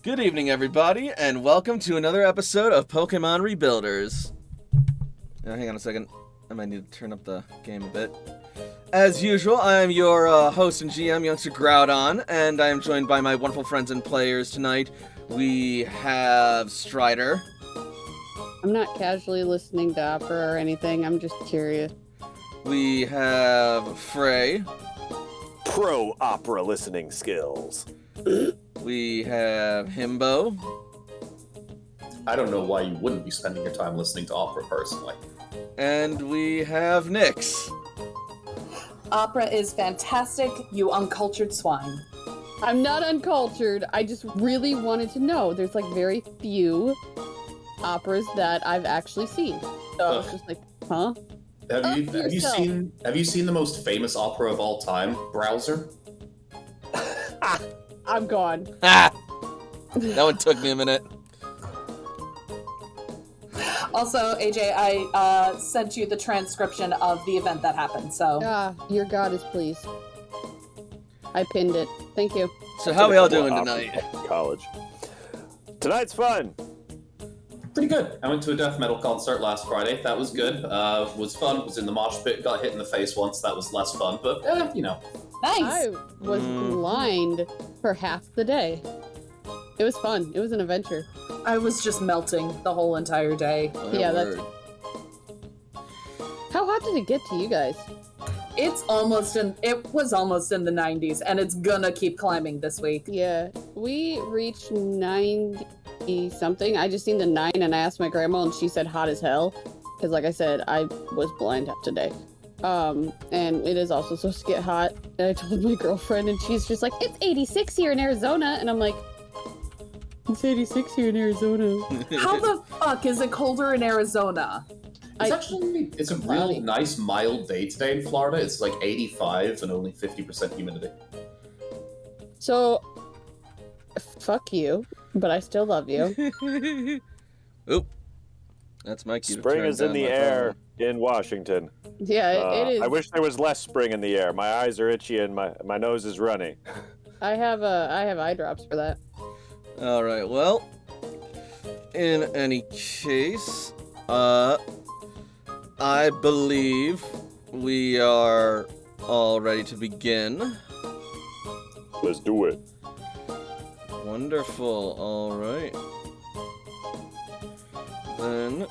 Good evening, everybody, and welcome to another episode of Pokemon Rebuilders. Hang on a second. I might need to turn up the game a bit. As usual, I am your host and GM, Youngster Groudon, and I am joined by my wonderful friends and players tonight. We have Strider. I'm not casually listening to opera or anything. I'm just curious. We have Frey. Pro opera listening skills. We have Himbo. I don't know why you wouldn't be spending your time listening to opera personally. And we have Nyx. Opera is fantastic, you uncultured swine. I'm not uncultured. I just really wanted to know. There's like very few operas that I've actually seen. So I was just like, huh? Have you seen the most famous opera of all time, Browser? I'm gone. Ah! That one took me a minute. Also, AJ, I sent you the transcription of the event that happened, so... Your god is pleased. I pinned it. Thank you. So how are we all doing tonight? College. Tonight's fun. Pretty good. I went to a death metal concert last Friday. That was good. Was fun. Was in the mosh pit. Got hit in the face once. That was less fun, but, Nice! I was blind for half the day. It was fun. It was an adventure. I was just melting the whole entire day. Oh, Yeah, word. How hot did it get to you guys? It was almost in the 90s, and it's gonna keep climbing this week. Yeah, we reached 90 something. I just seen the 9 and I asked my grandma and she said hot as hell. Because like I said, I was blind half today. And it is also supposed to get hot. And I told my girlfriend and she's just like, it's 86 here in Arizona. And I'm like, it's 86 here in Arizona. How the fuck is it colder in Arizona? It's a real cloudy. nice, mild day today in Florida. It's like 85 and only 50% humidity. So, fuck you, but I still love you. Oop. That's my cue to Spring turn is in down the my air in Washington. Yeah, it is. I wish there was less spring in the air. My eyes are itchy and my nose is runny. I have eye drops for that. phone. All right. Well, in any case, I believe we are all ready to begin. Let's do it. Wonderful. All right. Then,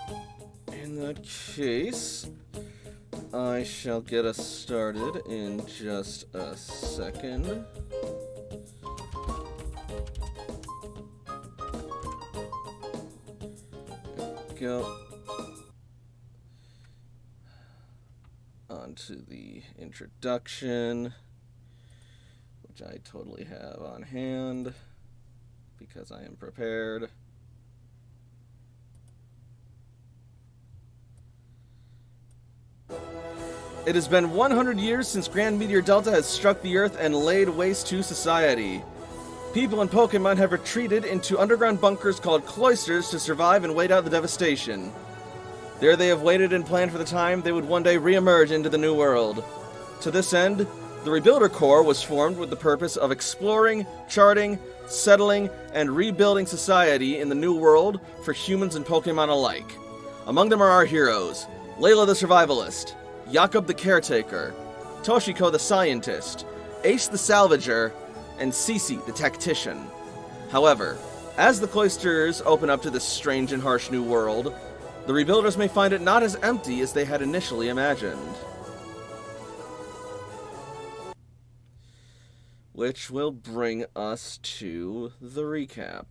in that case, I shall get us started in just a second. There we go. On to the introduction, which I totally have on hand because I am prepared. It has been 100 years since Grand Meteor Delta has struck the Earth and laid waste to society. People and Pokemon have retreated into underground bunkers called cloisters to survive and wait out the devastation. There they have waited and planned for the time they would one day re-emerge into the new world. To this end, the Rebuilder Corps was formed with the purpose of exploring, charting, settling, and rebuilding society in the new world for humans and Pokemon alike. Among them are our heroes, Layla the Survivalist, Jakob the Caretaker, Toshiko the Scientist, Ace the Salvager, and Cece the Tactician. However, as the cloisters open up to this strange and harsh new world, the Rebuilders may find it not as empty as they had initially imagined. Which will bring us to the recap.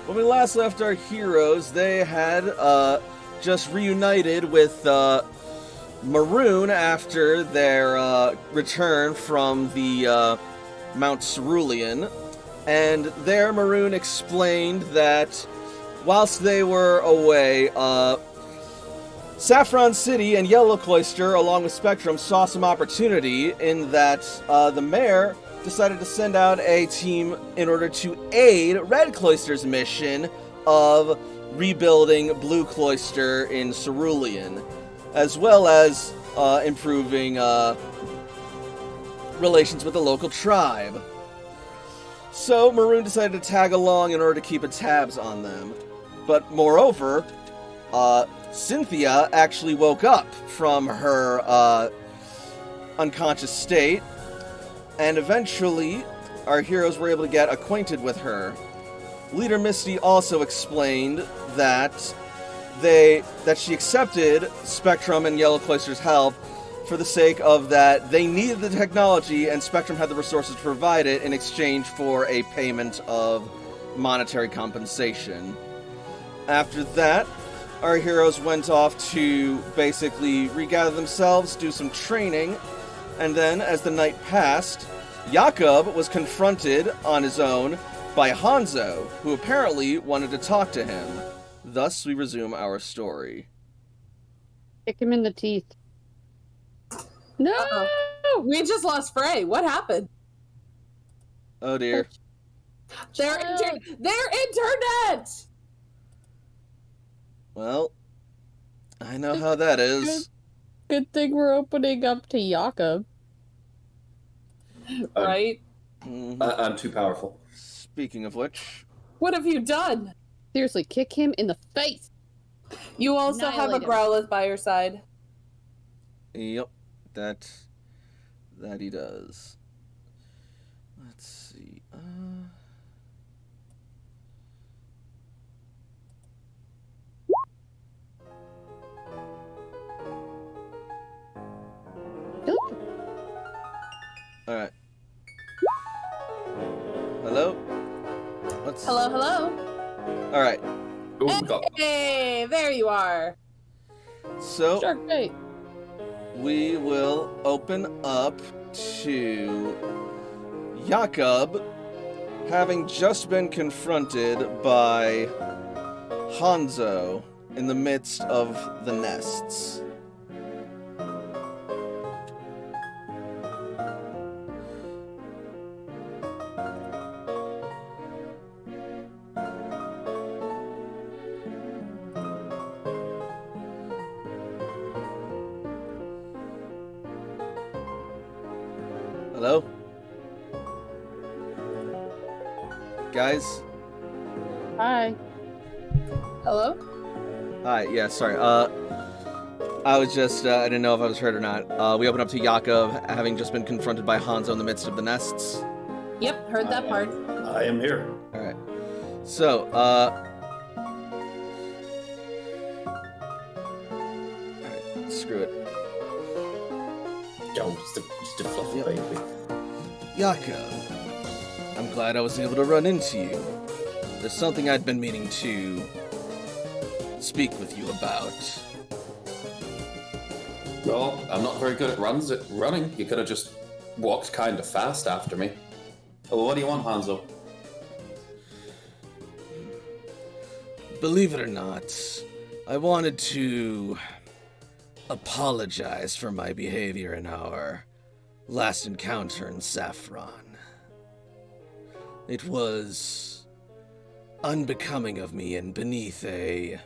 When we last left our heroes, they had just reunited with Maroon after their return from the Mount Cerulean. And there Maroon explained that whilst they were away, Saffron City and Yellow Cloister, along with Spectrum, saw some opportunity in that the mayor decided to send out a team in order to aid Red Cloister's mission of rebuilding Blue Cloister in Cerulean, as well as improving relations with the local tribe. So Maroon decided to tag along in order to keep tabs on them. But moreover, Cynthia actually woke up from her unconscious state, and eventually our heroes were able to get acquainted with her. Leader Misty also explained that she accepted Spectrum and Yellow Cloister's help for the sake of that they needed the technology and Spectrum had the resources to provide it in exchange for a payment of monetary compensation. After that, our heroes went off to basically regather themselves, do some training, and then as the night passed, Jakob was confronted on his own by Hanzo, who apparently wanted to talk to him. Thus, we resume our story. Kick him in the teeth. No! We just lost Frey. What happened? Oh dear. Their internet! Well, I know how that is. Good thing we're opening up to Jakob. Right? I'm too powerful. Speaking of which... What have you done? Seriously, kick him in the face! You also have a Annihilate him. Growlithe by your side. Yep, that he does. Let's see. All right. Hello. Hello. All right. Ooh, we got Hey, there you are. So Shark bait. we will open up to Jakob having just been confronted by Hanzo in the midst of the nests. Hello? Guys? Hi. Hello? Hi, yeah, sorry. I was just, I didn't know if I was heard or not. We open up to Jakob having just been confronted by Hanzo in the midst of the nests. Yep, heard that part. I am here. Alright. So, alright, screw it. Yo, just a fluffy baby. Jakob, I'm glad I was able to run into you. There's something I'd been meaning to speak with you about. Well, I'm not very good at running. You could have just walked kind of fast after me. Well, what do you want, Hanzo? Believe it or not, I wanted to apologize for my behavior in our last encounter in Saffron. It was unbecoming of me and beneath a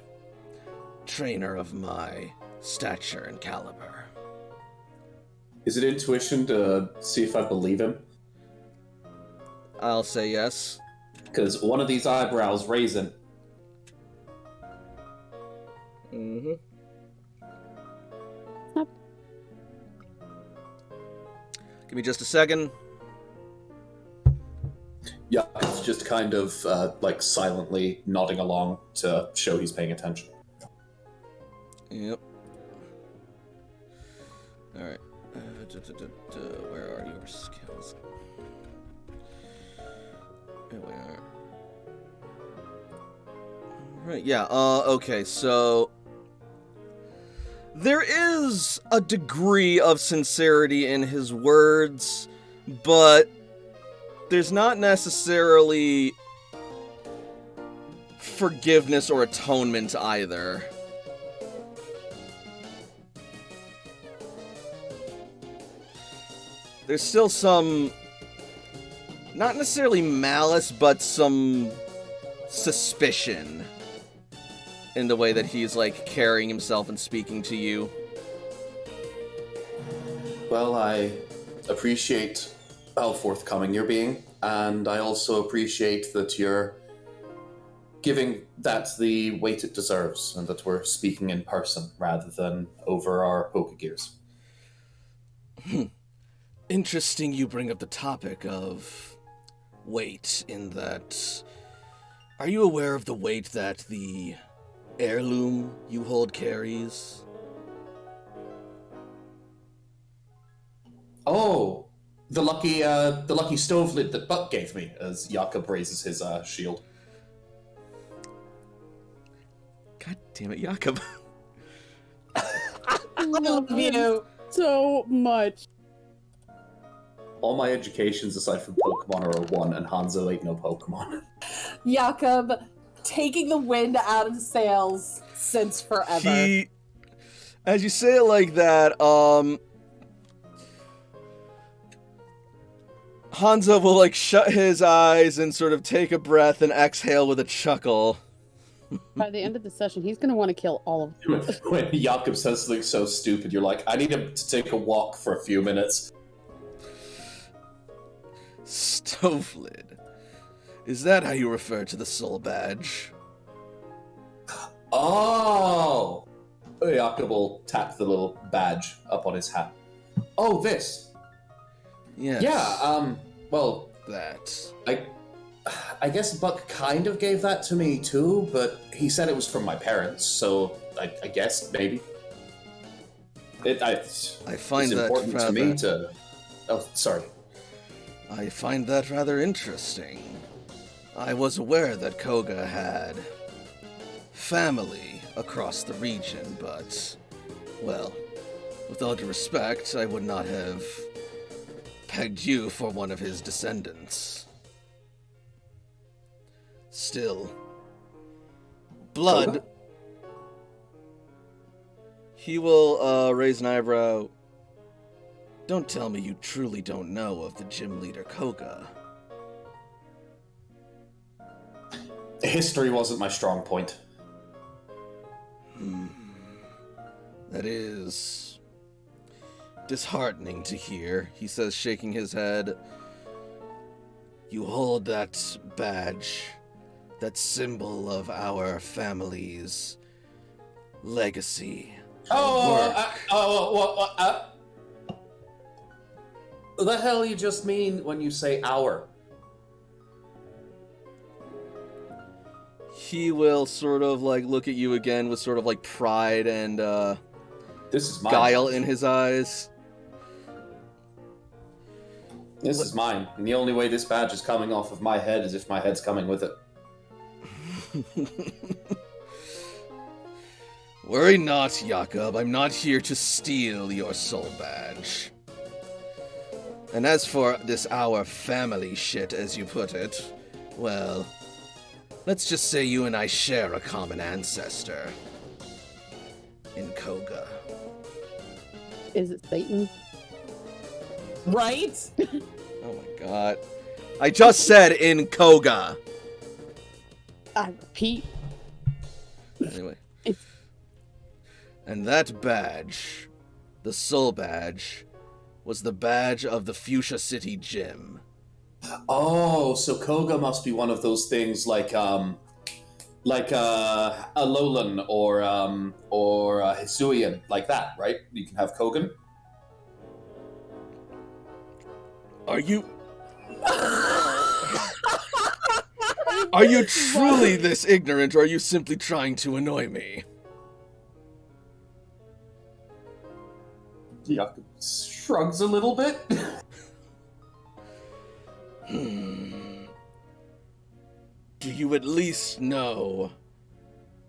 trainer of my stature and caliber. Is it intuition to see if I believe him? I'll say yes. Because one of these eyebrows raising. Mm-hmm. Give me just a second. Yeah, it's just kind of like silently nodding along to show he's paying attention. Yep. Alright. Where are your skills? Here we are. Right, yeah, okay, so... There is a degree of sincerity in his words, but there's not necessarily forgiveness or atonement either. There's still some, not necessarily malice, but some suspicion in the way that he's, like, carrying himself and speaking to you. Well, I appreciate how forthcoming you're being, and I also appreciate that you're giving that the weight it deserves, and that we're speaking in person rather than over our poker gears. Interesting you bring up the topic of weight, in that... Are you aware of the weight that the heirloom you hold carries? Oh, the lucky stove lid that Buck gave me, as Jakob raises his shield. God damn it, Jakob. I love you. so much. All my educations aside from Pokemon are a 1, and Hanzo ain't no Pokemon. Jakob taking the wind out of the sails since forever. He... As you say it like that, Hanzo will, like, shut his eyes and sort of take a breath and exhale with a chuckle. By the end of the session, he's gonna want to kill all of them. When Jakob says something so stupid, you're like, I need him to take a walk for a few minutes. Stove lid. Is that how you refer to the soul badge? Oh! Jakob will tap the little badge up on his hat. Oh, this. Yes. Yeah, well, That. I guess Buck kind of gave that to me too, but he said it was from my parents, so I guess maybe. I find it's that important rather... to me to... Oh, sorry. I find that rather interesting. I was aware that Koga had family across the region, but, well, with all due respect, I would not have pegged you for one of his descendants. Still, blood. Koga? He will raise an eyebrow. Don't tell me you truly don't know of the gym leader Koga. History wasn't my strong point. That is disheartening to hear, he says, shaking his head. You hold that badge, that symbol of our family's legacy. What the hell you just mean when you say our? He will sort of like look at you again with sort of like pride and This is mine. guile in his eyes. This is mine, and the only way this badge is coming off of my head is if my head's coming with it. Worry not, Jakob. I'm not here to steal your soul badge. And as for this our family shit, as you put it, well, let's just say you and I share a common ancestor. In Koga. Is it Satan? Right? Oh my god. I just said in Koga! I repeat. Anyway. And that badge, the soul badge, was the badge of the Fuchsia City Gym. Oh, so Koga must be one of those things like a Alolan or a Hisuian, like that, right? You can have Kogan. Are you... Are you truly this ignorant, or are you simply trying to annoy me? Jakob shrugs a little bit. Do you at least know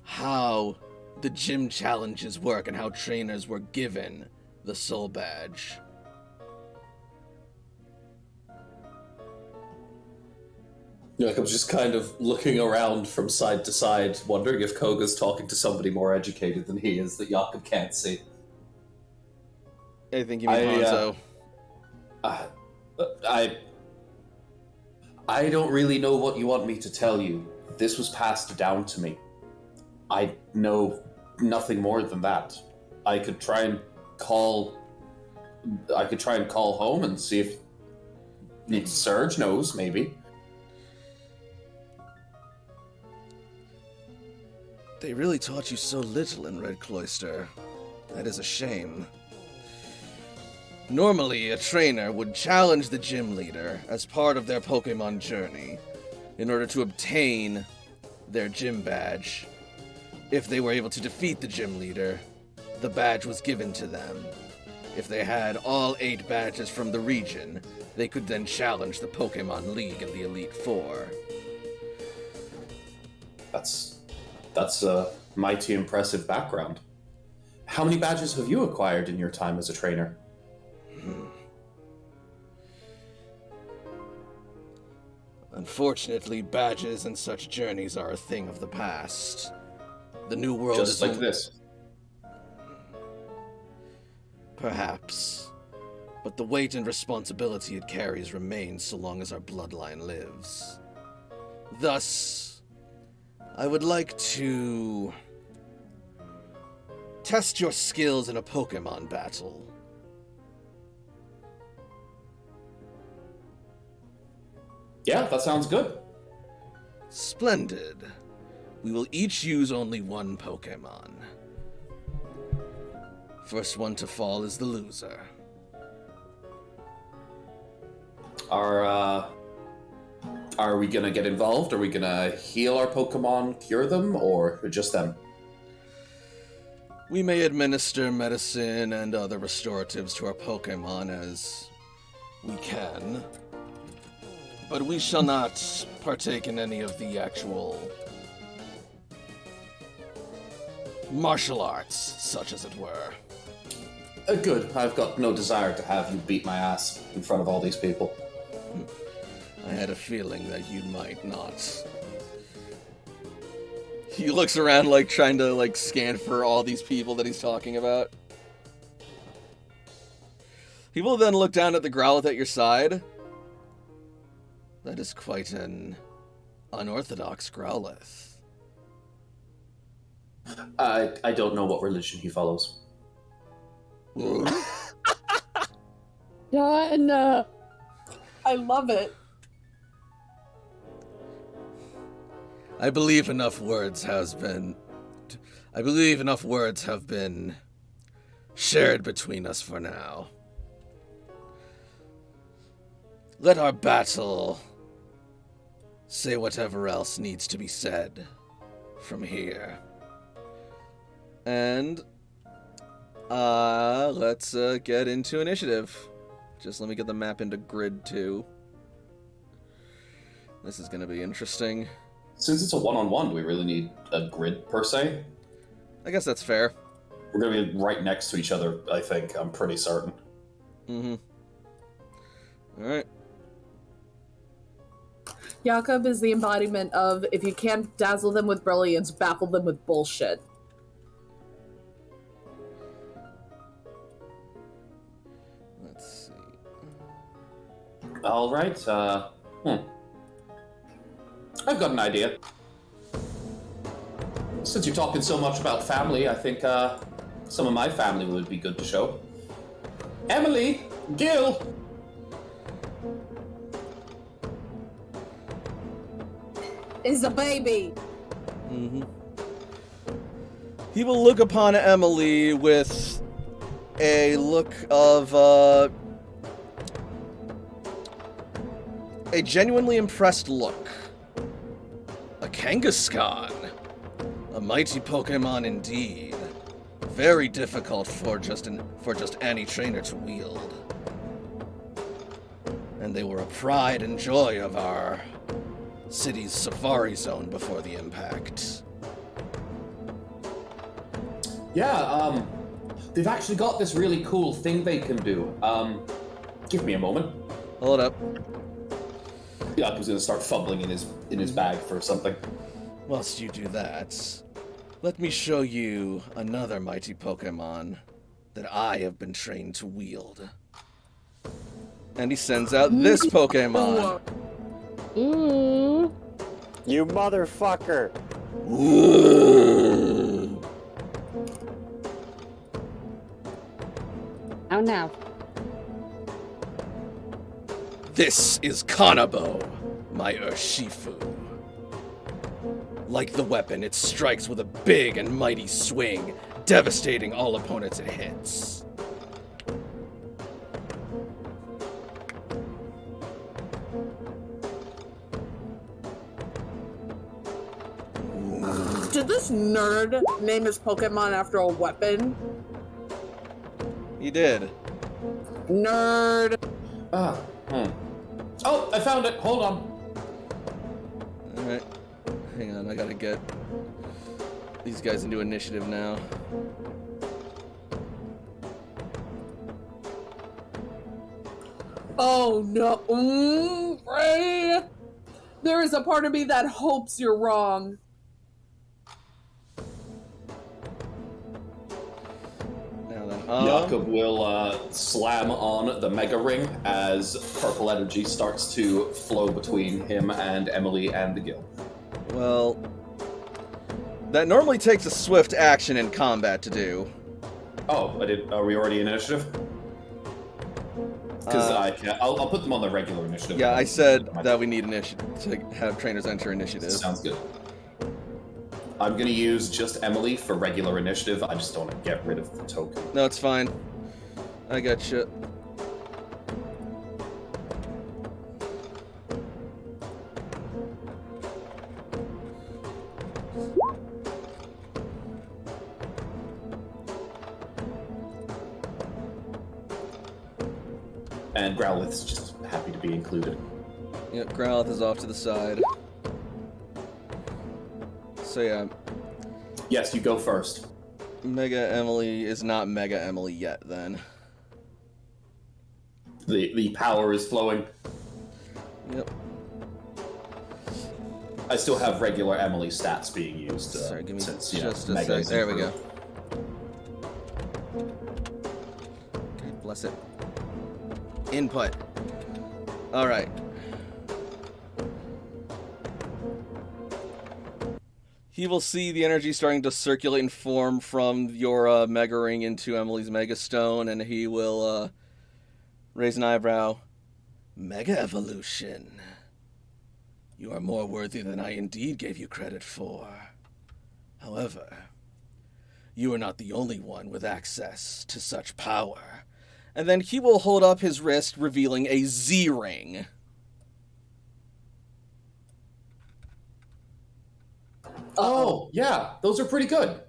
how the gym challenges work and how trainers were given the soul badge? Jakob's just kind of looking around from side to side, wondering if Koga's talking to somebody more educated than he is that Jakob can't see. I think you mean Hanzo. I don't really know what you want me to tell you. this was passed down to me. I know nothing more than that. I could try and call home and see if Serge knows, maybe. They really taught you so little in Red Cloister. That is a shame. Normally, a trainer would challenge the gym leader as part of their Pokemon journey in order to obtain their gym badge. If they were able to defeat the gym leader, the badge was given to them. If they had all 8 badges from the region, they could then challenge the Pokemon League in the Elite Four. That's a mighty impressive background. How many badges have you acquired in your time as a trainer? Unfortunately, badges and such journeys are a thing of the past. The new world Just is like this. Perhaps. But the weight and responsibility it carries remains so long as our bloodline lives. Thus, I would like to test your skills in a Pokemon battle. Yeah, that sounds good. Splendid. We will each use only one Pokemon. First one to fall is the loser. Are we gonna get involved? Are we gonna heal our Pokemon, cure them, or just them? We may administer medicine and other restoratives to our Pokemon as we can, but we shall not partake in any of the actual martial arts, such as it were. Good. I've got no desire to have you beat my ass in front of all these people. I had a feeling that you might not. He looks around like trying to like scan for all these people that he's talking about. He will then look down at the Growlithe at your side. That is quite an unorthodox Growlithe. I don't know what religion he follows. Done. I love it. I believe enough words have been shared between us for now. Let our battle say whatever else needs to be said from here. And let's get into initiative. Just let me get the map into grid 2. This is going to be interesting. Since it's a one-on-one, do we really need a grid per se? I guess that's fair. We're going to be right next to each other, I think. I'm pretty certain. Mm-hmm. Alright. Jakob is the embodiment of, if you can't dazzle them with brilliance, baffle them with bullshit. Let's see. All right. I've got an idea. Since you're talking so much about family, I think some of my family would be good to show. Emily, Gil. Is a baby. Mm-hmm. He will look upon Emily with a look of a genuinely impressed look. A Kangaskhan. A mighty Pokemon indeed. Very difficult for just any trainer to wield. And they were a pride and joy of our city's safari zone before the impact. Yeah, they've actually got this really cool thing they can do. Give me a moment. Hold up. Yaku's gonna start fumbling in his bag for something. Whilst you do that, let me show you another mighty Pokemon that I have been trained to wield. And he sends out this Pokemon. Ooh. You motherfucker! Oh no. This is Kanabo, my Urshifu. Like the weapon, it strikes with a big and mighty swing, devastating all opponents it hits. Did this nerd name his Pokemon after a weapon? He did. Nerd. Oh, I found it. Hold on. Alright. Hang on, I gotta get these guys into initiative now. Oh no. Ray. There is a part of me that hopes you're wrong. Now then, Jakob will slam on the Mega Ring as purple energy starts to flow between him and Emily and the guild. well, that normally takes a swift action in combat to do. Oh, are we already in initiative? Because I'll put them on the regular initiative. Yeah, I said that we need initiative to have trainers enter initiative. Sounds good. I'm gonna use just Emily for regular initiative. I just don't want to get rid of the token. No, it's fine. I got you. And Growlith's just happy to be included. Yep, Growlithe is off to the side. So yeah, Yes, you go first. Mega Emily is not Mega Emily yet then. The power is flowing. Yep. I still have regular Emily stats being used. Sorry, give me since, just a Mega sec. is There we go. improved. Okay, bless it. Input. Alright. He will see the energy starting to circulate and form from your Mega Ring into Emily's Mega Stone, and he will raise an eyebrow. Mega Evolution. You are more worthy than I indeed gave you credit for. However, you are not the only one with access to such power. And then he will hold up his wrist, revealing a Z-ring. Oh, yeah, those are pretty good.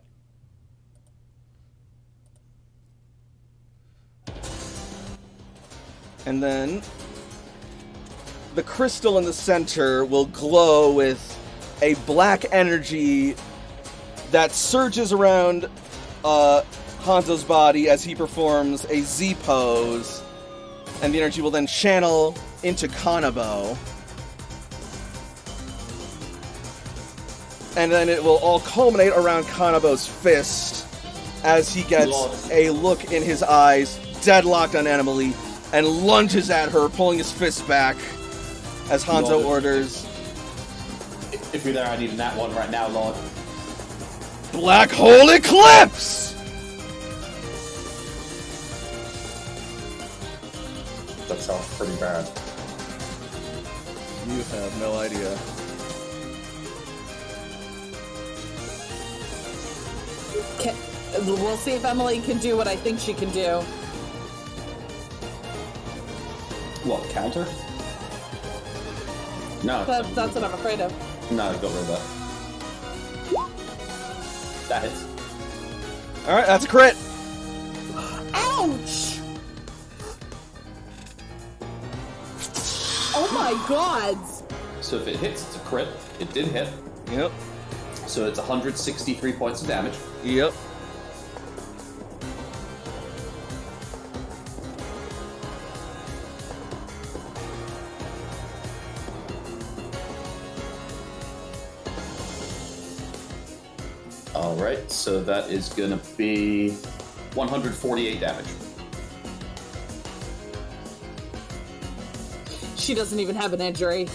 And then the crystal in the center will glow with a black energy that surges around Hanzo's body as he performs a Z pose, and the energy will then channel into Kanabo. And then it will all culminate around Kanabo's fist as he gets a look in his eyes, deadlocked on Emily, and lunges at her, pulling his fist back as Hanzo orders. If you're there, I need that one right now, Lord. Black Hole Eclipse! That sounds pretty bad. You have no idea. We'll see if Emily can do what I think she can do. What, counter? No. That's what I'm afraid of. No, got rid of that. That hits. Alright, that's a crit! Ouch! Oh my god! So if it hits, it's a crit. It did hit. Yep. So it's 163 points of damage. Yep. Alright, so that is gonna be 148 damage. She doesn't even have an injury.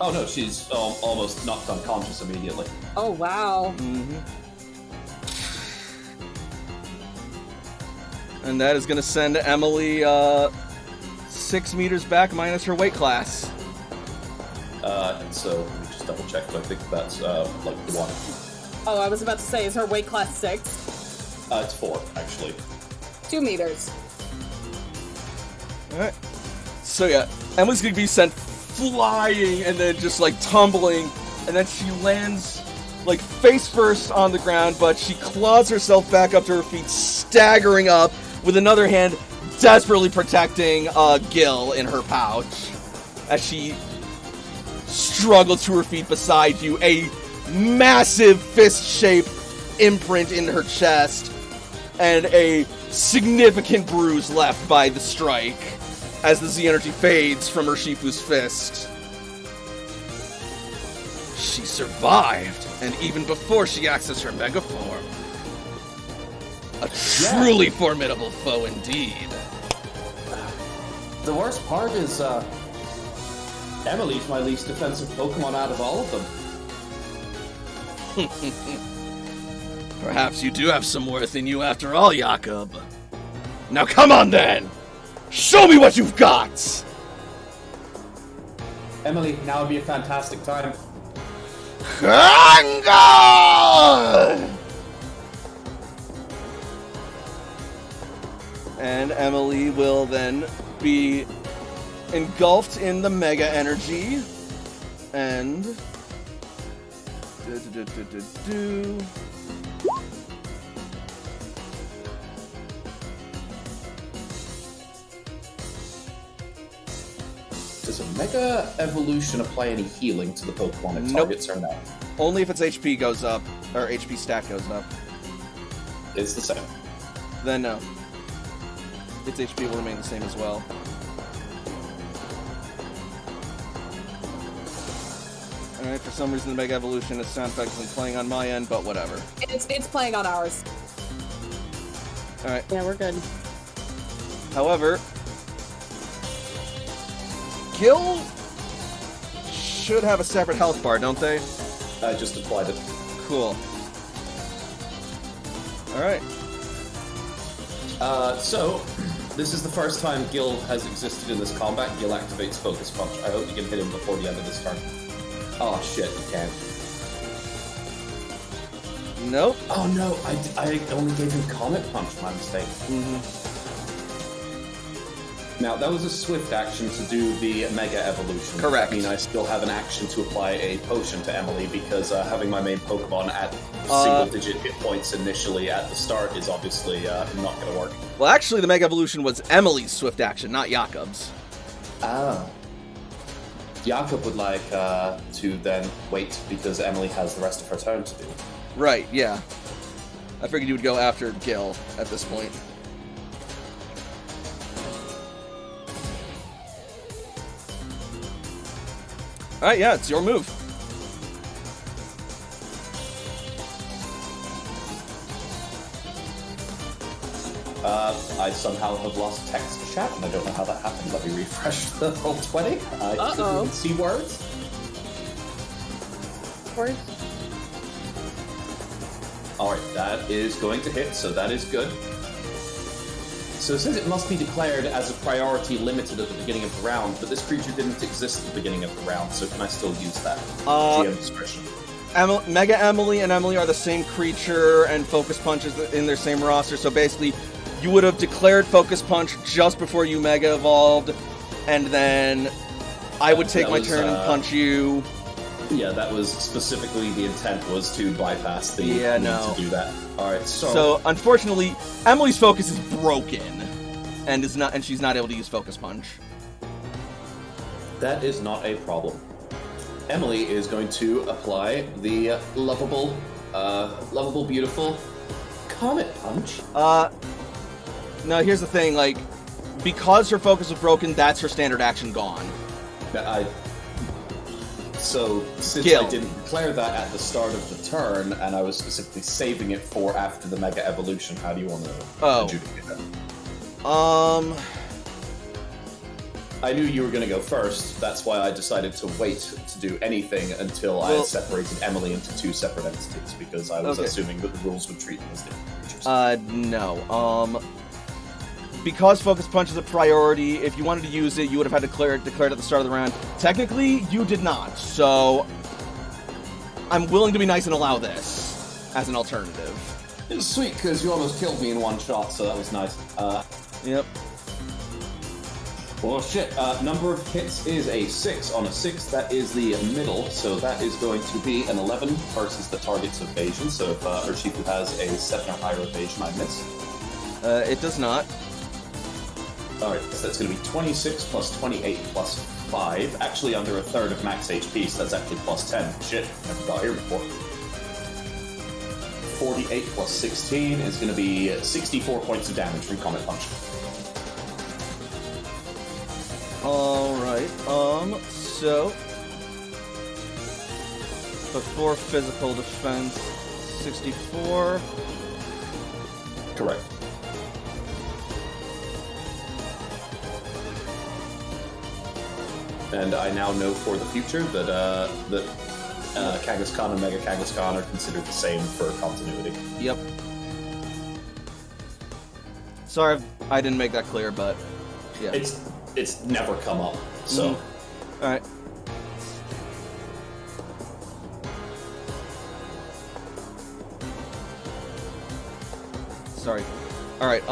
Oh no, she's almost knocked unconscious immediately. Oh wow. And that is going to send Emily 6 meters back minus her weight class. And so let me just double check. But I think that's like 1. Oh, I was about to say, is her weight class 6? It's 4 actually. 2 meters. Alright. So yeah, Emily's going to be sent flying and then just like tumbling, and then she lands like face first on the ground, but she claws herself back up to her feet, staggering up with another hand desperately protecting Gil in her pouch as she struggles to her feet beside you, a massive fist-shaped imprint in her chest and a significant bruise left by the strike as the Z energy fades from Urshifu's fist. She survived, and even before she accessed her mega form. A truly formidable foe indeed. The worst part is, Emily's my least defensive Pokemon out of all of them. Perhaps you do have some worth in you after all, Jakob. Now come on then! Show me what you've got! Emily, now would be a fantastic time. Hunger! And Emily will then be engulfed in the mega energy. And... Does a Mega Evolution apply any healing to the Pokemon it targets or no? Only if its HP goes up, or HP stat goes up. It's the same. Then no. Its HP will remain the same as well. Alright, for some reason the Mega Evolution, its sound effect isn't playing on my end, but whatever. It's playing on ours. Alright. Yeah, we're good. However, Gil should have a separate health bar, don't they? I just applied it. Cool. Alright. So, this is the first time Gil has existed in this combat. Gil activates Focus Punch. I hope you can hit him before the end of this turn. Oh shit, you can't. Nope. Oh no, I only gave him Comet Punch, my mistake. Now, that was a swift action to do the Mega Evolution. Correct. I mean, I still have an action to apply a potion to Emily because having my main Pokemon at single-digit hit points initially at the start is obviously not going to work. Well, actually, the Mega Evolution was Emily's swift action, not Jakob's. Oh. Jakob would like to then wait because Emily has the rest of her turn to do. Right, yeah. I figured you would go after Gil at this point. Alright, yeah, it's your move. I somehow have lost text chat, and I don't know how that happened. Let me refresh the whole 20. I still didn't see words. Words? Alright, that is going to hit, so that is good. So it says it must be declared as a priority limited at the beginning of the round, but this creature didn't exist at the beginning of the round, so can I still use that? GM discretion. Mega Emily and Emily are the same creature, and Focus Punch is in their same roster, so basically, you would have declared Focus Punch just before you Mega Evolved, and then I would take my turn and punch you. Yeah, that was specifically the intent, was to bypass the need to do that. Alright, So, unfortunately, Emily's focus is broken, and she's not able to use Focus Punch. That is not a problem. Emily is going to apply the lovable, beautiful Comet Punch. No, here's the thing, like, because her focus was broken, that's her standard action gone. So, since Gil. I didn't declare that at the start of the turn, and I was specifically saving it for after the Mega Evolution, how do you want to adjudicate that? I knew you were going to go first. That's why I decided to wait to do anything until I had separated Emily into two separate entities, because I was assuming that the rules would treat them as different creatures. No. Because Focus Punch is a priority, if you wanted to use it, you would have had to declare it at the start of the round. Technically, you did not, so I'm willing to be nice and allow this as an alternative. It was sweet, because you almost killed me in one shot, so that was nice. Yep. Well, shit. Number of hits is a 6. On a 6, that is the middle, so that is going to be an 11 versus the target's evasion. So if Urshifu has a 7 or higher evasion, I miss. It does not. Alright, so that's going to be 26 plus 28 plus 5. Actually under a third of max HP, so that's actually plus 10. Shit, never got here before. 48 plus 16 is going to be 64 points of damage from Comet Punch. Alright, so before physical defense, 64. Correct. And I now know for the future that Kangaskhan and Mega Kangaskhan are considered the same for continuity. Yep. Sorry, I didn't make that clear, but yeah. It's never come up, so... Alright. Sorry. Alright,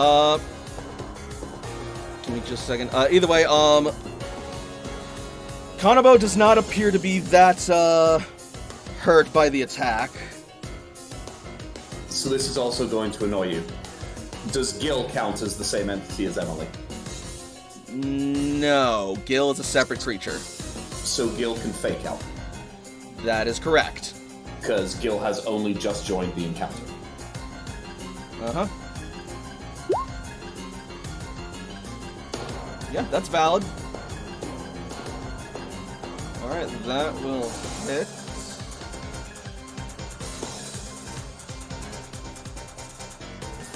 give me just a second. Either way, Kanabo does not appear to be that, hurt by the attack. So this is also going to annoy you. Does Gil count as the same entity as Emily? No, Gil is a separate creature. So Gil can fake out. That is correct. Because Gil has only just joined the encounter. Uh-huh. Yeah, that's valid. Alright, that will hit.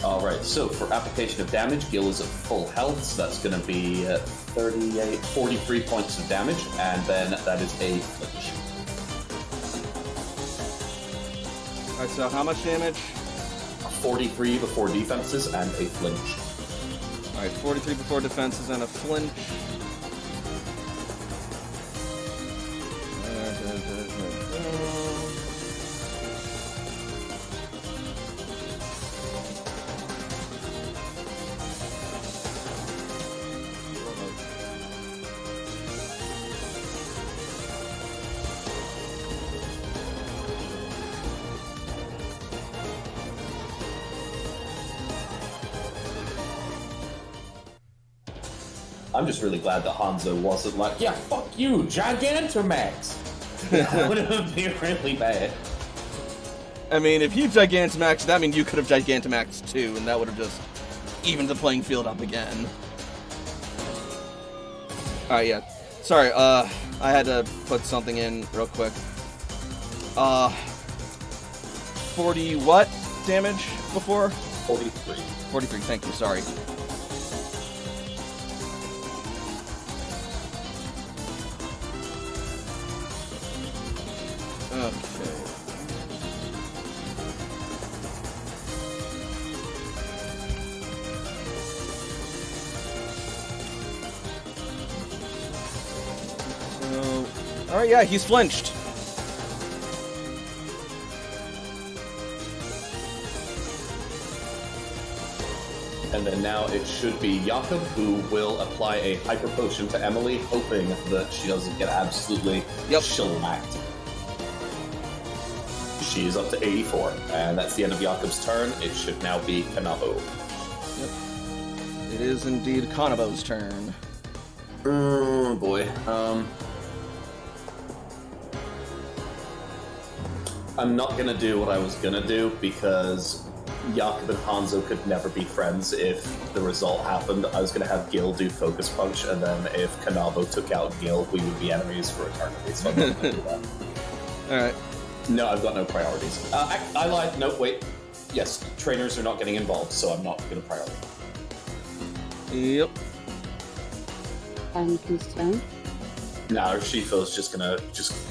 Alright, so for application of damage, Gil is at full health, so that's going to be 43 points of damage, and then that is a flinch. Alright, so how much damage? 43 before defenses and a flinch. Alright, 43 before defenses and a flinch. I'm just really glad that Hanzo wasn't like, yeah, fuck you, Gigantamax! That would have been really bad. I mean, if you Gigantamax, that means you could have Gigantamax too, and that would have just evened the playing field up again. Alright, yeah. Sorry, I had to put something in real quick. 40 what damage before? 43. 43, thank you, sorry. Okay. So, alright, yeah, he's flinched. And then now it should be Jakob, who will apply a hyper potion to Emily, hoping that she doesn't get absolutely shellacked. She is up to 84, and that's the end of Jakob's turn. It should now be Kanabo. Yep. It is indeed Kanabo's turn. Oh boy. I'm not gonna do what I was gonna do because Jakob and Hanzo could never be friends if the result happened. I was gonna have Gil do Focus Punch, and then if Kanabo took out Gil, we would be enemies for eternity, so I'm not gonna do that. Alright. No, I've got no priorities. I lied. No, wait. Yes, trainers are not getting involved, so I'm not gonna priority. Yep. I'm concerned. Now, Shifo's just gonna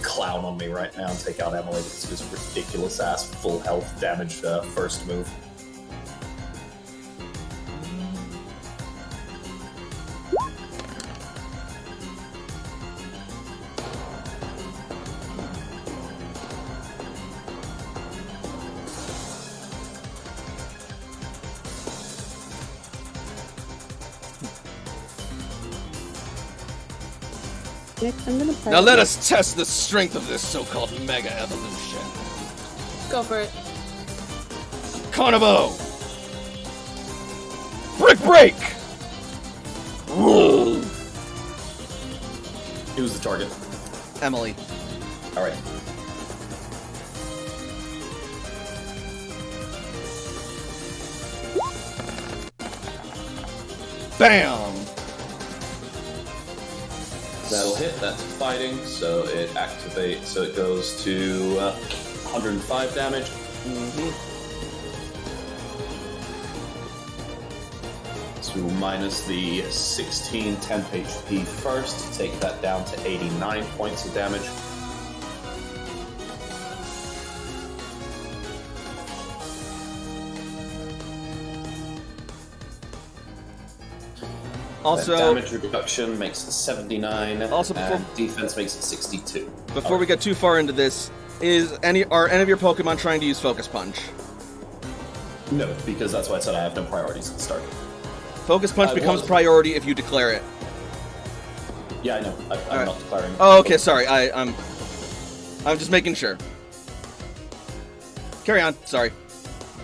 clown on me right now and take out Emily because of his ridiculous ass full health damage first move. Next, I'm gonna Now let us test the strength of this so-called mega evolution. Go for it. Carnival! Break! Whoa! Who's the target? Emily. Alright. Bam! That'll hit, that's fighting, so it activates, so it goes to 105 damage. So we'll minus the 16 temp HP first to take that down to 89 points of damage. Also, damage reduction makes it 79. Also, and defense makes it 62. Before we get too far into this, are any of your Pokemon trying to use Focus Punch? No, because that's why I said I have no priorities at the start. Focus Punch becomes priority if you declare it. Yeah, I know. I'm not declaring. Oh, okay. Sorry, I'm just making sure. Carry on. Sorry.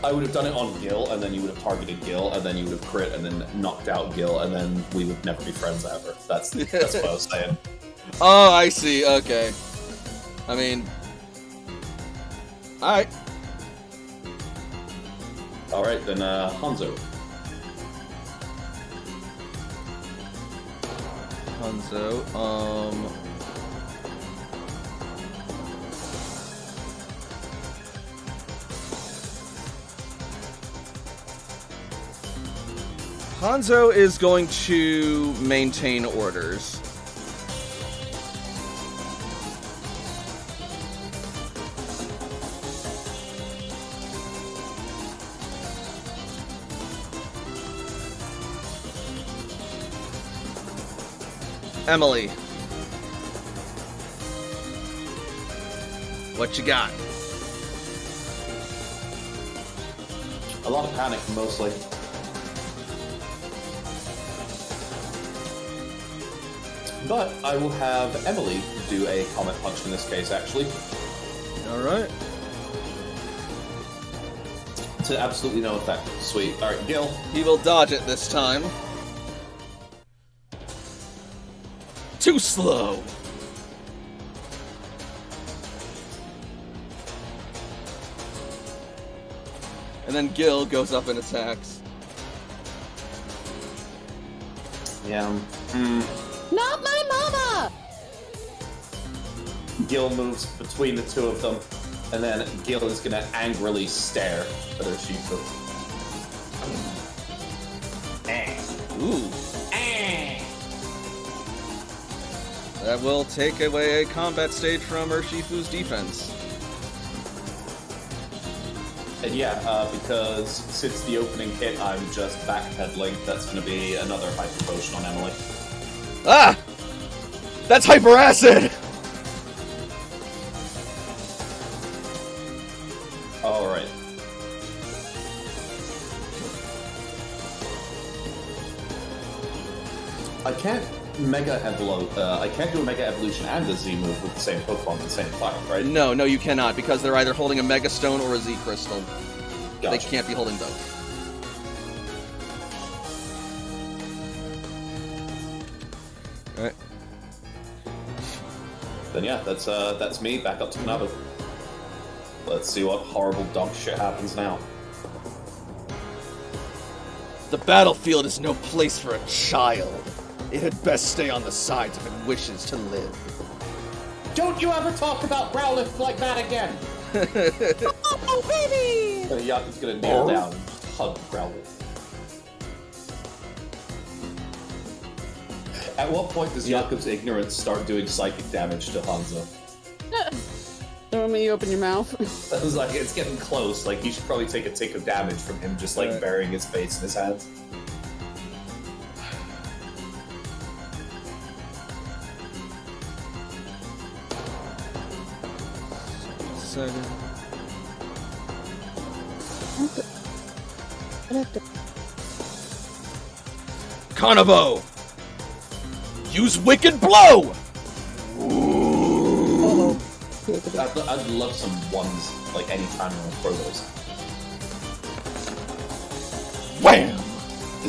I would have done it on Gil, and then you would have targeted Gil, and then you would have crit, and then knocked out Gil, and then we would never be friends ever. That's what I was saying. Oh, I see. Okay. I mean, all right. All right, then Hanzo. Hanzo is going to maintain orders. Emily. What you got? A lot of panic, mostly. But I will have Emily do a Comet Punch in this case, actually. Alright. To absolutely no effect. Sweet. Alright, Gil. He will dodge it this time. Too slow. And then Gil goes up and attacks. Yeah. Not my mama! Gil moves between the two of them, and then Gil is gonna angrily stare at her Shifu. Ooh. That will take away a combat stage from Urshifu's defense. And yeah, because since the opening hit, I'm just backpedaling. That's gonna be another Hyper Potion on Emily. Ah! That's Hyper Acid! Alright. I can't I can't do a Mega Evolution and a Z move with the same Pokemon in the same fight, right? No, you cannot, because they're either holding a Mega Stone or a Z Crystal. Gotcha. They can't be holding both. Alright. Then yeah, that's me, back up to Kanabo. Let's see what horrible dog shit happens now. The battlefield is no place for a child. It had best stay on the sides if it wishes to live. Don't you ever talk about Growlithe like that again! Oh, baby! So Yaku's gonna kneel down and hug Growlithe. At what point does Jakob's ignorance start doing psychic damage to Hanzo? The moment you open your mouth. I was like, it's getting close. Like, he should probably take a tick of damage from him just, like, burying his face in his hands. Kanabo! Use Wicked Blow! I'd love some ones, like, anytime you want to throw those. Wham!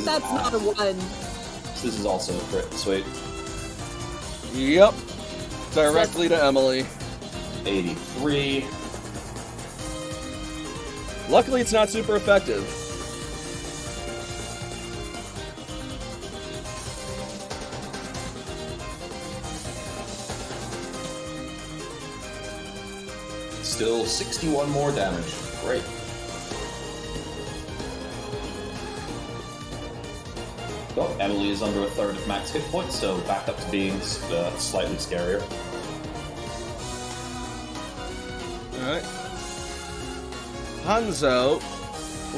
That's not a one. So this is also a crit. Sweet. Yep. Directly to Emily. 83. Luckily, it's not super effective. Still 61 more damage. Great. Well, Emily is under a third of max hit points, so back up to being slightly scarier. Alright. Hanzo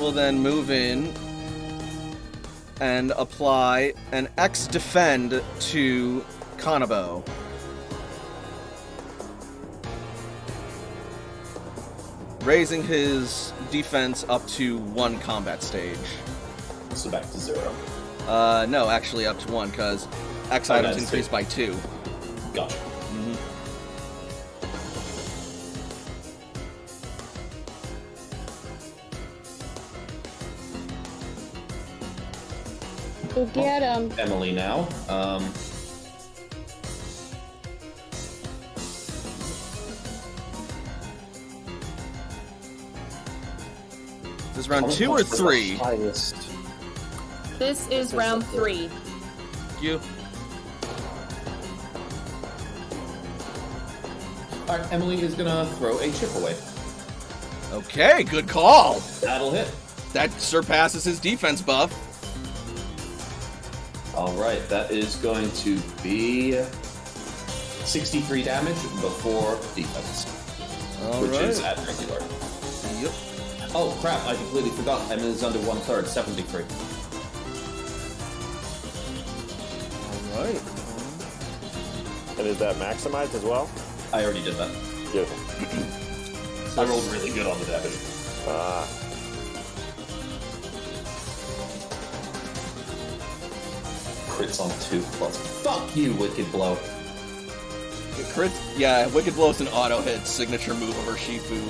will then move in and apply an X defend to Kanabo. Raising his defense up to 1 combat stage. So back to 0. No, actually up to 1, because X items increase by 2. Gotcha. Mm-hmm. Go get him. Emily now. Is this round 2 or 3? Highest. This is round 3. You. Alright, Emily is gonna throw a chip away. Okay, good call. That'll hit. That surpasses his defense buff. Alright, that is going to be 63 damage before defense. Which is at regular. Yep. Oh crap, I completely forgot. Emily's under 1/3, 73. Alright. And is that maximized as well? I already did that. Beautiful. I rolled really good on the damage. Crits on 2+. Fuck you, Wicked Blow. Crit, yeah, Wicked Blow's an auto hit signature move of Urshifu,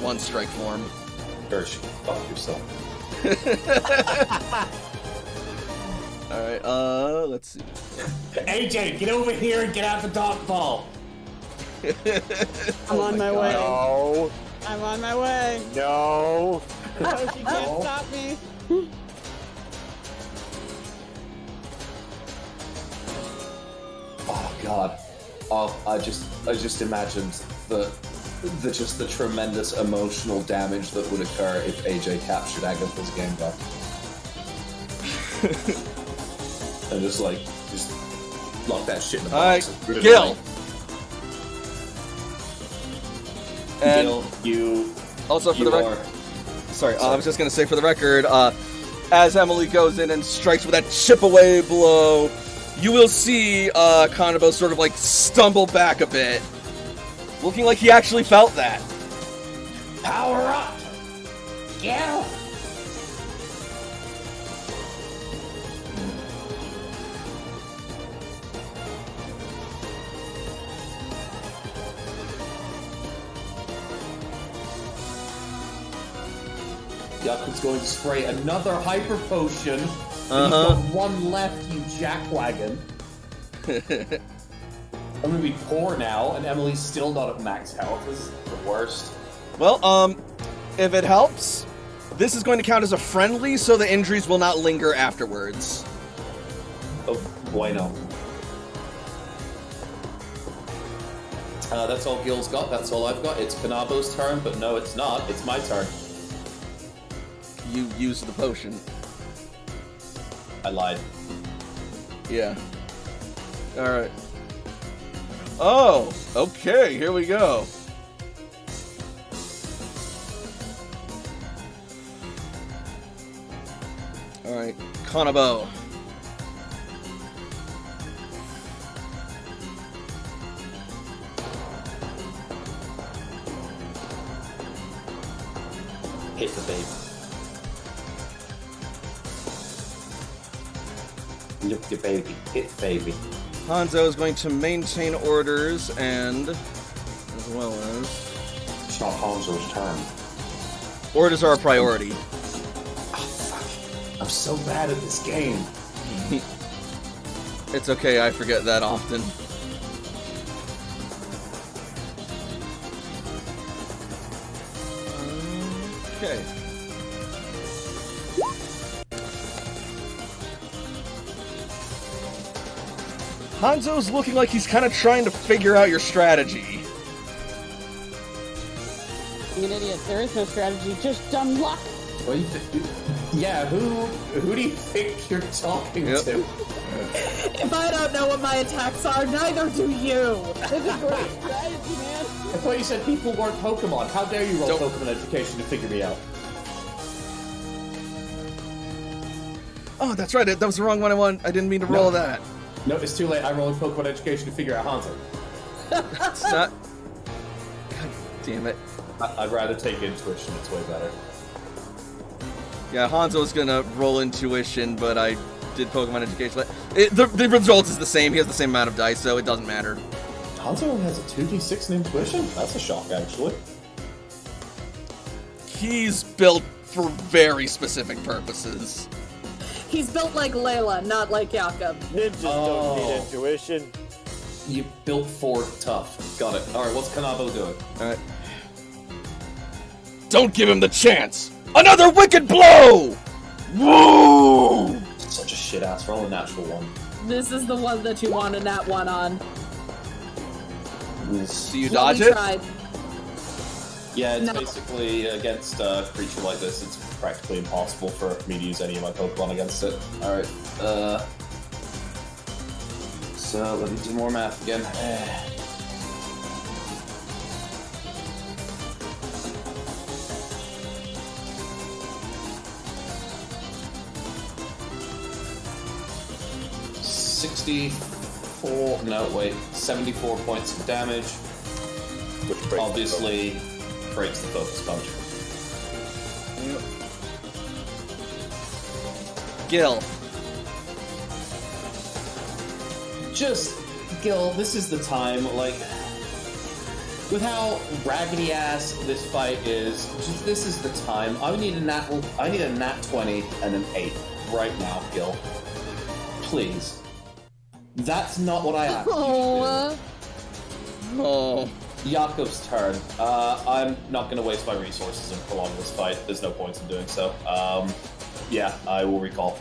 1-strike form. Gersh, fuck yourself. Alright, let's see. AJ, get over here and get out the dog ball. I'm on my way. No. I'm on my way. No. Oh, she can't stop me. Oh god. Oh, I just imagined the tremendous emotional damage that would occur if AJ captured Agatha's game back. And just lock that shit in the box. Alright, Gil! And Gil, you... also for the record... Sorry, I was just gonna say for the record, as Emily goes in and strikes with that chip away blow, you will see Kanabo sort of stumble back a bit, looking like he actually felt that. Power up! Gil! Yakut's going to spray another hyper potion. Uh-huh. You've got one left, you jackwagon. I'm gonna be poor now, and Emily's still not at max health. This is the worst. Well, if it helps, this is going to count as a friendly, so the injuries will not linger afterwards. Oh, bueno. That's all Gil's got, that's all I've got. It's Kanabo's turn, but no, it's not. It's my turn. You use the potion. I lied. Yeah. Alright. Oh! Okay, here we go. Alright, Kanabo. Hit the baby. Look the baby. Hit the baby. Hanzo is going to maintain orders and, as well as... It's not Hanzo's turn. Orders are a priority. Oh, fuck. I'm so bad at this game. It's okay, I forget that often. Okay. Hanzo's looking like he's kind of trying to figure out your strategy. You're an idiot. There is no strategy, just dumb luck. Well, yeah, who do you think you're talking Yep. to? If I don't know what my attacks are, neither do you. It's a great strategy, man. I thought you said people weren't Pokemon. How dare you roll Don't- Pokemon education to figure me out? Oh, that's right. That was the wrong one I wanted. I didn't mean to roll that. No, it's too late. I rolled Pokemon education to figure out Hanzo. It's not. God damn it. I'd rather take intuition. It's way better. Yeah, Hanzo's gonna roll intuition, but I did Pokemon education. The result is the same. He has the same amount of dice, so it doesn't matter. Hanzo only has a 2d6 in intuition? That's a shock, actually. He's built for very specific purposes. He's built like Layla, not like Jakob. Ninjas don't need intuition. You built for tough. Got it. Alright, what's Kanabo doing? Alright. Don't give him the chance! Another wicked blow! Woo! Such a shit ass roll, a natural one. This is the one that you want a nat 1 on. So you Well, dodge we it? tried. Yeah, it's No. basically against a creature like this, it's practically impossible for me to use any of my Pokemon against it. Alright, so let me do more math again. 64, no wait, 74 points of damage. Which breaks Obviously breaks the focus punch. Gil. Just, Gil, this is the time, like, with how raggedy ass this fight is, just, this is the time. I need a nat 20 and an 8 right now, Gil. Please. That's not what I asked you to Oh, Oh. do. Jakob's turn. I'm not going to waste my resources and prolong this fight. There's no point in doing so. Yeah, I will recall.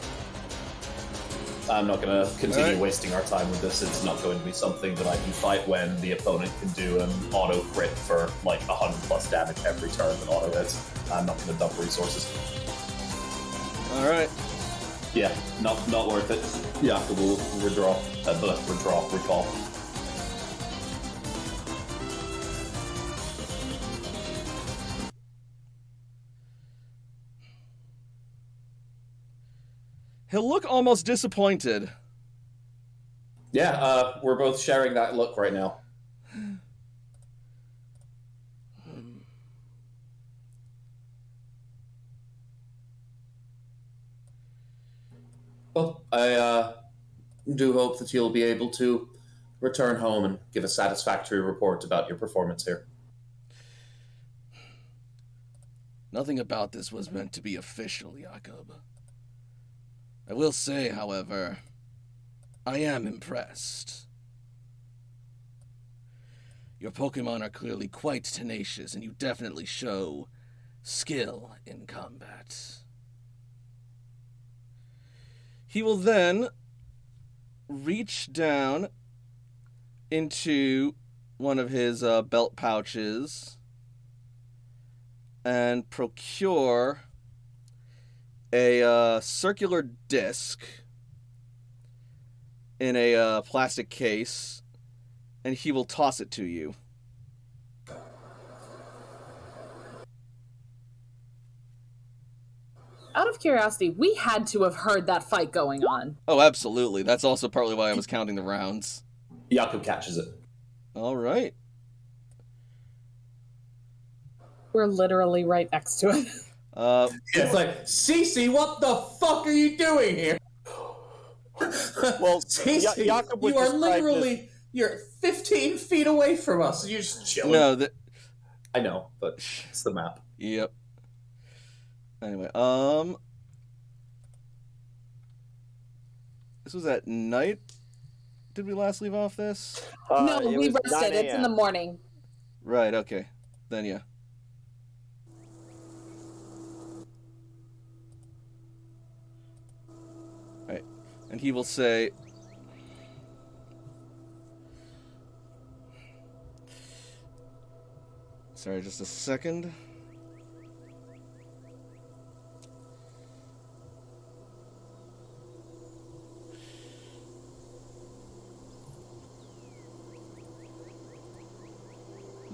I'm not going to continue Alright. wasting our time with this. It's not going to be something that I can fight when the opponent can do an auto crit for like 100 plus damage every turn that auto hits. I'm not going to dump resources. Alright. Yeah, not worth it. Jakob will recall. He'll look almost disappointed. Yeah, we're both sharing that look right now. Well, I do hope that you'll be able to return home and give a satisfactory report about your performance here. Nothing about this was meant to be official, Jakob. I will say, however, I am impressed. Your Pokemon are clearly quite tenacious, and you definitely show skill in combat. He will then reach down into one of his belt pouches and procure a circular disc in a plastic case, and he will toss it to you. Out of curiosity, we had to have heard that fight going on. Oh, absolutely. That's also partly why I was counting the rounds. Jakob catches it. All right. We're literally right next to it. It's like, Cece, what the fuck are you doing here? Well, Cece, Jakob would you are describe literally, you're 15 feet away from us. You're just chilling. No, that. I know, but it's the map. Yep. Anyway, this was at night. Did we last leave off this? No, it we was rested. 9 It's in the a.m. morning. Right. Okay. Then yeah. Right, and he will say, sorry, just a second.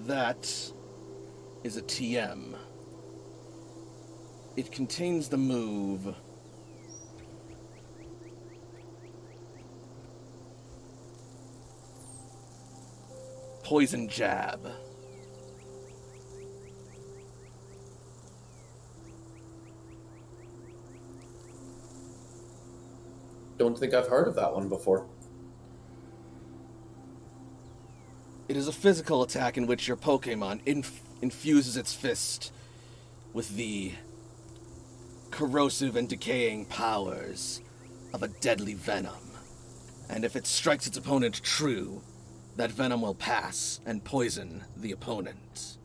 That is a TM. It contains the move Poison Jab. Don't think I've heard of that one before. It is a physical attack in which your Pokemon infuses its fist with the corrosive and decaying powers of a deadly venom. And if it strikes its opponent true, that venom will pass and poison the opponent.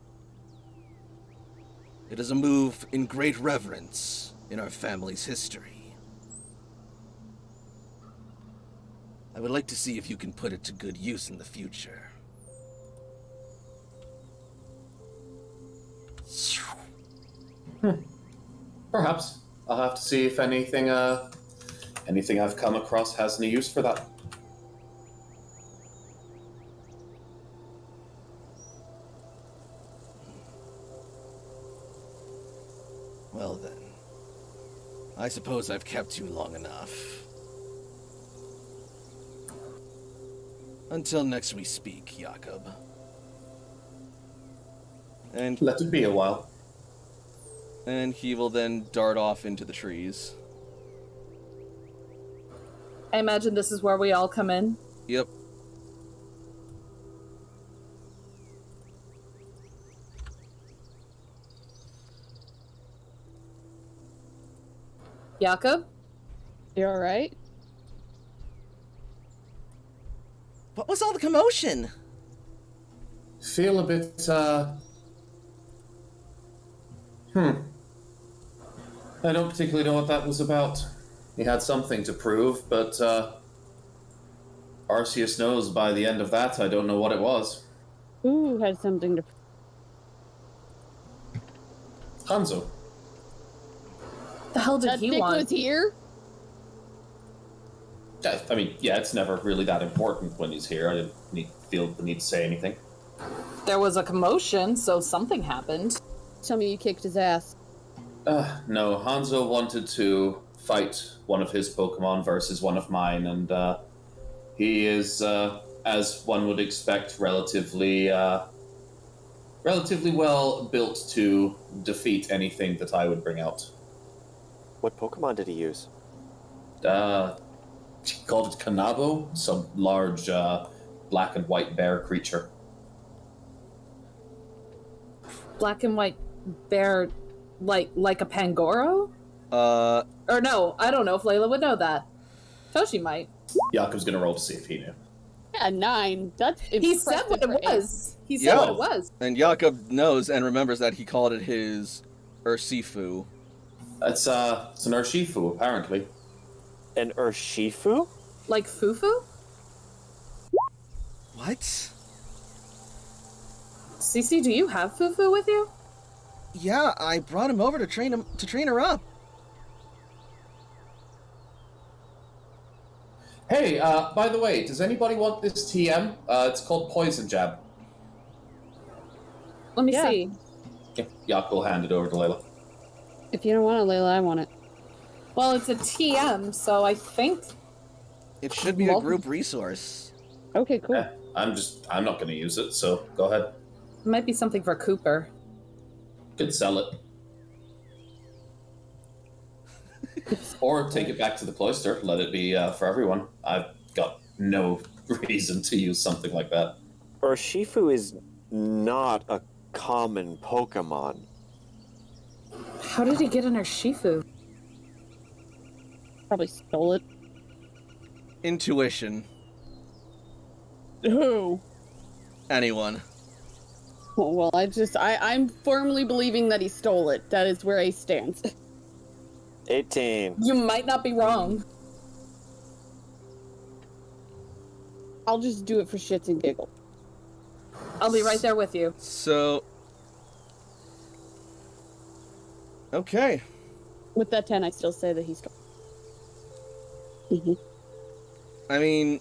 It is a move in great reverence in our family's history. I would like to see if you can put it to good use in the future. Perhaps. I'll have to see if anything I've come across has any use for that. Well then, I suppose I've kept you long enough. Until next we speak, Jakob. And Let it be a while. he will then dart off into the trees. I imagine this is where we all come in. Yep. Jakob? You alright? What was all the commotion? Feel a bit, I don't particularly know what that was about. He had something to prove, but, Arceus knows by the end of that I don't know what it was. Who had something to... Hanzo. The hell did That he dick want? was here? I mean, yeah, it's never really that important when he's here. I didn't feel the need to say anything. There was a commotion, so something happened. Tell me you kicked his ass. No, Hanzo wanted to fight one of his Pokemon versus one of mine, and, he is, as one would expect, relatively well built to defeat anything that I would bring out. What Pokemon did he use? He called it Kanabo, some large, black and white bear creature. Black and white bear, like a Pangoro? Or no, I don't know if Layla would know that. Toshi might. Jakob's gonna roll to see if he knew. Yeah, 9. That's He said impressive what it for eight. was. He said what it was. And Jakob knows and remembers that he called it his Urshifu. It's an Urshifu, apparently. An Urshifu? Like Fufu? What? Cece, do you have Fufu with you? Yeah, I brought him over to train her up. Hey, by the way, does anybody want this TM? It's called Poison Jab. Let me Yeah. see. Yeah, Yak will hand it over to Layla. If you don't want it, Layla, I want it. Well, it's a TM, so I think It should be a group resource. Okay, cool. Yeah, I'm not going to use it, so go ahead. it might be something for Cooper. Could sell it. Or take it back to the cloister, let it be for everyone. I've got no reason to use something like that. Urshifu is not a common Pokemon. How did he get in our Shifu? Probably stole it. Intuition. Who? Anyone. Well, I'm firmly believing that he stole it. That is where Ace stands. 18. You might not be wrong. I'll just do it for shits and giggles. I'll be right there with you. So... Okay. With that 10, I still say that he stole it. I mean...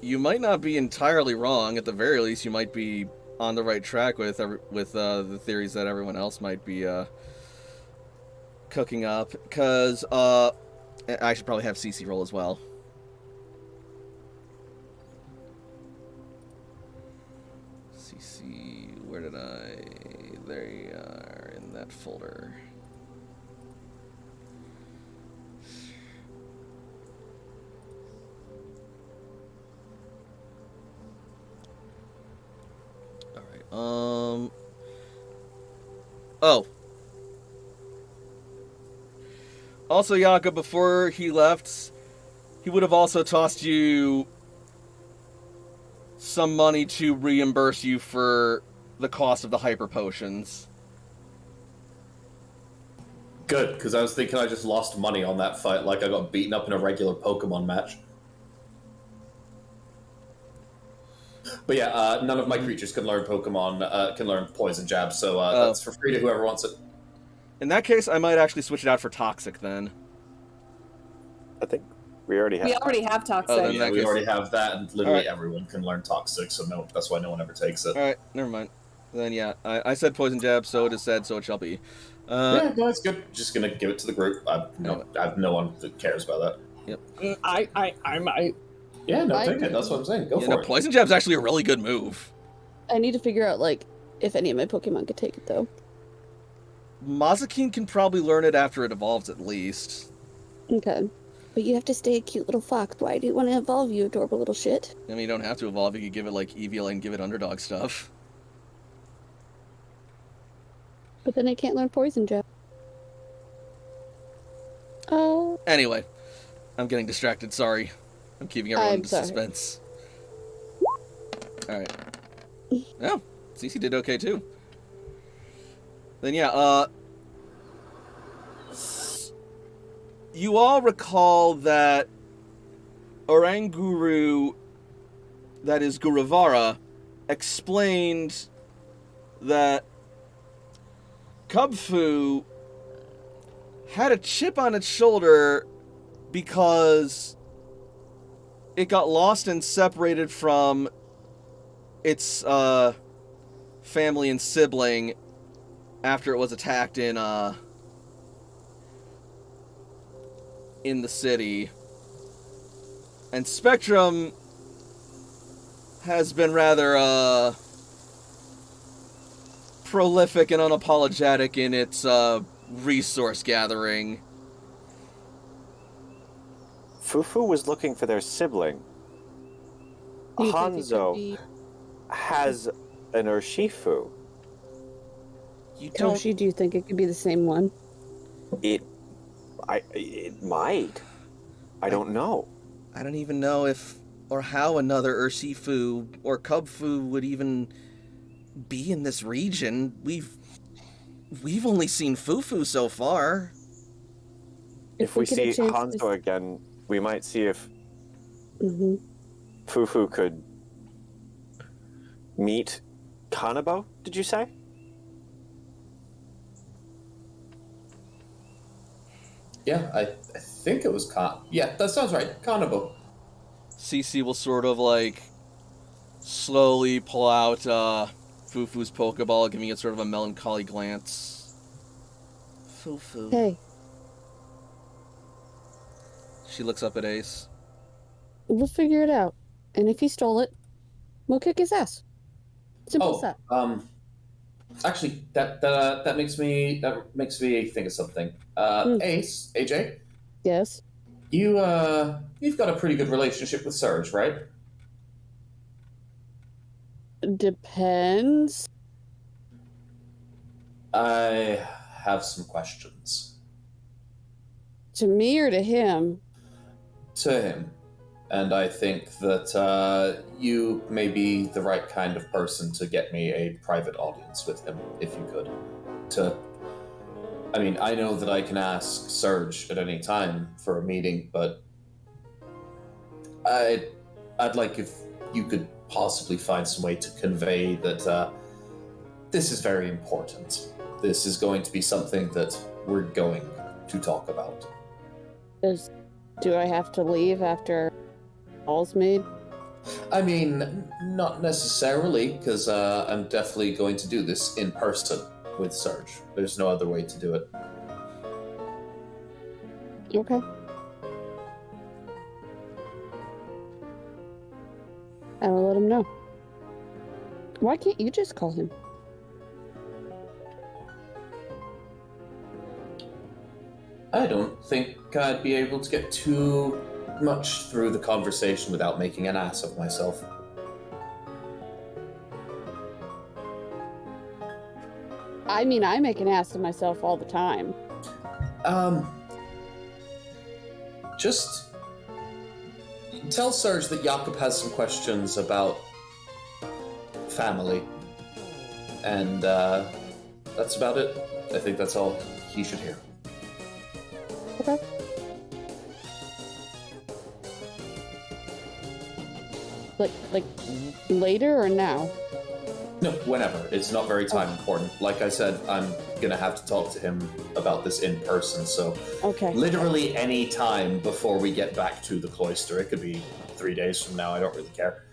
You might not be entirely wrong. At the very least, you might be on the right track with the theories that everyone else might be cooking up. Because I should probably have CC roll as well. CC, where did I? There you are in that folder. Oh. Also, Yaka, before he left, he would have also tossed you some money to reimburse you for the cost of the hyper potions. Good, because I was thinking I just lost money on that fight, like I got beaten up in a regular Pokemon match. But yeah, none of my creatures can learn Pokemon, can learn Poison Jab, so that's for free to whoever wants it. In that case, I might actually switch it out for Toxic then. I think we already have. We already have Toxic. Oh, then Yeah, that we case- already have that, and literally Alright. everyone can learn Toxic, so no, that's why no one ever takes it. Alright, never mind. Then yeah, I said Poison Jab, so it is said, so it shall be. Yeah, no, it's good. Just gonna give it to the group. I have no one that cares about that. Yep. I might. Yeah, no, I take it. That's what I'm saying. Go Yeah, for no, it. Poison Jab's actually a really good move. I need to figure out, like, if any of my Pokemon could take it, though. Mazakine can probably learn it after it evolves, at least. Okay. But you have to stay a cute little fox. Why do you want to evolve, you adorable little shit? I mean, you don't have to evolve. You could give it, like, Evian and give it underdog stuff. But then I can't learn Poison Jab. Oh. Anyway, I'm getting distracted, sorry. I'm keeping everyone I'm in sorry. suspense. Alright. Oh, Cece did okay, too. Then yeah, you all recall that Oranguru, that is Guruvara, explained that Kubfu had a chip on its shoulder because it got lost and separated from its family and sibling after it was attacked in the city. And Spectrum has been rather prolific and unapologetic in its resource gathering. Fufu was looking for their sibling. Do you think it could Hanzo be has an Urshifu. You don't... Toshi, do you think it could be the same one? It might. I don't know. I don't even know if or how another Urshifu or Cubfu would even be in this region. We've only seen Fufu so far. If we get a see chance Hanzo to... again, we might see if Mm-hmm. Fufu could meet Kanabo, did you say? Yeah, I think it was Yeah, that sounds right. Carnival. Cece will sort of like slowly pull out Fufu's Pokeball, giving it sort of a melancholy glance. Fufu. Hey, She looks up at Ace. we'll figure it out. And if he stole it, we'll kick his ass. Simple as that. Actually, that makes me think of something. Ace, AJ. Yes. You've got a pretty good relationship with Serge, right? Depends. I have some questions. To me or to him? To him. And I think that you may be the right kind of person to get me a private audience with him, if you could. I mean, I know that I can ask Serge at any time for a meeting, but I'd like if you could possibly find some way to convey that this is very important. This is going to be something that we're going to talk about. Do I have to leave after all's made? I mean, not necessarily, because I'm definitely going to do this in person with Serge. There's no other way to do it. Okay. I will let him know. Why can't you just call him? I don't think I'd be able to get too much through the conversation without making an ass of myself. I mean, I make an ass of myself all the time. Just tell Serge that Jakob has some questions about family. And that's about it. I think that's all he should hear. Okay. Like later or now? No, whenever. It's not very time important. Like I said, I'm gonna have to talk to him about this in person, so Okay. literally any time before we get back to the cloister. It could be 3 days from now, I don't really care.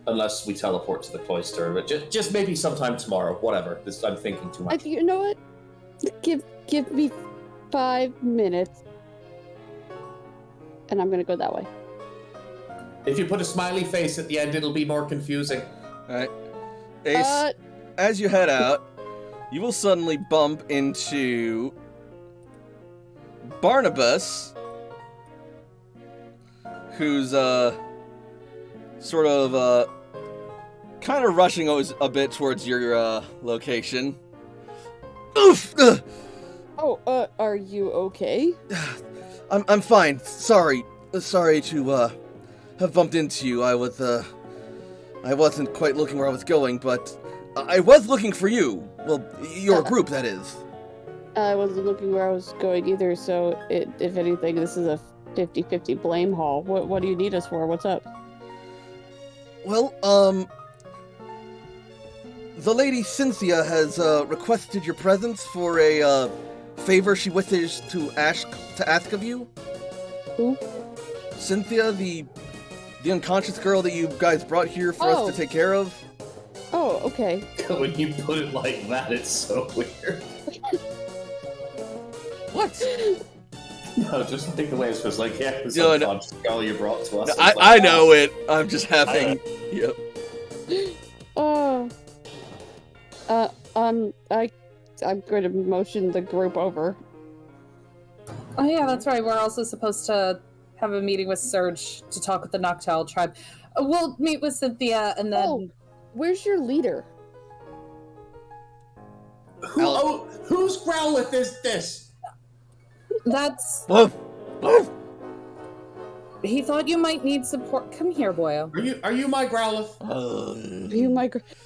Unless we teleport to the cloister, but just maybe sometime tomorrow, whatever. I'm thinking too much. You know what? Give me 5 minutes. And I'm gonna go that way. If you put a smiley face at the end, it'll be more confusing. Alright. Ace, as you head out, you will suddenly bump into Barnabas, who's sort of kind of rushing a bit towards your location. Oof! Oh, are you okay? I'm fine. Sorry to have bumped into you. I wasn't quite looking where I was going, but I was looking for you. Well, your group, that is. I wasn't looking where I was going either, so if anything, this is a 50-50 blame haul. What do you need us for? What's up? Well, the lady Cynthia has requested your presence for a favor she wishes to ask of you. Who? Cynthia, the unconscious girl that you guys brought here for us to take care of. Oh, okay. When you put it like that, it's so weird. What? No, just think the way it's just like, yeah, this No, unconscious girl you brought to us. No, I know it. I'm just having. Yep. Oh. I'm going to motion the group over. Oh yeah, that's right. We're also supposed to have a meeting with Serge to talk with the Noctowl tribe. We'll meet with Cynthia and then... Oh, where's your leader? Whose Growlithe is this? That's... Woof. Woof. He thought you might need support. Come here, boyo. Are you my Growlithe?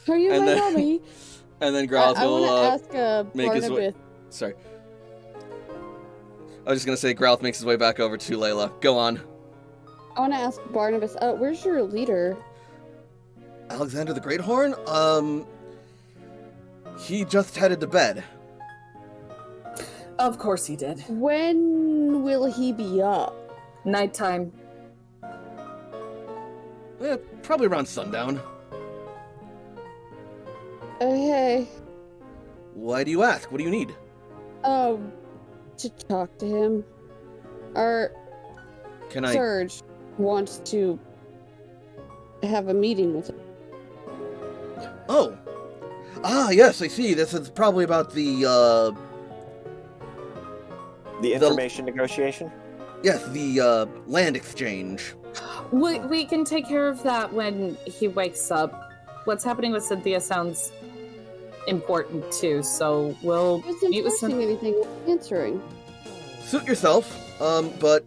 Are you my mommy? And then Growlithe I will want to ask make his way. Barnabas. Sorry. I was just gonna say Growlithe makes his way back over to Layla. Go on. I want to ask Barnabas. Where's your leader? Alexander the Great Horn? He just headed to bed. Of course he did. When will he be up? Nighttime. Probably around sundown. Okay. Why do you ask? What do you need? To talk to him. Our Can I... Surge wants to have a meeting with him. Oh. Ah, yes, I see. This is probably about the information negotiation? Yes, the, land exchange. We can take care of that when he wakes up. What's happening with Cynthia sounds important too, so we'll meet with Cynthia. Anything answering? Suit yourself. But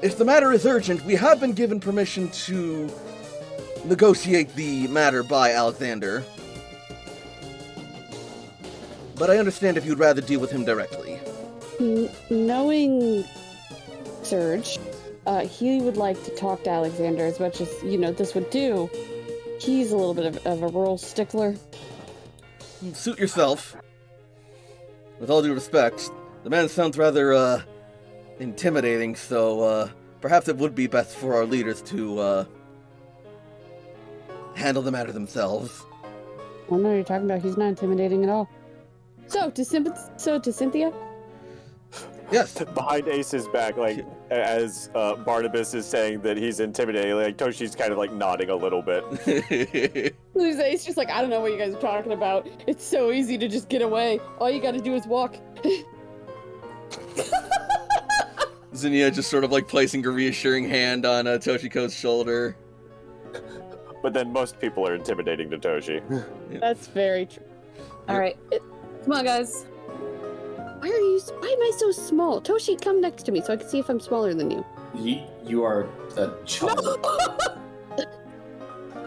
if the matter is urgent, we have been given permission to negotiate the matter by Alexander. But I understand if you'd rather deal with him directly. Knowing Surge, he would like to talk to Alexander as much as, this would do. He's a little bit of a rural stickler. Suit yourself. With all due respect, the man sounds rather, intimidating, so, perhaps it would be best for our leaders to, handle the matter themselves. I don't know what you're talking about. He's not intimidating at all. So, to Cynthia? Yes. Behind Ace's back, like, as Barnabas is saying that he's intimidating, like, Toshi's kind of, like, nodding a little bit. It's just like, I don't know what you guys are talking about. It's so easy to just get away. All you gotta do is walk. Zinnia just sort of, like, placing a reassuring hand on Toshiko's shoulder. But then most people are intimidating to Toshi. That's very true. Alright. Come on, guys. Why am I so small? Toshi, come next to me so I can see if I'm smaller than you. You are a child.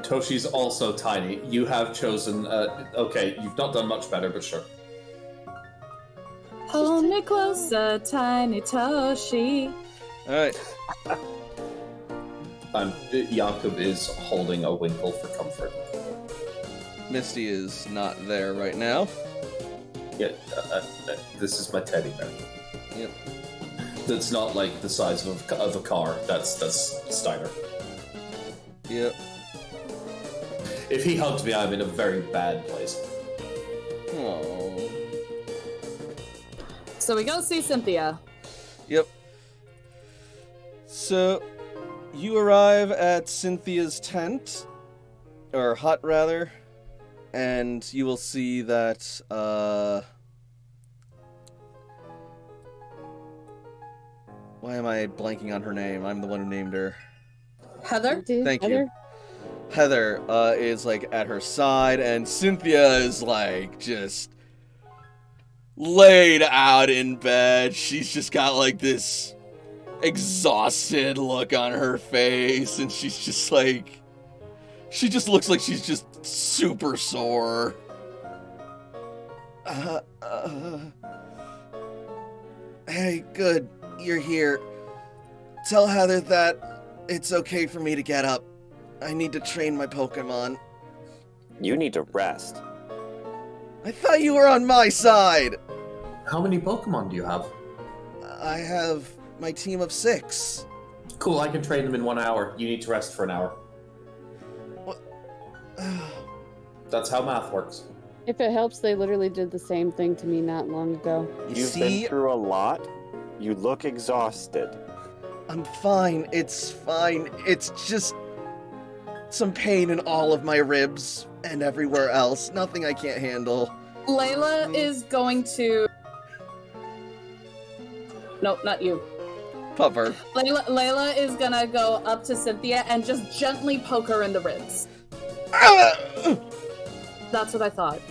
Toshi's also tiny. You have chosen... okay, you've not done much better, but sure. Hold me closer, tiny Toshi. Alright. Jakob is holding a Winkle for comfort. Misty is not there right now. Yeah, this is my teddy bear. Yep. That's not like the size of a car. That's Steiner. Yep. If he hugs me, I'm in a very bad place. Oh. So we go see Cynthia. Yep. So, you arrive at Cynthia's tent, or hut rather, and you will see that, why am I blanking on her name? I'm the one who named her. Heather? Thank you. Heather, is, like, at her side, and Cynthia is, like, just laid out in bed. She's just got, like, this exhausted look on her face, and she's just, like, she just looks like she's just super sore. Hey, good. You're here. Tell Heather that it's okay for me to get up. I need to train my Pokemon. You need to rest. I thought you were on my side! How many Pokemon do you have? I have my team of 6. Cool, I can train them in 1 hour. You need to rest for an hour. What? That's how math works. If it helps, they literally did the same thing to me not long ago. You've been through a lot. You look exhausted. I'm fine. It's fine. It's just some pain in all of my ribs and everywhere else. Nothing I can't handle. Layla is going to... No, not you. Pupper. Layla is gonna go up to Cynthia and just gently poke her in the ribs. That's what I thought.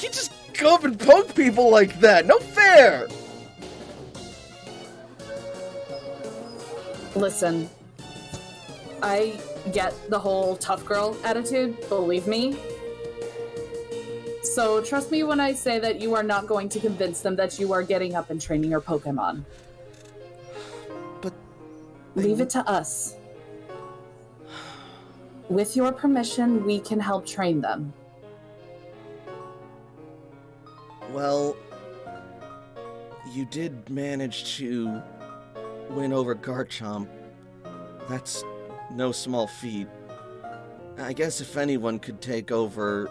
You just go up and poke people like that. No fair. Listen, I get the whole tough girl attitude, believe me. So trust me when I say that you are not going to convince them that you are getting up and training your Pokemon. But... Leave it to us. With your permission, we can help train them. Well... you did manage to win over Garchomp. That's no small feat. I guess if anyone could take over,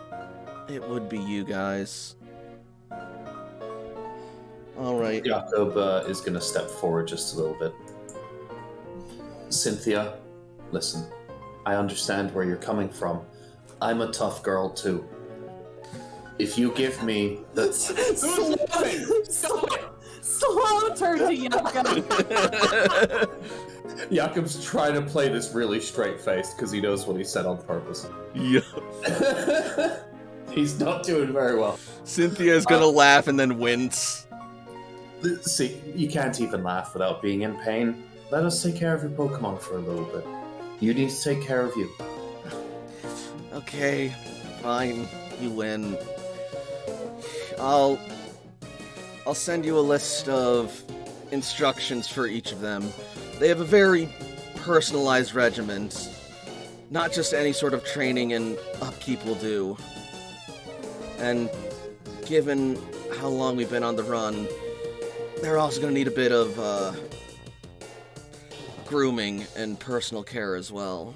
it would be you guys. Alright. Jakob is going to step forward just a little bit. Cynthia, listen, I understand where you're coming from. I'm a tough girl too. If you give me the... Slow turn to Jakob. Jakob's trying to play this really straight face because he knows what he said on purpose. Yeah. He's not doing very well. Cynthia's gonna laugh and then wince. See, you can't even laugh without being in pain. Let us take care of your Pokemon for a little bit. You need to take care of you. Okay, fine. You win. I'll send you a list of instructions for each of them. They have a very personalized regiment. Not just any sort of training and upkeep will do. And given how long we've been on the run, they're also going to need a bit of grooming and personal care as well.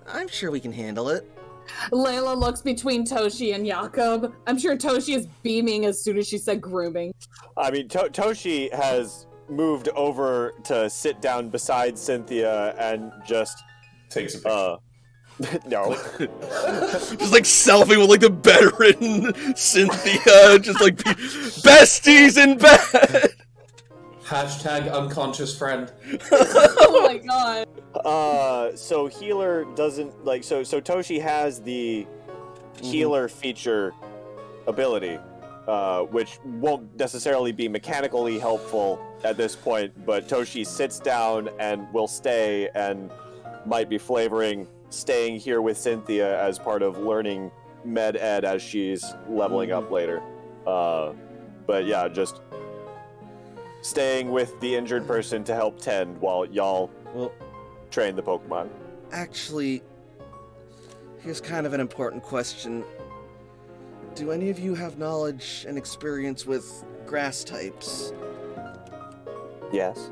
I'm sure we can handle it. Layla looks between Toshi and Jakob. I'm sure Toshi is beaming as soon as she said grooming. I mean, Toshi has moved over to sit down beside Cynthia and just takes a picture. No. Just like selfie with like the bedridden Cynthia, just like besties in bed. Hashtag unconscious friend. Oh my god. So healer doesn't like so Toshi has the healer feature ability, which won't necessarily be mechanically helpful at this point, but Toshi sits down and will stay and might be flavoring staying here with Cynthia as part of learning med ed as she's leveling up later. But yeah, just staying with the injured person to help tend while y'all train the Pokemon. Actually, here's kind of an important question. Do any of you have knowledge and experience with grass types? Yes.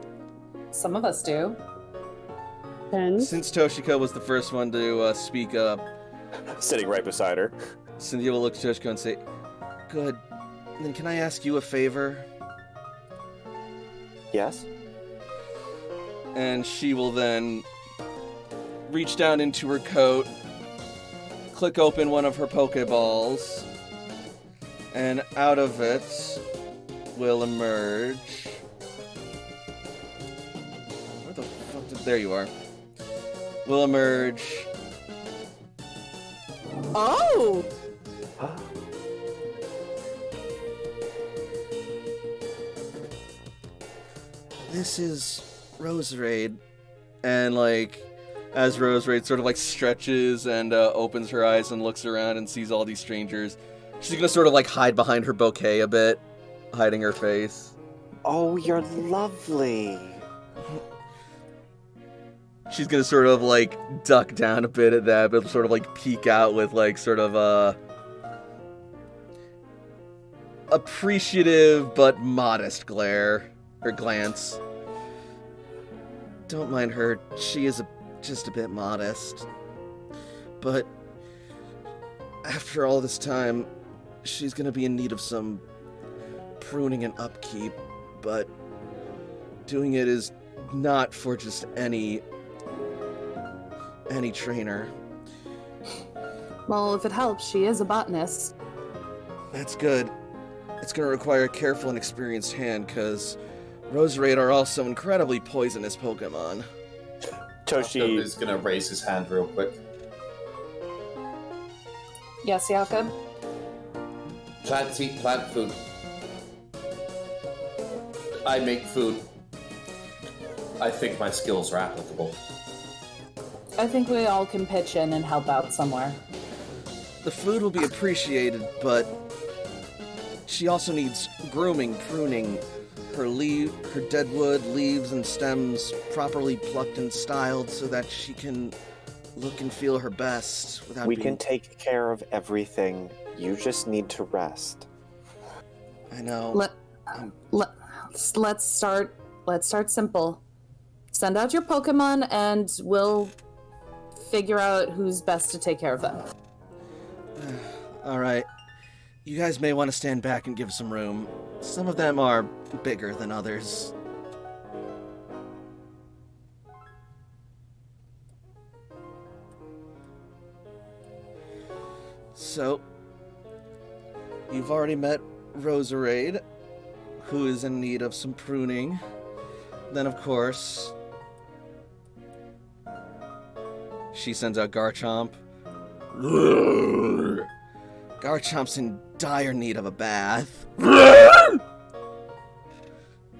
Some of us do. Since Toshiko was the first one to speak up, Sitting right beside her. Cynthia will look to Toshiko and say, "Good. Then can I ask you a favor?" Yes. And she will then reach down into her coat, click open one of her Pokeballs, and out of it will emerge... Where the fuck did... There you are. Will emerge... Oh! This is Roserade. And, like, as Roserade sort of, like, stretches and opens her eyes and looks around and sees all these strangers, she's gonna sort of, like, hide behind her bouquet a bit, hiding her face. Oh, you're lovely. She's gonna sort of, like, duck down a bit at that, but sort of, like, peek out with, like, sort of, appreciative but modest glance. Don't mind her, she is just a bit modest. But after all this time, she's gonna be in need of some pruning and upkeep, but doing it is not for just any trainer. Well, if it helps, she is a botanist. That's good. It's gonna require a careful and experienced hand, because Roserade are also incredibly poisonous Pokemon. Toshi is gonna raise his hand real quick. Yes, Jakob? Plants eat plant food. I make food. I think my skills are applicable. I think we all can pitch in and help out somewhere. The food will be appreciated, but she also needs grooming, pruning, her dead wood, leaves, and stems properly plucked and styled so that she can look and feel her best without We can take care of everything. You just need to rest. I know. Let's start simple. Send out your Pokemon, and we'll figure out who's best to take care of them. All right. You guys may want to stand back and give some room. Some of them are bigger than others. So, you've already met Roserade, who is in need of some pruning. Then, of course, she sends out Garchomp. Garchomp's in dire need of a bath.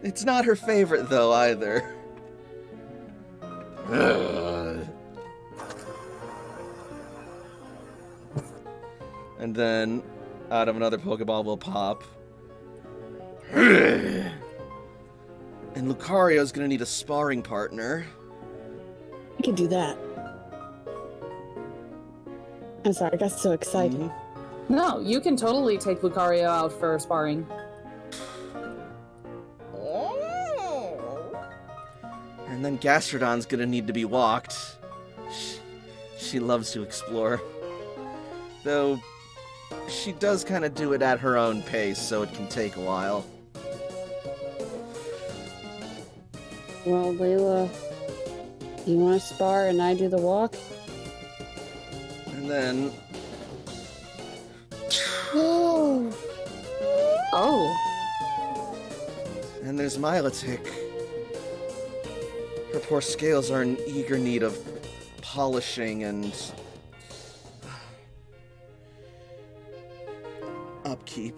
It's not her favorite, though, either. And then, out of another Pokeball will pop. And Lucario's gonna need a sparring partner. I can do that. I'm sorry, I got so excited. Mm-hmm. No, you can totally take Lucario out for sparring. And then Gastrodon's gonna need to be walked. She loves to explore. Though, she does kind of do it at her own pace, so it can take a while. Well, Layla, you want to spar and I do the walk? And then... Oh! And there's Milotic. Her poor scales are in eager need of polishing and... upkeep.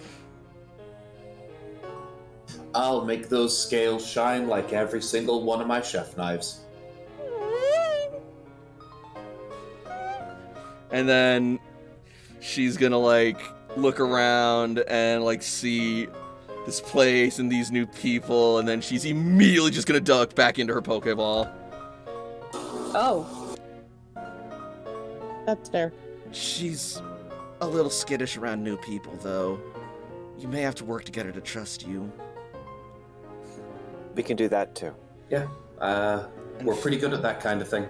I'll make those scales shine like every single one of my chef knives. And then she's gonna, like, look around and, like, see this place and these new people, and then she's immediately just gonna duck back into her Pokeball. Oh. That's fair. She's a little skittish around new people, though. You may have to work to get her to trust you. We can do that too. Yeah, we're pretty good at that kind of thing.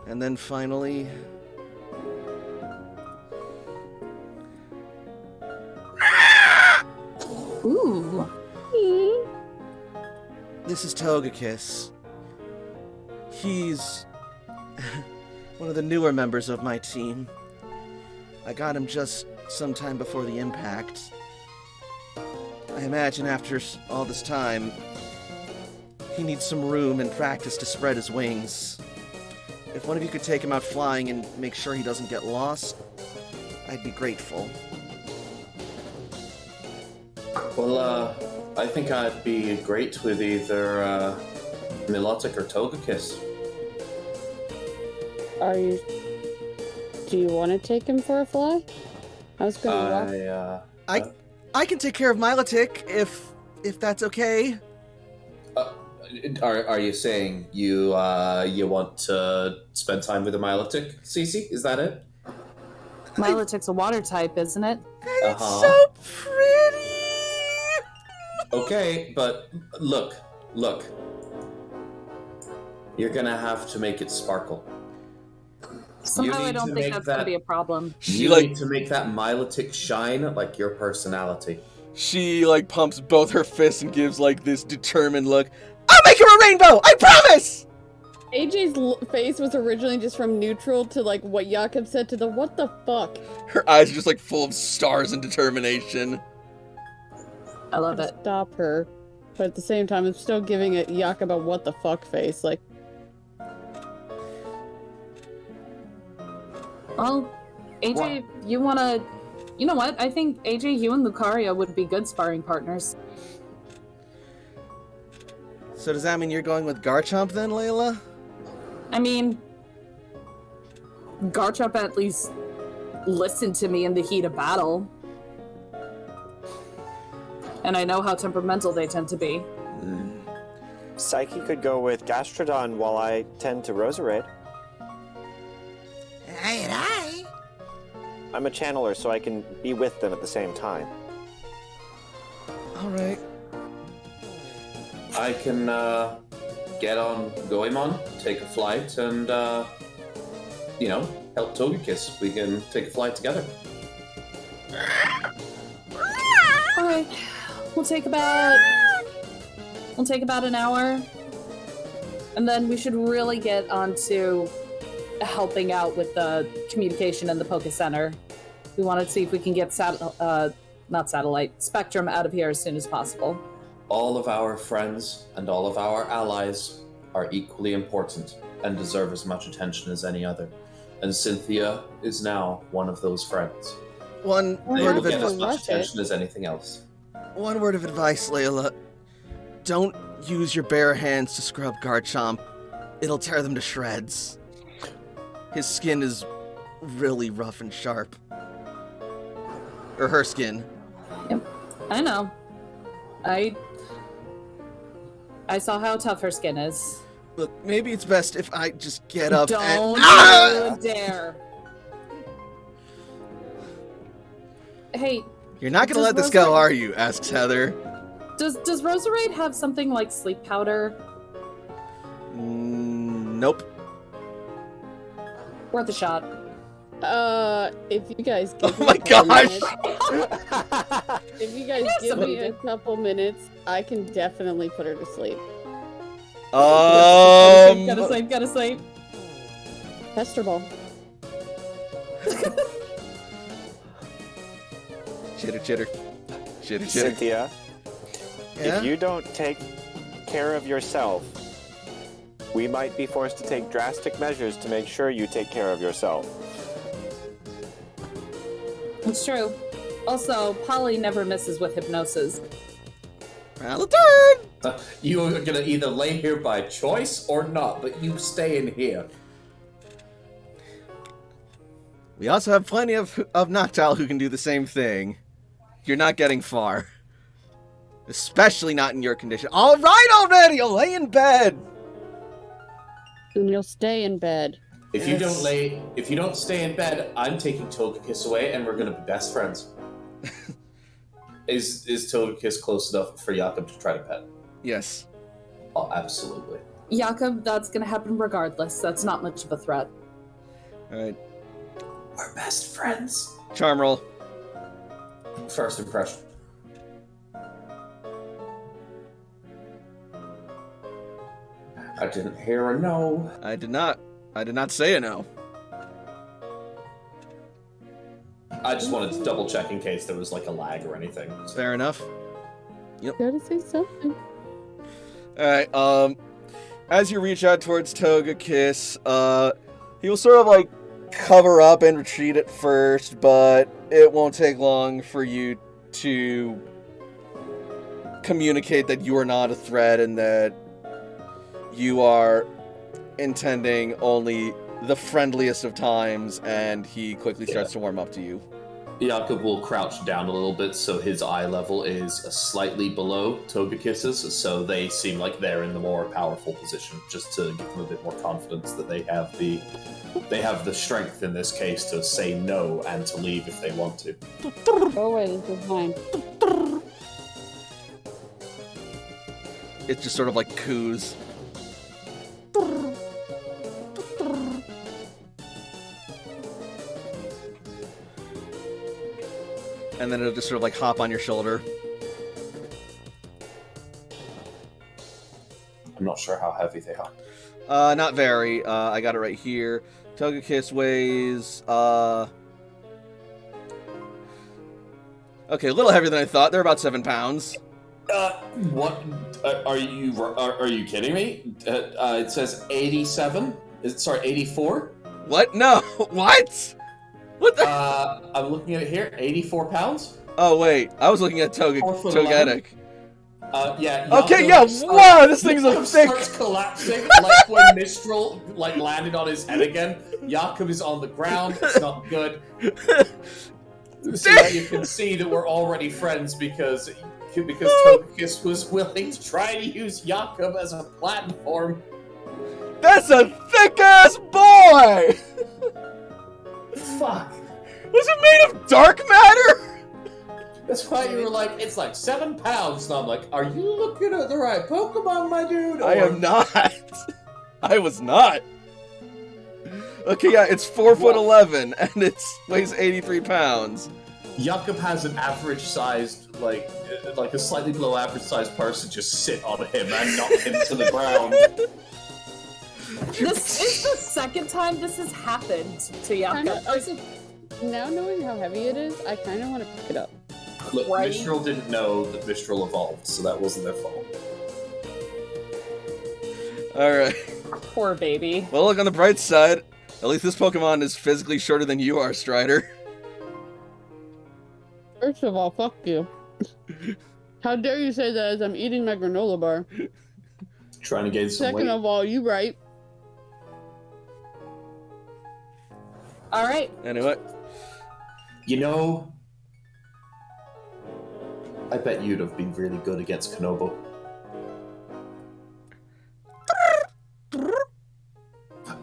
And then finally... Ooh. This is Togekiss. He's one of the newer members of my team. I got him just sometime before the impact. I imagine after all this time, he needs some room and practice to spread his wings. If one of you could take him out flying and make sure he doesn't get lost, I'd be grateful. Well, I think I'd be great with either Milotic or Togekiss. Do you want to take him for a fly? I was gonna walk. I can take care of Milotic if that's okay. Are you saying you want to spend time with a Milotic, Cece? Is that it? Milotic's a water type, isn't it? And it's so pretty! Okay, but look. You're gonna have to make it sparkle. Somehow I don't think that's gonna be a problem. You need to make that Milotic shine like your personality. She, like, pumps both her fists and gives, like, this determined look. I'll make him a rainbow! I promise! AJ's face was originally just from neutral to, like, what Jakob said to the what the fuck. Her eyes are just, like, full of stars and determination. I love it. Stop her. But at the same time, I'm still giving it Jakob a what the fuck face. Like, well, AJ, you wanna... You know what? I think AJ, you and Lucario would be good sparring partners. So does that mean you're going with Garchomp then, Layla? I mean, Garchomp at least listened to me in the heat of battle. And I know how temperamental they tend to be. Psyche could go with Gastrodon while I tend to Roserade. Aye. I'm a channeler, so I can be with them at the same time. All right. I can get on Goemon, take a flight, and help Togekiss. We can take a flight together. All right, we'll take about an hour, and then we should really get onto helping out with the communication in the Poke Center. We want to see if we can get Spectrum out of here as soon as possible. All of our friends and all of our allies are equally important and deserve as much attention as any other. And Cynthia is now one of those friends. One They word will of get as advice. much attention as anything else. One word of advice, Layla. Don't use your bare hands to scrub Garchomp. It'll tear them to shreds. His skin is really rough and sharp. Or her skin. Yep. I know. I saw how tough her skin is. Look, maybe it's best if I just get up Don't and... you dare. Hey, You're not gonna Does let this go, Roserade- are you? Asks Heather. does Roserade have something like sleep powder? Nope. Worth a shot. If you guys give Oh me my a couple gosh! minutes, if you guys give me a couple minutes, I can definitely put her to sleep. Gotta sleep. Pester ball. Chitter, chitter. Chitter, chitter. Cynthia, Yeah? if you don't take care of yourself, we might be forced to take drastic measures to make sure you take care of yourself. It's true. Also, Polly never misses with hypnosis. Return! You are gonna either lay here by choice or not, but you stay in here. We also have plenty of Noctowl who can do the same thing. You're not getting far. Especially not in your condition. Alright already! You'll lay in bed! And you'll stay in bed. If you don't stay in bed, I'm taking Togekiss away, and we're gonna be best friends. Is Togekiss close enough for Jakob to try to pet? Yes. Oh, absolutely. Jakob, that's gonna happen regardless. That's not much of a threat. Alright. We're best friends. Charm roll. First impression. I didn't hear a no. I did not say a no. I just wanted to double check in case there was like a lag or anything. Fair enough. Gotta say something. Alright, as you reach out towards Togekiss, he will sort of like cover up and retreat at first, but it won't take long for you to communicate that you are not a threat and that you are intending only the friendliest of times, and he quickly starts to warm up to you. Jakob will crouch down a little bit so his eye level is slightly below Togekiss's, so they seem like they're in the more powerful position, just to give them a bit more confidence that they have the strength in this case to say no and to leave if they want to. Go away, this is mine. It just sort of like coos. And then it'll just sort of like hop on your shoulder. I'm not sure how heavy they are. Not very. I got it right here. Togekiss weighs, okay, a little heavier than I thought. They're about 7 pounds. What? Are you kidding me? It says 87. Sorry, 84. What? No. What? What the? I'm looking at it here. 84 pounds. Oh wait, I was looking at 4'11". Togetic. Yeah. Okay, Jakob yeah. starts- Wow, this thing's a Jakob thick. starts collapsing like when Mistral landed on his head again. Jakob is on the ground. It's not good. So you can see that we're already friends because Togekiss was willing to try to use Jakob as a platform. That's a thick ass boy. Fuck. Was it made of dark matter? That's why you were like, it's like 7 pounds. And I'm like, are you looking at the right Pokemon, my dude? I am not. I was not. Okay, yeah, it's 4'11", and it weighs 83 pounds. Jakob has an average-sized, like a slightly below average-sized person just sit on him and knock him to the ground. This is the second time this has happened to Jakob. Now knowing how heavy it is, I kind of want to pick it up. Look, Right. Mistral didn't know that Mistral evolved, so that wasn't their fault. Alright. Poor baby. Well, look on the bright side. At least this Pokemon is physically shorter than you are, Strider. First of all, fuck you. How dare you say that as I'm eating my granola bar? Trying to gain some Second weight. of all, you right. All right. Anyway. You know, I bet you'd have been really good against Kanobo.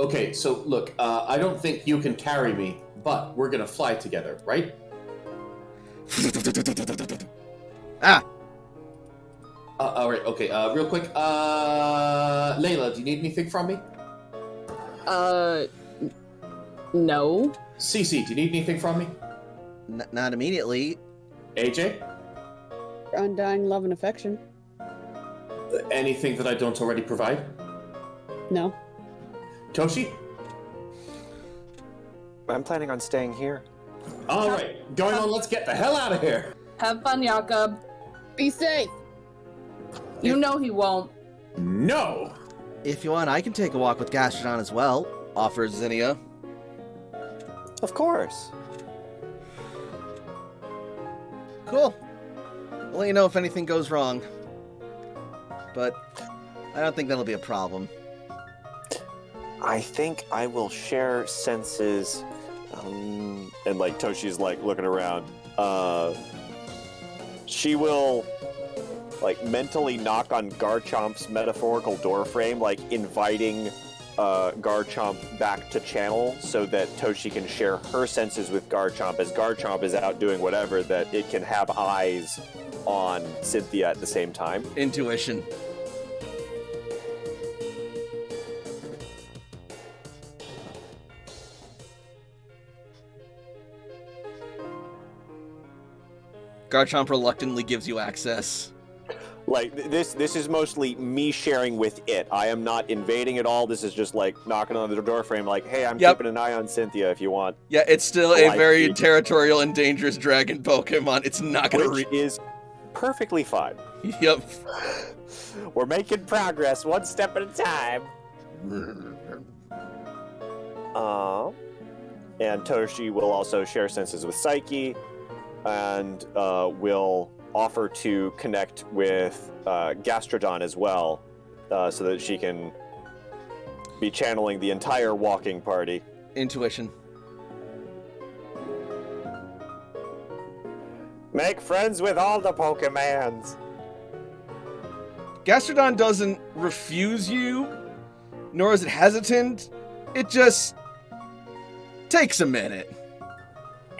Okay, so look, I don't think you can carry me, but we're gonna fly together, right? Ah! Alright, okay, real quick, Layla, do you need anything from me? No. Cece, do you need anything from me? Not immediately. AJ? Undying love and affection. Anything that I don't already provide? No. Toshi? I'm planning on staying here. Alright, going on, let's get the hell out of here! Have fun, Jakob. Be safe. You know he won't. No! If you want, I can take a walk with Gastrodon as well. Offers Zinnia. Of course. Cool. I'll let you know if anything goes wrong. But I don't think that'll be a problem. I think I will share senses. And like Toshi's like looking around. She will like mentally knock on Garchomp's metaphorical doorframe, like inviting Garchomp back to channel so that Toshi can share her senses with Garchomp as Garchomp is out doing whatever, that it can have eyes on Cynthia at the same time. Intuition. Garchomp reluctantly gives you access. Like this is mostly me sharing with it. I am not invading at all. This is just like knocking on the door frame like, hey, I'm Yep. keeping an eye on Cynthia if you want. Yeah, it's still a Like very it. territorial and dangerous dragon Pokemon. It's not gonna Which is perfectly fine. Yep. We're making progress one step at a time. And Toshi will also share senses with Psyche and will offer to connect with Gastrodon as well so that she can be channeling the entire walking party. Intuition. Make friends with all the Pokemans. Gastrodon doesn't refuse you, nor is it hesitant. It just takes a minute.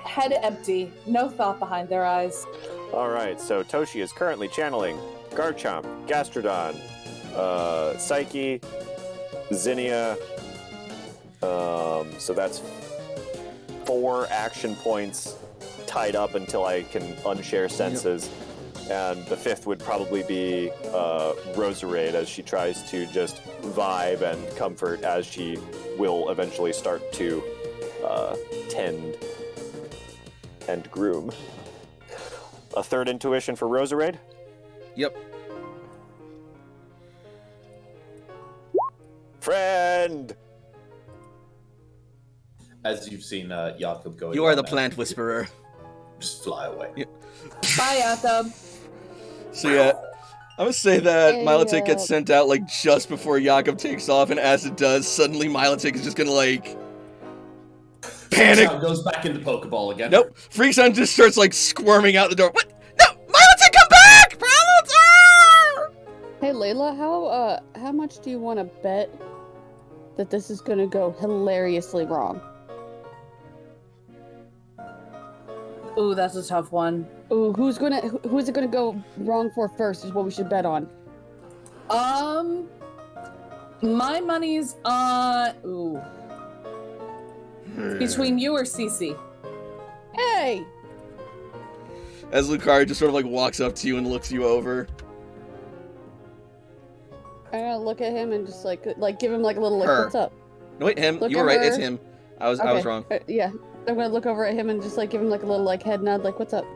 Head empty. No thought behind their eyes. Alright, so Toshi is currently channeling Garchomp, Gastrodon, Psyche, Zinnia. So that's 4 action points tied up until I can unshare senses. And the 5th would probably be Roserade as she tries to just vibe and comfort as she will eventually start to tend and groom. A 3rd intuition for Roserade? Yep. Friend! As you've seen Jakob go. You are the plant whisperer. Just fly away. Yeah. Bye, Jakob. So yeah, I would say that Hey, Milotic gets sent out like just before Jakob takes off, and as it does, suddenly Milotic is just gonna like panic. Goes back into Pokeball again. Nope. Freaks out and just starts like squirming out the door. What? No! Milotic, come back! Milotic! Hey Layla, how much do you want to bet that this is gonna go hilariously wrong? Ooh, that's a tough one. Ooh, who's it gonna go wrong for first is what we should bet on. My money's on between you or Cece. Hey! As Lucario just sort of like walks up to you and looks you over. I'm gonna look at him and just like give him like a little like, Her. what's up? No, wait, him. Look You were at right. It's her. him. I was wrong. Yeah, I'm gonna look over at him and just like give him like a little like head nod, like what's up?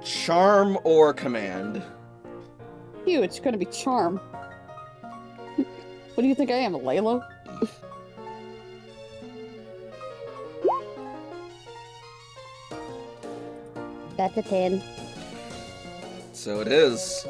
Charm or command? Ew, it's gonna be charm. What do you think I am, a Laylo? That's a 10. So it is.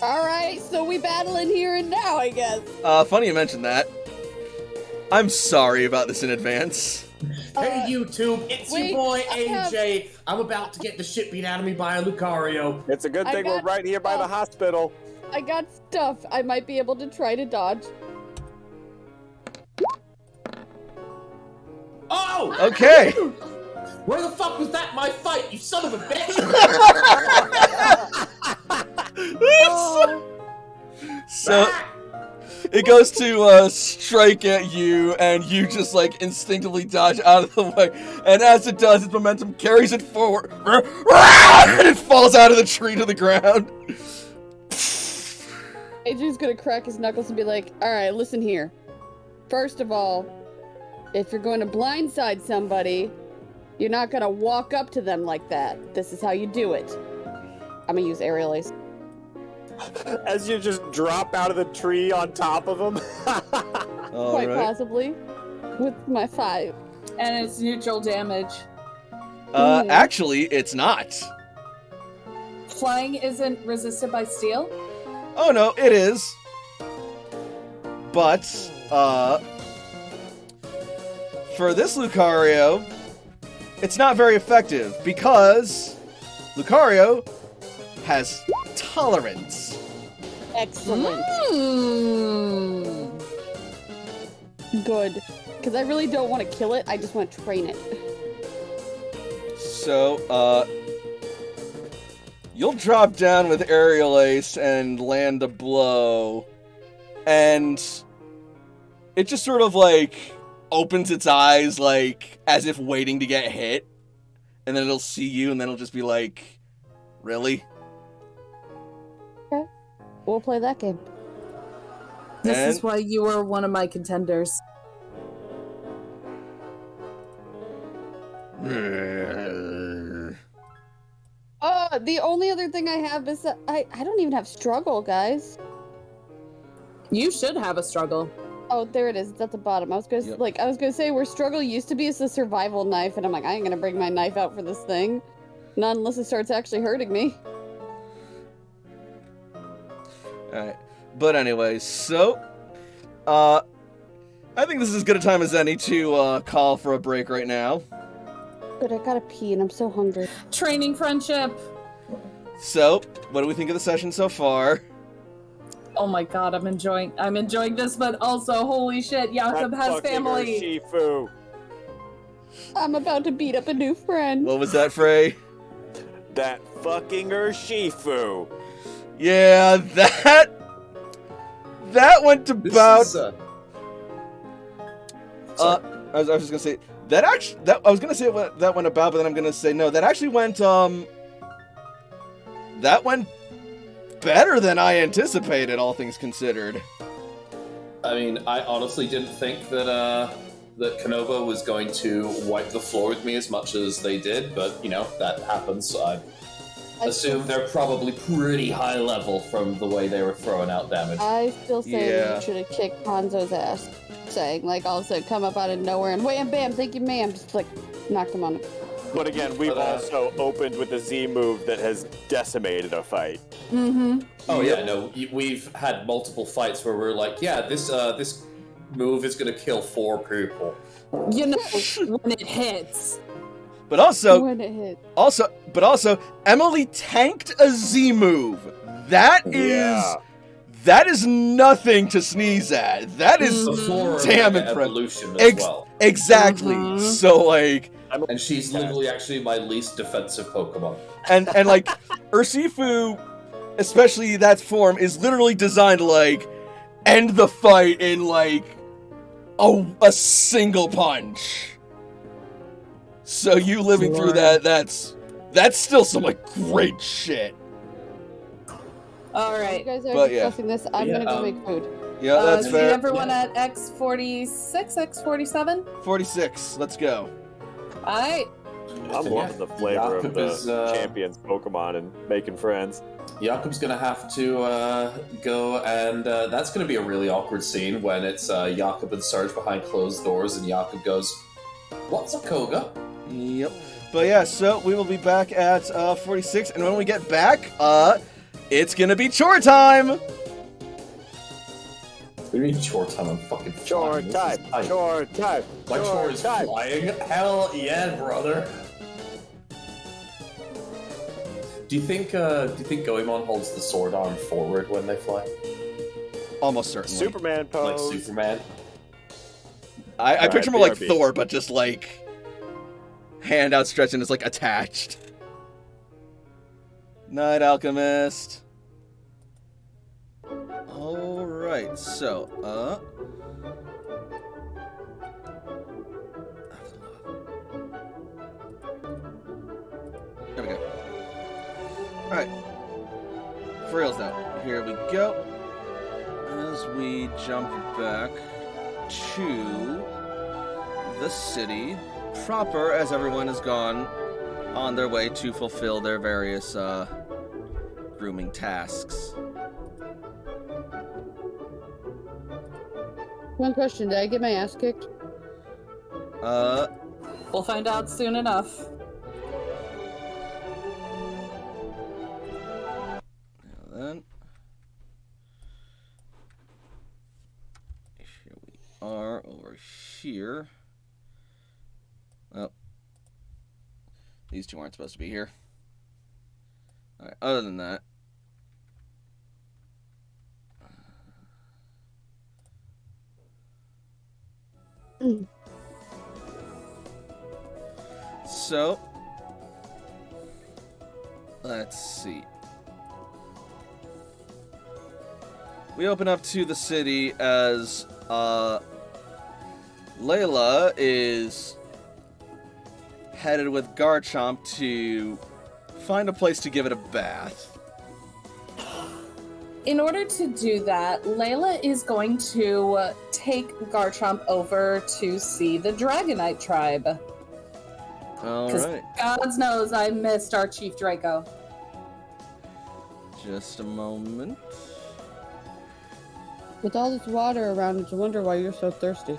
Alright, so we battle in here and now, I guess. Funny you mentioned that. I'm sorry about this in advance. Hey YouTube, it's wait, your boy I have- AJ. I'm about to get the shit beat out of me by a Lucario. It's a good I thing we're got right here by the stuff. hospital. I got stuff I might be able to try to dodge. Oh! Okay. Where the fuck was that my fight, you son of a bitch? So it goes to strike at you, and you just like instinctively dodge out of the way. And as it does, its momentum carries it forward, and it falls out of the tree to the ground. AJ's gonna crack his knuckles and be like, alright, listen here. First of all, if you're going to blindside somebody, you're not gonna walk up to them like that. This is how you do it. I'm gonna use aerial ace. As you just drop out of the tree on top of him. Quite possibly. With my 5. And it's neutral damage. Actually, it's not. Flying isn't resisted by steel? Oh no, it is. But, for this Lucario, it's not very effective because Lucario has tolerance. Excellent. Good. Because I really don't want to kill it, I just want to train it. So, you'll drop down with aerial ace and land a blow, and it just sort of like opens its eyes like as if waiting to get hit, and then it'll see you and then it'll just be like, really? Okay. We'll play that game. This And- is why you were one of my contenders. The only other thing I have is that I don't even have struggle, guys. You should have a struggle. Oh, there it is. It's at the bottom. I was gonna say where struggle used to be is the survival knife, and I'm like, I ain't gonna bring my knife out for this thing. Not unless it starts actually hurting me. Alright. But anyway, so, I think this is as good a time as any to, call for a break right now. But I gotta pee and I'm so hungry. Training friendship. So, what do we think of the session so far? Oh my god, I'm enjoying this, but also, holy shit, Jakob has family. Shifu. I'm about to beat up a new friend. What was that, Frey? That fucking Shifu. Yeah, that went about. I was just gonna say that actually. I was gonna say what that went about, but then I'm gonna say no. That actually went. That went better than I anticipated, all things considered. I mean, I honestly didn't think that that Canova was going to wipe the floor with me as much as they did, but you know that happens. So I assume they're probably pretty high level from the way they were throwing out damage. I still say Yeah. you should have kicked Hanzo's ass. Saying, like, all of a sudden come up out of nowhere and wham, bam, thank you, ma'am. Just, like, knocked him on the... But again, we've also opened with a Z move that has decimated a fight. Mm-hmm. Oh yeah, no, we've had multiple fights where we're like, yeah, this move is gonna kill 4 people. You know, when it hits. But also, When it hit. also, Emily tanked a Z move. That is nothing to sneeze at. That is Before damn Mega impressive. Evolution as well. Exactly. So like, And she's literally actually my least defensive Pokemon. and like, Urshifu, especially that form, is literally designed to like end the fight in like a single punch. So you living through that's still some like great shit. All You right. guys are But, yeah. discussing this. I'm gonna go make food. Yeah, that's See fair. everyone at X46, X47? 46. Let's go. Alright. I'm loving the flavor of Jakob the is, champions Pokemon and making friends. Jakob's gonna have to go, and that's gonna be a really awkward scene when it's Jakob and Sarge behind closed doors, and Jakob goes, "What's a Koga?" Yep. But yeah, so we will be back at 46, and when we get back, it's gonna be chore time. What do you mean chore time? I'm fucking Chore flying. This time, is tight. chore time, My chore is time. flying. Hell yeah, brother. Do you think Goemon holds the sword arm forward when they fly, Almost certainly. Superman pose. like Superman? I Alright, picture more like BRB. Thor, but just like hand outstretched and it's like attached. Night Alchemist. Alright, so, there we go. Alright. For reals now. Here we go. As we jump back to the city proper, as everyone has gone on their way to fulfill their various grooming tasks. One question: did I get my ass kicked? We'll find out soon enough. Now then, here we are over here. Oh, these two aren't supposed to be here. All right. Other than that, so let's see. We open up to the city as Layla is headed with Garchomp to find a place to give it a bath. In order to do that, Layla is going to take Garchomp over to see the Dragonite tribe. All 'Cause right. God knows I missed our Chief Draco. Just a moment. With all this water around, it's a wonder why you're so thirsty.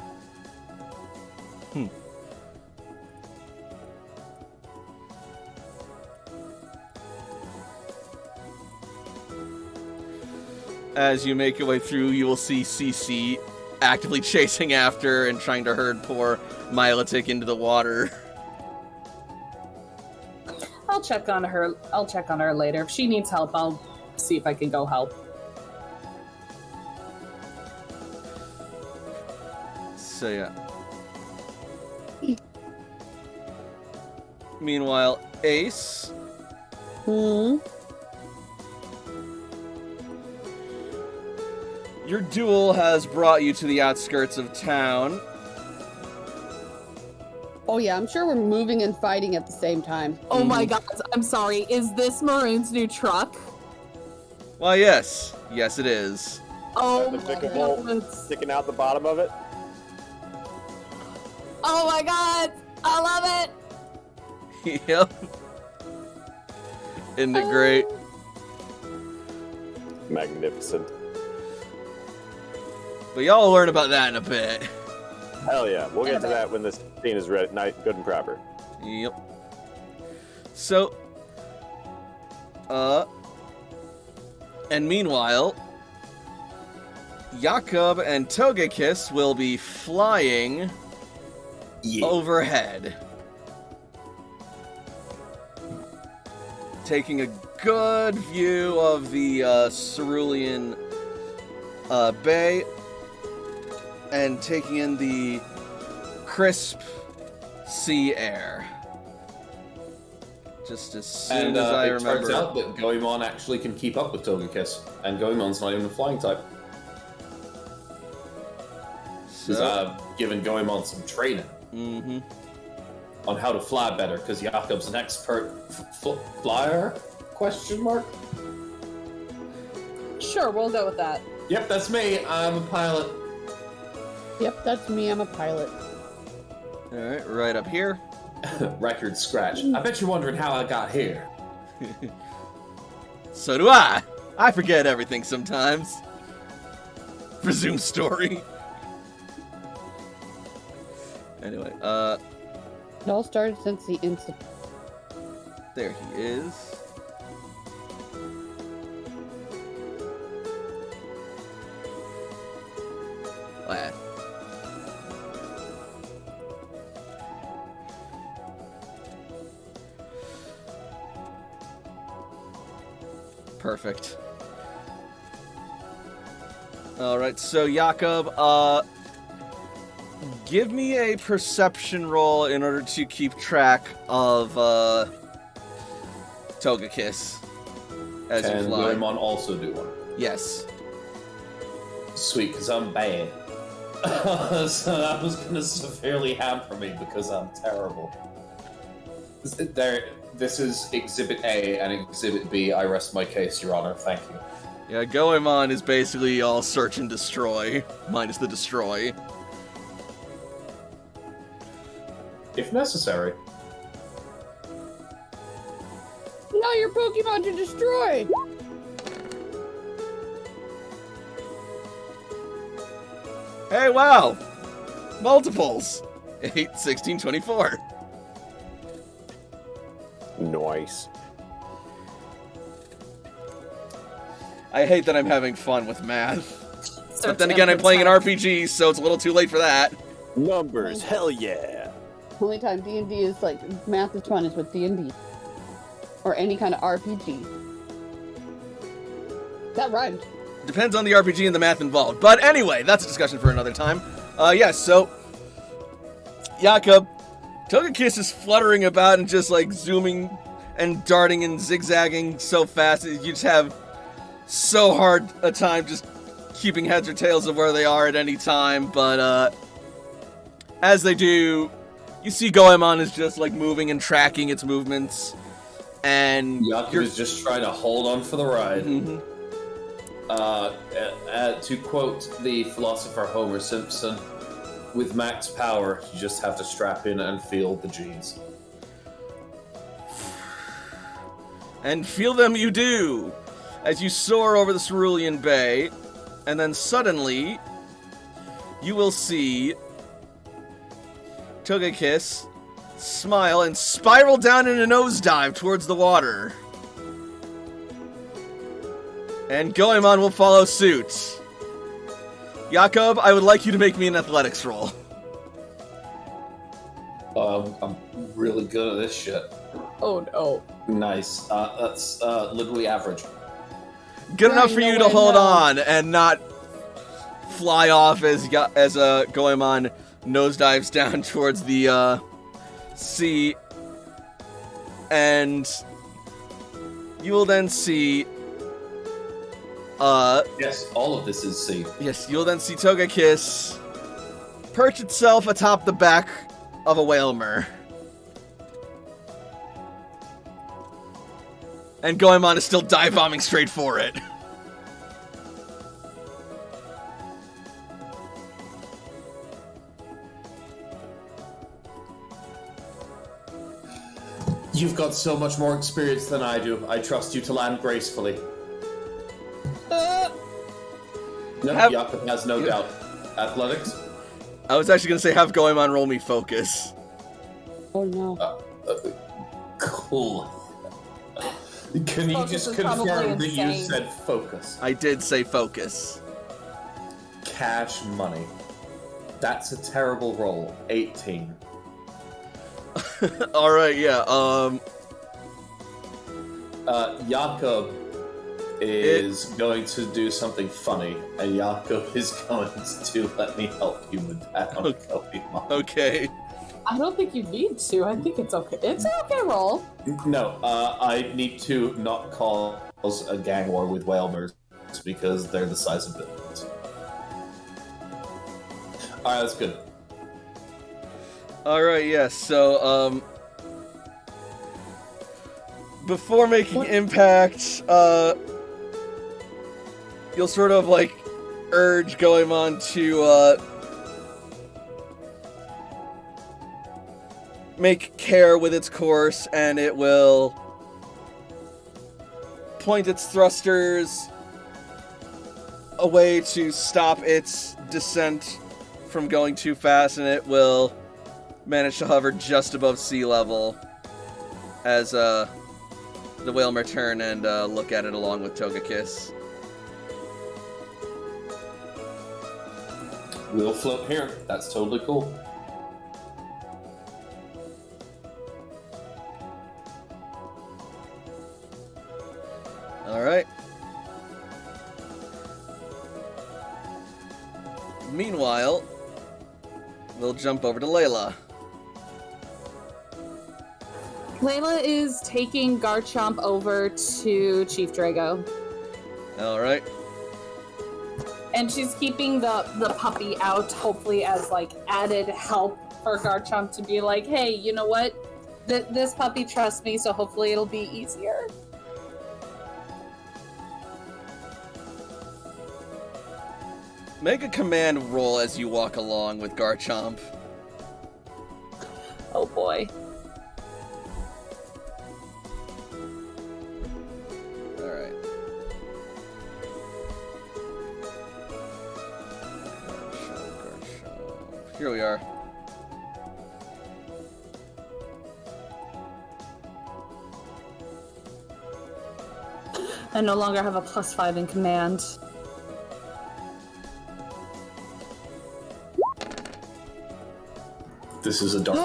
As you make your way through, you will see CC actively chasing after and trying to herd poor Milotic into the water. I'll check on her. I'll check on her later. If she needs help, I'll see if I can go help. So yeah. Meanwhile, Ace, your duel has brought you to the outskirts of town. Oh yeah, I'm sure we're moving and fighting at the same time. Oh my God! I'm sorry. Is this Maroon's new truck? Well, yes. Yes, it is. Oh The my pickleball God! sticking out the bottom of it. Oh my God! I love it. Yep. Isn't it great? Magnificent. But y'all will learn about that in a bit. Hell yeah. We'll get to that when this scene is ready, good and proper. Yep. So, and meanwhile, Jakob and Togekiss will be flying overhead. Taking a good view of the Cerulean Bay and taking in the crisp sea air. Just as soon as I remember. It turns out that Goemon actually can keep up with Togekiss, and Goemon's not even a flying type. Because I've given Goemon some training on how to fly better, because Jakob's an expert flyer? Question mark? Sure, we'll go with that. Yep, that's me. I'm a pilot. Yep, that's me. I'm a pilot. Alright, right up here. Record scratch. I bet you're wondering how I got here. So do I. I forget everything sometimes. Resume story. Anyway, It all started since the incident. there he is. Wow. Perfect. Alright, so Jakob, give me a perception roll in order to keep track of Togekiss as you And fly. Goemon also do one. Yes. Sweet, because I'm bad. So that was going to severely hamper me because I'm terrible. This is Exhibit A and Exhibit B. I rest my case, Your Honor. Thank you. Yeah, Goemon is basically all search and destroy, minus the destroy. If necessary. Not your Pokemon to destroy! Hey, wow! Multiples! 8, 16, 24. Nice. I hate that I'm having fun with math. So But then again, I'm playing an RPG, so it's a little too late for that. Numbers, hell yeah. Only time D&D is like, math is fun is with D&D. Or any kind of RPG. That rhymed. Depends on the RPG and the math involved. But anyway, that's a discussion for another time. Yes, so... Jakob, Togekiss is fluttering about and just, like, zooming and darting and zigzagging so fast that you just have so hard a time just keeping heads or tails of where they are at any time. But, as they do, you see Goemon is just, like, moving and tracking its movements. And Jakob is just trying to hold on for the ride. Mhm. To quote the philosopher Homer Simpson, with max power, you just have to strap in and feel the G's. And feel them you do, as you soar over the Cerulean Bay, and then suddenly, you will see Togekiss smile and spiral down in a nosedive towards the water. And Goemon will follow suit. Jakob, I would like you to make me an athletics roll. I'm really good at this shit. Oh no. Nice. That's literally average. Good enough Right, for no you to way, hold no. on and not fly off as Goemon nosedives down towards the sea. And you will then see Yes, all of this is C. yes, you'll then see Togekiss perch itself atop the back of a whalmer. And Goemon is still dive bombing straight for it. You've got so much more experience than I do. I trust you to land gracefully. No, Have- Jakob has no doubt. Athletics? I was actually gonna say have Goemon roll me focus. Oh no. Cool. Can you Focus just is probably confirm that you insane. said focus? I did say focus. cash money. That's a terrible roll. 18. All right, yeah. Jakob is going to do something funny, and Jakob is going to let me help you with that on Pokemon. Okay. I don't think you need to. I think it's okay. It's an okay roll. No, I need to not cause a gang war with Whalmers because they're the size of buildings. Alright, that's good. All right, yes. So, before making impact, you'll sort of like urge Goemon to make care with its course, and it will point its thrusters away to stop its descent from going too fast, and it will manage to hover just above sea level as the Whalmer turn and look at it along with Togekiss. We'll float here. That's totally cool. Alright. Meanwhile, we'll jump over to Layla. Layla is taking Garchomp over to Chief Drago. Alright. And she's keeping the puppy out, hopefully as like added help for Garchomp to be like, hey, you know what? This puppy trusts me, so hopefully it'll be easier. Make a command roll as you walk along with Garchomp. Oh boy. Alright. Garchomp. Here we are. I no longer have a +5 in command. This is a dark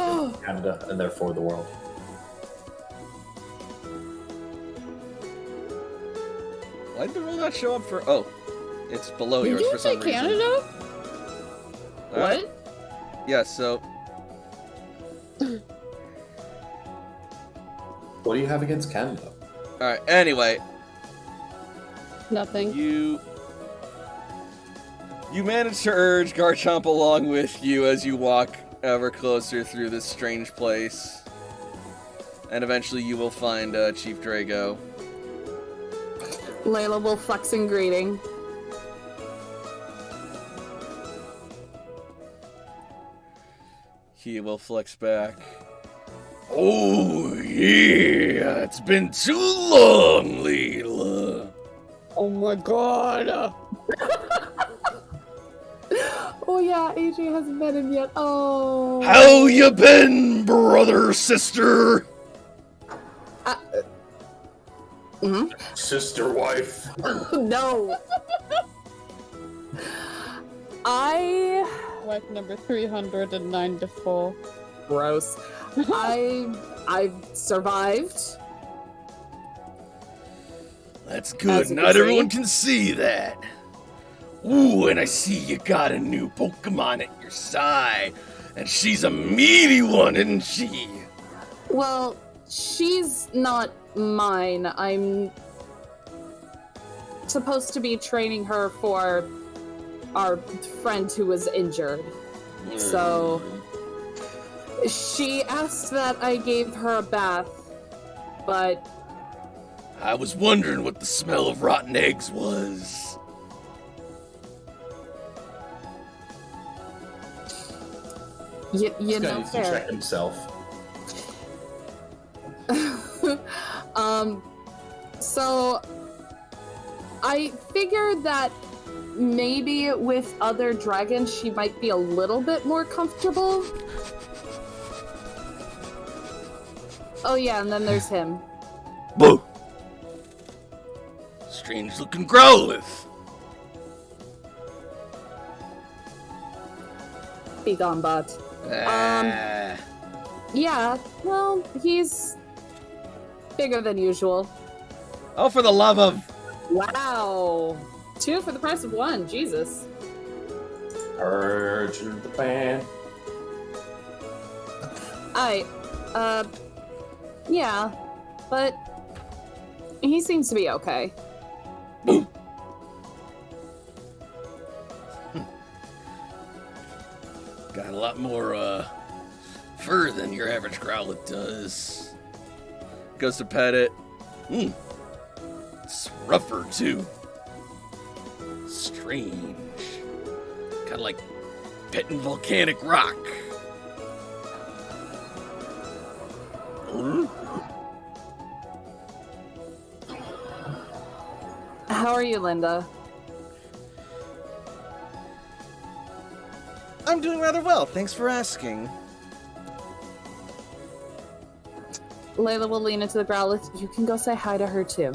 Canada, and therefore the world. Why did the roll not show up for... Oh, it's below Did yours you for say some reason. Canada? Alright. What? Yeah, so... What do you have against Canada? Alright, anyway. Nothing. You manage to urge Garchomp along with you as you walk ever closer through this strange place. And eventually you will find Chief Drago. Layla will flex in greeting. He will flex back. Oh, yeah, it's been too long, Layla. Oh my god. Oh yeah, AJ hasn't met him yet. Oh. How you been, brother, sister? Sister wife. No. Wife number 394. Gross. I survived. That's As good. you Not can everyone see. can see that. Ooh, and I see you got a new Pokemon at your side. And she's a meaty one, isn't she? Well, she's not mine. I'm supposed to be training her for our friend who was injured. So she asked that I gave her a bath, but I was wondering what the smell of rotten eggs was. you This guy know, needs to fair. check himself. So I figured that maybe with other dragons she might be a little bit more comfortable. Oh yeah, and then there's him. Boo! Strange looking Growlithe. Be gone, bot. Ah. Yeah, well, he's bigger than usual. Oh, for the love of... Wow. 2 for the price of 1. Jesus. Urgent the band. Yeah, but he seems to be okay. Got a lot more, fur than your average growlet does. Goes to pet it. It's rougher, too. Strange. Kind of like petting volcanic rock. How are you, Linda? I'm doing rather well, thanks for asking. Layla will lean into the Growlithe. You can go say hi to her, too.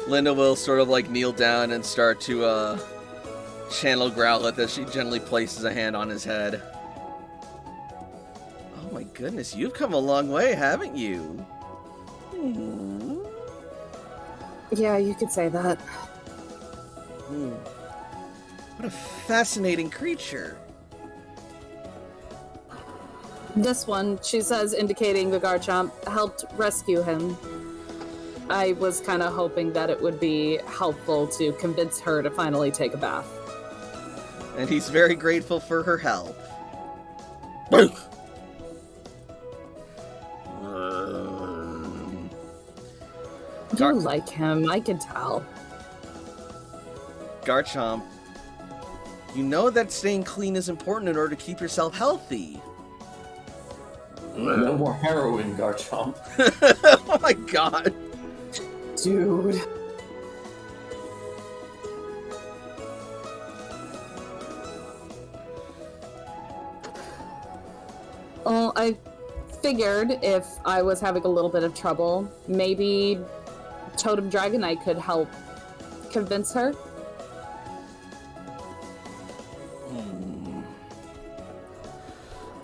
Linda will sort of like kneel down and start to channel Growlithe as she gently places a hand on his head. Oh my goodness, you've come a long way, haven't you? Yeah, you could say that. What a fascinating creature. This one, she says, indicating the Garchomp, helped rescue him. I was kind of hoping that it would be helpful to convince her to finally take a bath. And he's very grateful for her help. You like him, I can tell. Garchomp, you know that staying clean is important in order to keep yourself healthy. No more heroin, Garchomp. Oh my god. Dude. Well, I figured if I was having a little bit of trouble, maybe Totem Dragonite could help convince her.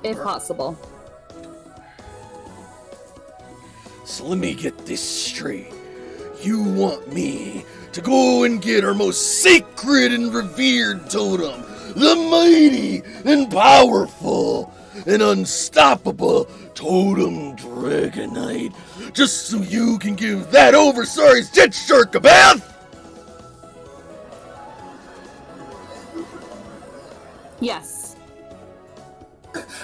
If possible. So let me get this straight. You want me to go and get our most sacred and revered totem, the mighty and powerful and unstoppable Totem Dragonite, just so you can give that oversized jet shark a bath? Yes.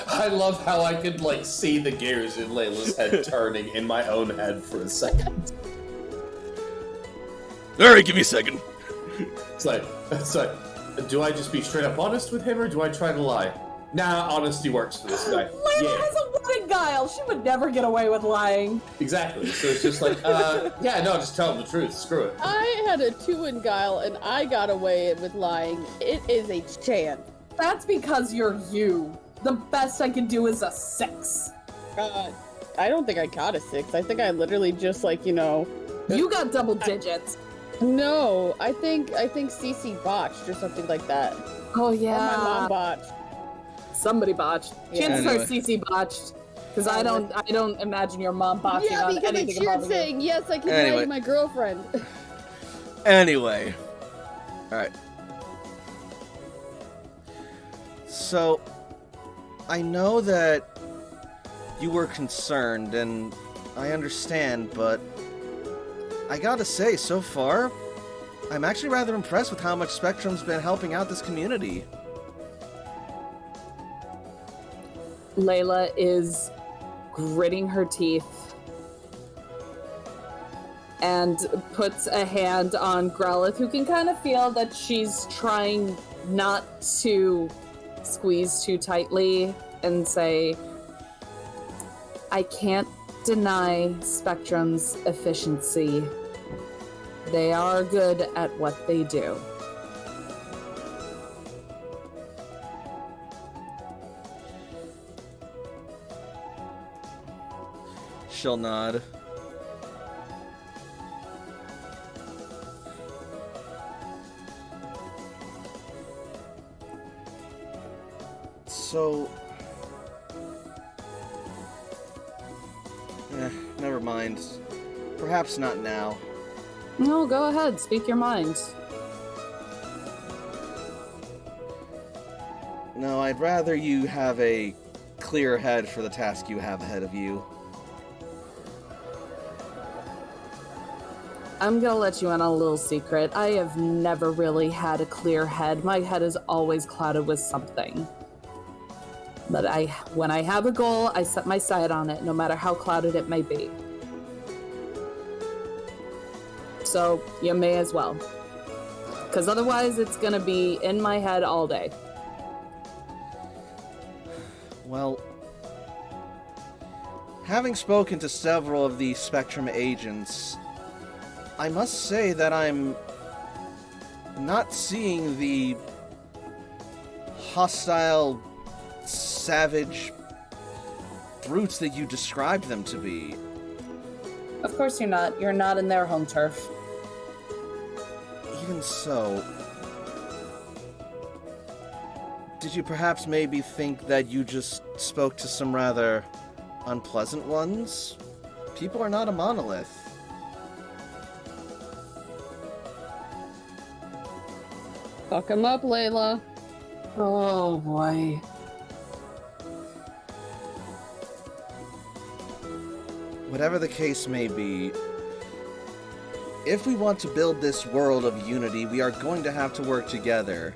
I love how I could, like, see the gears in Layla's head turning in my own head for a second. Alright, give me a second. It's like, do I just be straight up honest with him, or do I try to lie? Nah, honesty works for this guy. Layla Yeah, has a wedding guile. She would never get away with lying. exactly. So it's just like, yeah, no, just tell him the truth. Screw it. I had a 2 in guile and I got away with lying. It is a chance. That's because you're you. The best I can do is a 6. I don't think I got a 6. I think I literally just You got double digits. No, I think Cece botched or something like that. Oh, Or yeah. my mom botched. Somebody botched. Yeah. Chances are Anyway. CC botched. Because I don't imagine your mom botching Yeah, on because I anything cheered above you. saying, yes, I can Anyway. lie to my girlfriend. Anyway. Alright. So, I know that you were concerned, and I understand, but I gotta say, so far, I'm actually rather impressed with how much Spectrum's been helping out this community. Layla is gritting her teeth and puts a hand on Growlithe, who can kind of feel that she's trying not to squeeze too tightly, and say, I can't deny Spectrum's efficiency. They are good at what they do. She'll nod. So... never mind. Perhaps not now. No, go ahead. Speak your mind. No, I'd rather you have a clear head for the task you have ahead of you. I'm gonna let you in on a little secret. I have never really had a clear head. My head is always clouded with something. But when I have a goal, I set my sight on it, no matter how clouded it may be. So, you may as well. Because otherwise, it's gonna be in my head all day. Well, having spoken to several of the Spectrum agents, I must say that I'm not seeing the hostile, savage brutes that you described them to be. Of course you're not. You're not in their home turf. Even so, did you perhaps maybe think that you just spoke to some rather unpleasant ones? People are not a monolith. Fuck him up, Layla. Oh boy. Whatever the case may be, if we want to build this world of unity, we are going to have to work together.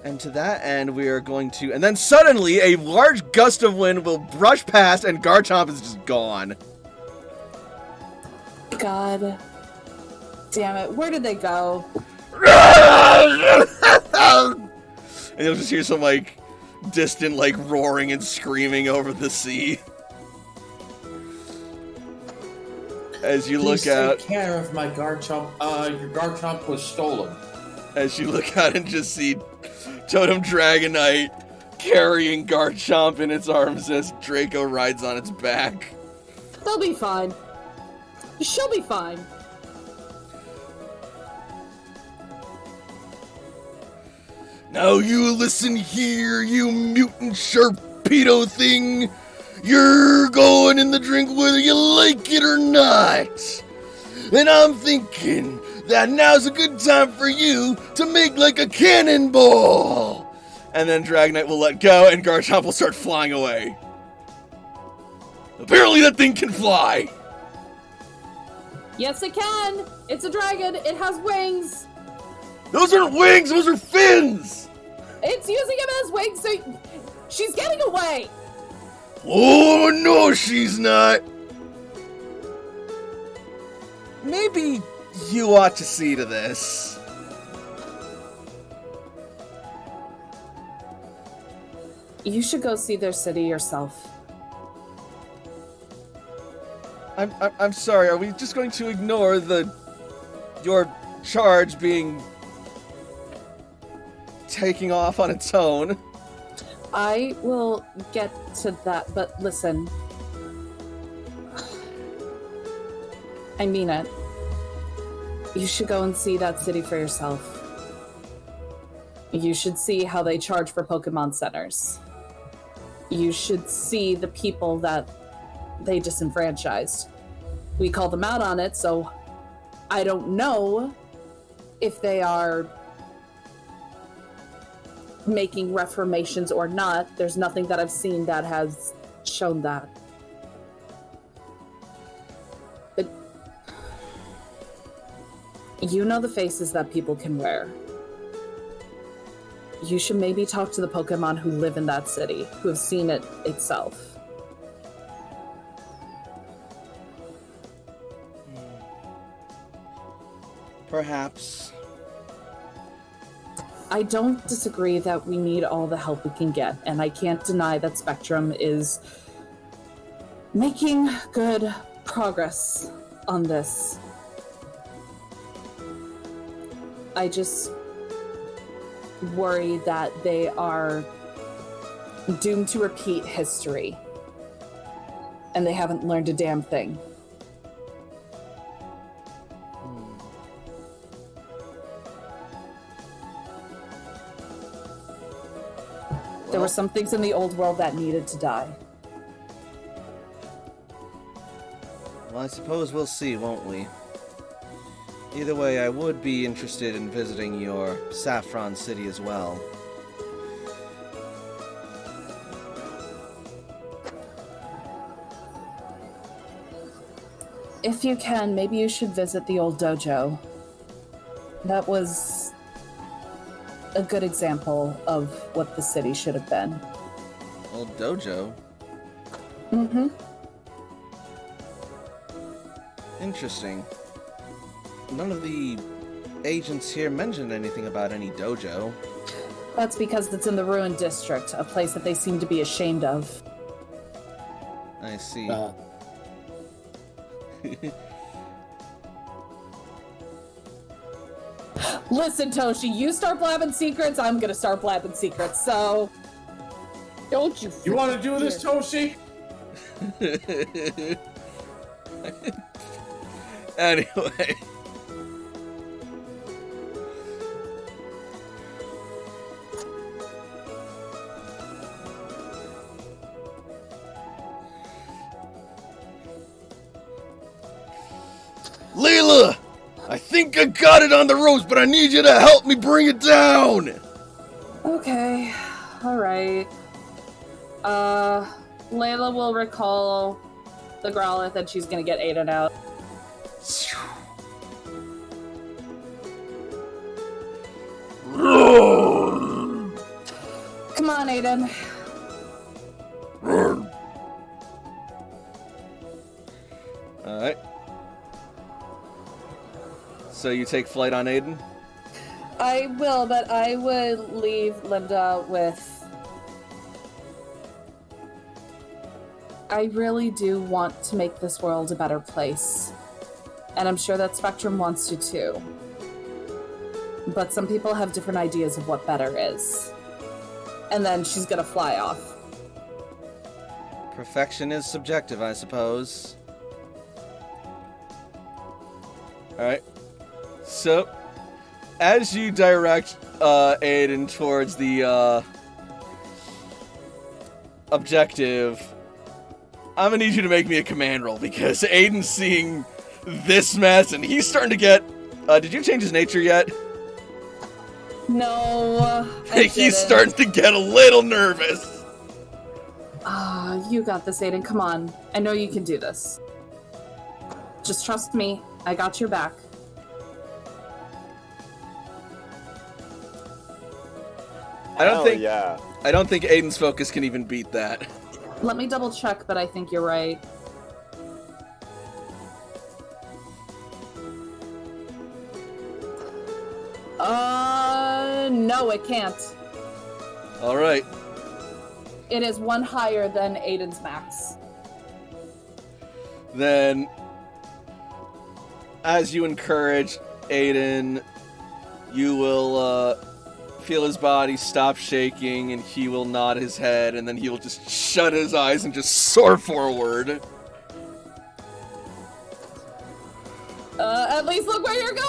And to that end, we are going to... And then suddenly, a large gust of wind will brush past, and Garchomp is just gone. God damn it. Where did they go? And you'll just hear some, like, distant, like, roaring and screaming over the sea. As you look Please out... take care of my Garchomp. Your Garchomp was stolen. As you look out and just see Totem Dragonite carrying Garchomp in its arms as Draco rides on its back. They'll be fine. She'll be fine. Now you listen here, you mutant Sharpedo thing. You're going in the drink whether you like it or not. And I'm thinking that now's a good time for you to make like a cannonball. And then Dragonite will let go and Garchomp will start flying away. Apparently that thing can fly. Yes, it can. It's a dragon. It has wings. Those aren't wings, those are fins. It's using them as wings, so she's getting away. Oh, no, she's not. Maybe you ought to see to this. You should go see their city yourself. I'm sorry, are we just going to ignore your charge being taking off on its own? I will get to that, but listen. I mean it. You should go and see that city for yourself. You should see how they charge for Pokemon centers. You should see the people that they disenfranchised. We called them out on it, so I don't know if they are making reformations or not. There's nothing that I've seen that has shown that. But you know the faces that people can wear. You should maybe talk to the Pokemon who live in that city, who have seen it itself. Perhaps. I don't disagree that we need all the help we can get, and I can't deny that Spectrum is making good progress on this. I just worry that they are doomed to repeat history, and they haven't learned a damn thing. There were some things in the old world that needed to die. Well, I suppose we'll see, won't we? Either way, I would be interested in visiting your Saffron City as well. If you can, maybe you should visit the old dojo. That was a good example of what the city should have been. Old dojo? Mm-hmm. Interesting. None of the agents here mentioned anything about any dojo. That's because it's in the ruined district, a place that they seem to be ashamed of. I see. Listen, Toshi, you start blabbing secrets, I'm gonna start blabbing secrets, so... Don't you... You want to do this, Toshi? Anyway. Layla! I think I got it on the ropes, but I need you to help me bring it down! Okay, alright. Layla will recall the Growlithe and she's gonna get Aiden out. Come on, Aiden. Alright. So you take flight on Aiden? I will, but I would leave Linda with... I really do want to make this world a better place. And I'm sure that Spectrum wants to too. But some people have different ideas of what better is. And then she's gonna fly off. Perfection is subjective, I suppose. Alright. So, as you direct Aiden towards the objective, I'm gonna need you to make me a command roll, because Aiden's seeing this mess and he's starting to get... did you change his nature yet? No, I He's didn't. starting to get a little nervous. Ah, you got this, Aiden. Come on. I know you can do this. Just trust me. I got your back. I don't think Aiden's focus can even beat that. Let me double check, but I think you're right. No, it can't. All right. It is one higher than Aiden's max. Then, as you encourage Aiden, you will feel his body stop shaking, and he will nod his head, and then he will just shut his eyes and just soar forward. At least look where you're going!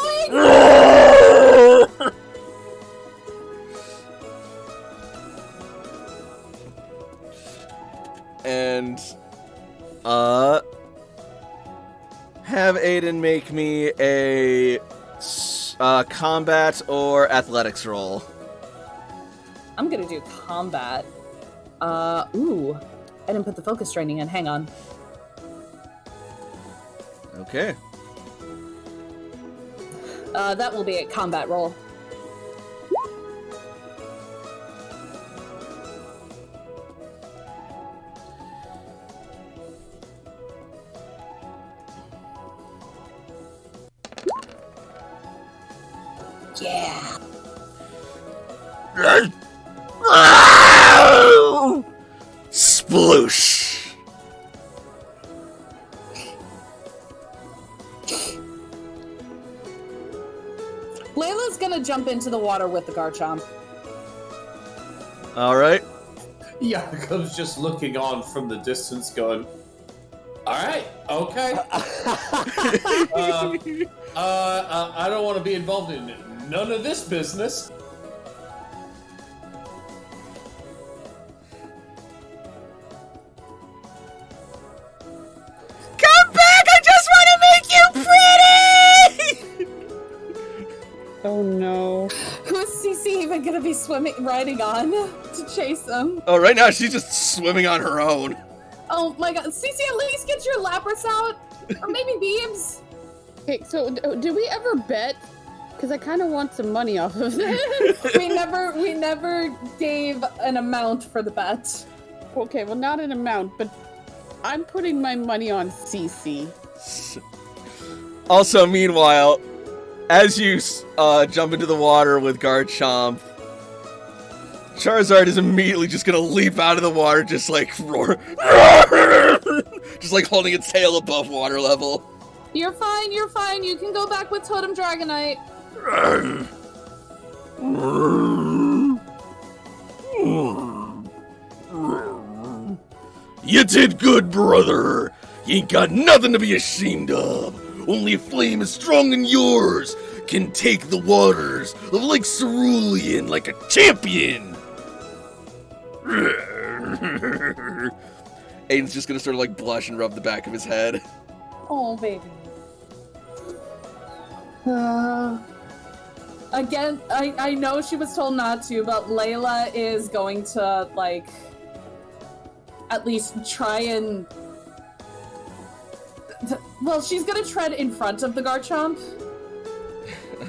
And, have Aiden make me a combat or athletics roll. I'm gonna do combat. Ooh. I didn't put the focus training in. Hang on. Okay. That will be a combat roll. Yeah. Sploosh. Layla's gonna jump into the water with the Garchomp. All right. Jakob's just looking on from the distance going, alright, okay. I don't want to be involved in none of this business. gonna be riding on to chase them. Oh, right now she's just swimming on her own. Oh my god, Cece, at least get your Lapras out, or maybe Beams. Okay, so did we ever bet? Because I kind of want some money off of this. we never gave an amount for the bet. Okay, well, not an amount, but I'm putting my money on CC. Also, meanwhile, as you jump into the water with Garchomp, Charizard is immediately just gonna leap out of the water, just like roar, just like holding its tail above water level. You're fine, you're fine. You can go back with Totem Dragonite. You did good, brother. You ain't got nothing to be ashamed of. Only a flame as strong as yours can take the waters of Lake Cerulean like a champion. Aiden's just gonna sort of like blush and rub the back of his head. Oh, baby. Again, I know she was told not to, but Layla is going to, like, at least try and... Well, she's gonna tread in front of the Garchomp.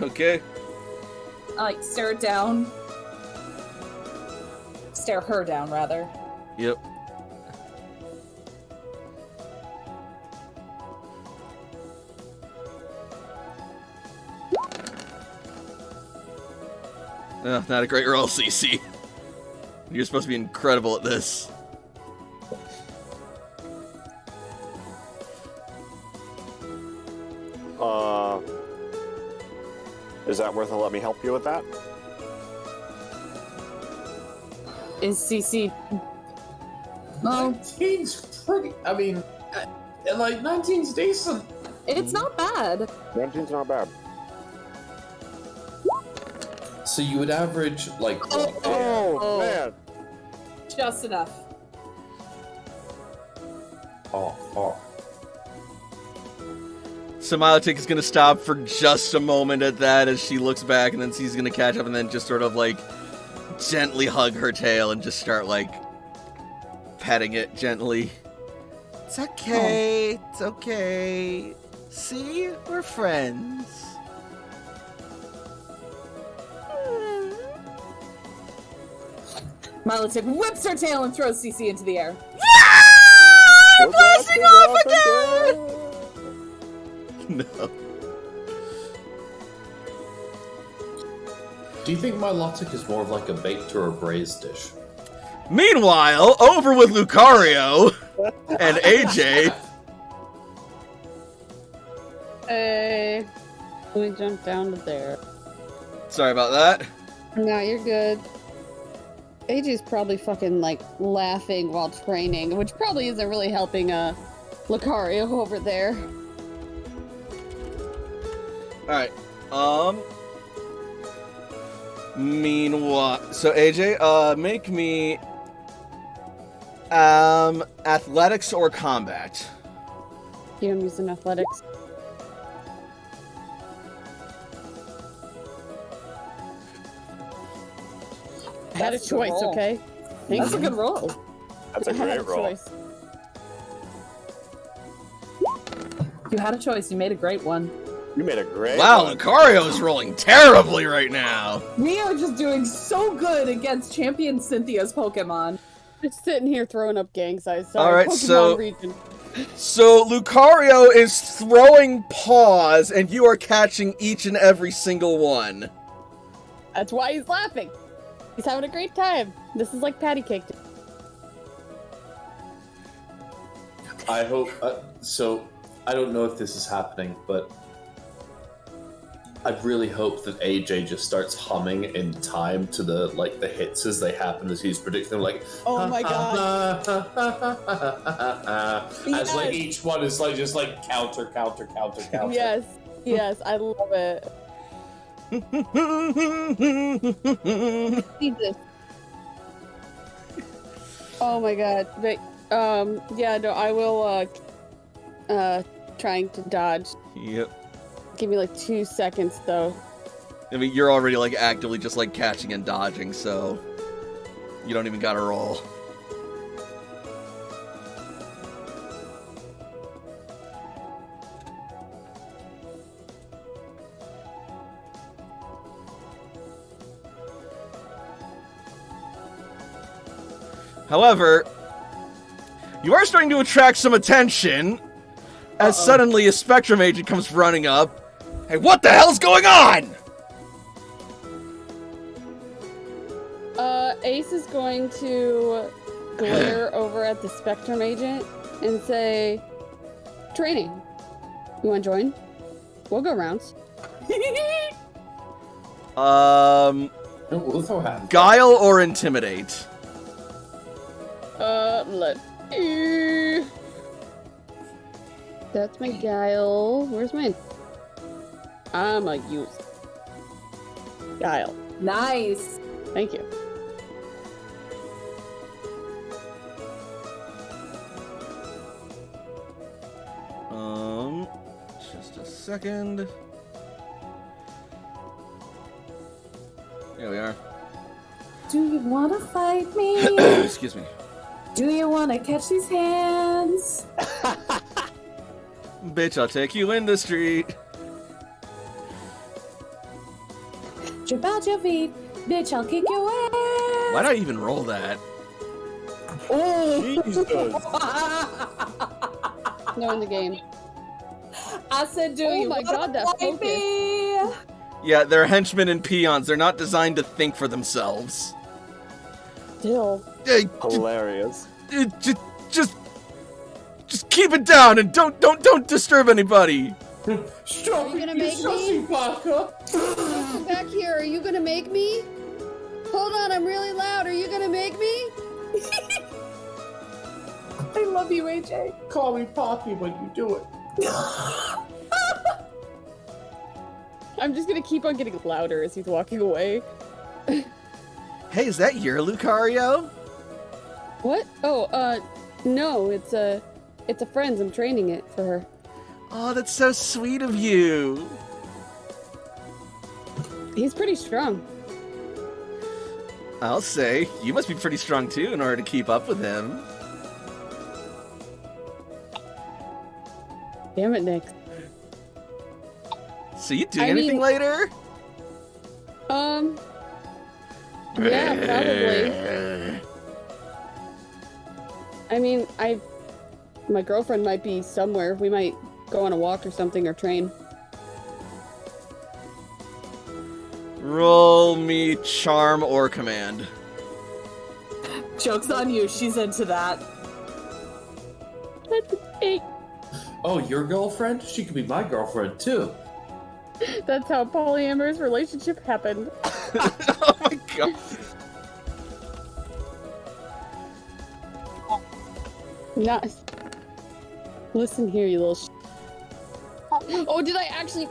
Okay. Like, stare it down. Stare her down, rather. Yep. Oh, not a great roll, CC. You're supposed to be incredible at this. Is that worth it? Let me help you with that? Is CC... 19's pretty. I mean, like 19's decent. It's not bad. 19's not bad. So you would average like. Oh, man. Just enough. Oh. So Milotic is gonna stop for just a moment at that as she looks back, and then she's gonna catch up and then just sort of like gently hug her tail and just start like petting it gently. It's okay. Oh. It's okay. See? We're friends. Milotic whips her tail and throws CC into the air. Yeah! Blasting off again! No. Do you think Milotic is more of like a baked or a braised dish? Meanwhile, over with Lucario and AJ. Hey, let me jump down to there. Sorry about that. No, you're good. AJ's probably fucking like laughing while training, which probably isn't really helping Lucario over there. Alright. Meanwhile, so AJ, make me athletics or combat. Yeah, I'm using athletics. I had a choice, okay? That's a good roll. That's a great roll. Choice. You had a choice. You made a great one. You made a great Wow, one. Lucario is rolling terribly right now. We are just doing so good against champion Cynthia's Pokemon. Just sitting here throwing up gang size. Sorry, All right, Pokemon so- region. So Lucario is throwing paws, and you are catching each and every single one. That's why he's laughing. He's having a great time. This is like patty cake. I hope. So I don't know if this is happening, but I really hope that AJ just starts humming in time to the hits as they happen as he's predicting them. Like, Oh my god. as like each one is like just like counter. Yes, yes, I love it. Jesus. Oh my god. But, yeah, no, I will, trying to dodge. Yep. Give me like 2 seconds, though. I mean, you're already, like, actively just, like, catching and dodging, so you don't even gotta roll. However, you are starting to attract some attention as suddenly a Spectrum agent comes running up. Hey, what the hell's going on? Ace is going to glare over at the Spectrum agent and say, "Training. You want to join? We'll go rounds." We'll throw hands. Guile or Intimidate? Let's see. That's my Guile. Where's mine? I'm a use. Guile. Nice. Thank you. Just a second. Here we are. Do you want to fight me? Excuse me. Do you want to catch these hands? Bitch, I'll take you in the street. Jump out your feet. Bitch, I'll kick your ass. Why'd I even roll that? Oh, Jesus. Knowing the game. I said, do Oh you my want God, to that fight me? Yeah, they're henchmen and peons. They're not designed to think for themselves. Still. Hey, Hilarious. just keep it down and don't disturb anybody. Stop Are you it, gonna you make me? sussy Parker! Come back here. Are you gonna make me? Hold on, I'm really loud. Are you gonna make me? I love you, AJ. Call me Poppy when you do it. I'm just gonna keep on getting louder as he's walking away. Hey, is that your Lucario? What? Oh, no, it's a friend's. I'm training it for her. Oh, that's so sweet of you. He's pretty strong. I'll say, you must be pretty strong too in order to keep up with him. Damn it, Nick. So you doing I anything mean- later? Yeah, probably. I mean, my girlfriend might be somewhere. We might go on a walk or something or train. Roll me charm or command. Joke's on you. She's into that. That's 8. Oh, your girlfriend? She could be my girlfriend too. That's how polyamorous relationship happened. Oh my god. Nice. Listen here, you little Oh, did I actually?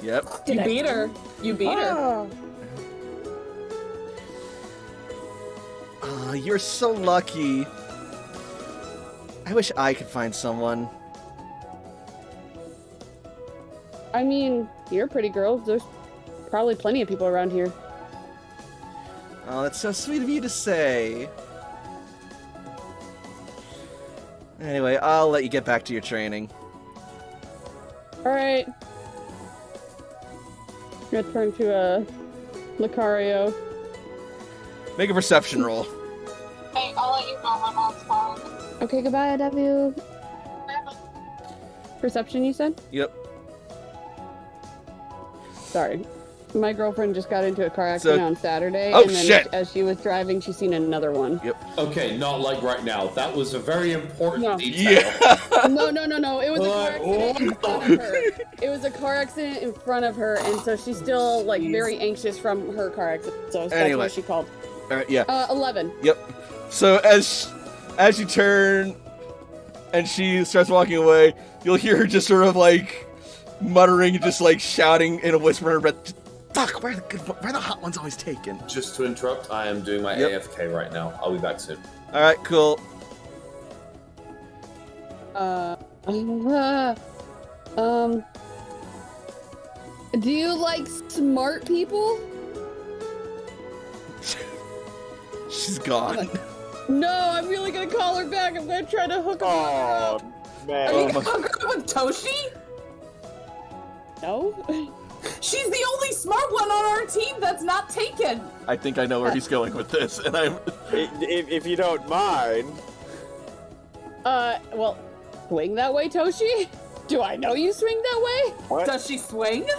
Yep. You beat her. You beat her. Oh. Oh, you're so lucky. I wish I could find someone. I mean, you're a pretty girl. There's probably plenty of people around here. Oh, that's so sweet of you to say. Anyway, I'll let you get back to your training. Alright. Gonna turn to Lucario. Make a perception roll. Hey, I'll let you know my mom's calling. Okay, goodbye, I love you. Perception, you said? Yep. Sorry. My girlfriend just got into a car accident on Saturday, Oh, and then shit! as she was driving, she seen another one. Okay, not like right now. That was a very important No. detail. Yeah. No. It was a car accident in front of her. It was a car accident in front of her, and so she's still, like, very anxious from her car accident. So that's Anyway. what she called. Alright, yeah. 11. Yep. So as you turn and she starts walking away, you'll hear her just sort of like muttering, just like shouting in a whisper in her breath. Fuck, where are the hot ones always taken? Just to interrupt, I am doing my Yep. AFK right now. I'll be back soon. Alright, cool. Do you like smart people? She's gone. No, I'm really gonna call her back. I'm gonna try to hook her up. Man. Are you gonna hook her up with Toshi? No? She's the only smart one on our team that's not taken. I think I know where he's going with this, and I'm. If you don't mind. Well, swing that way, Toshi? Do I know you swing that way? What? Does she swing?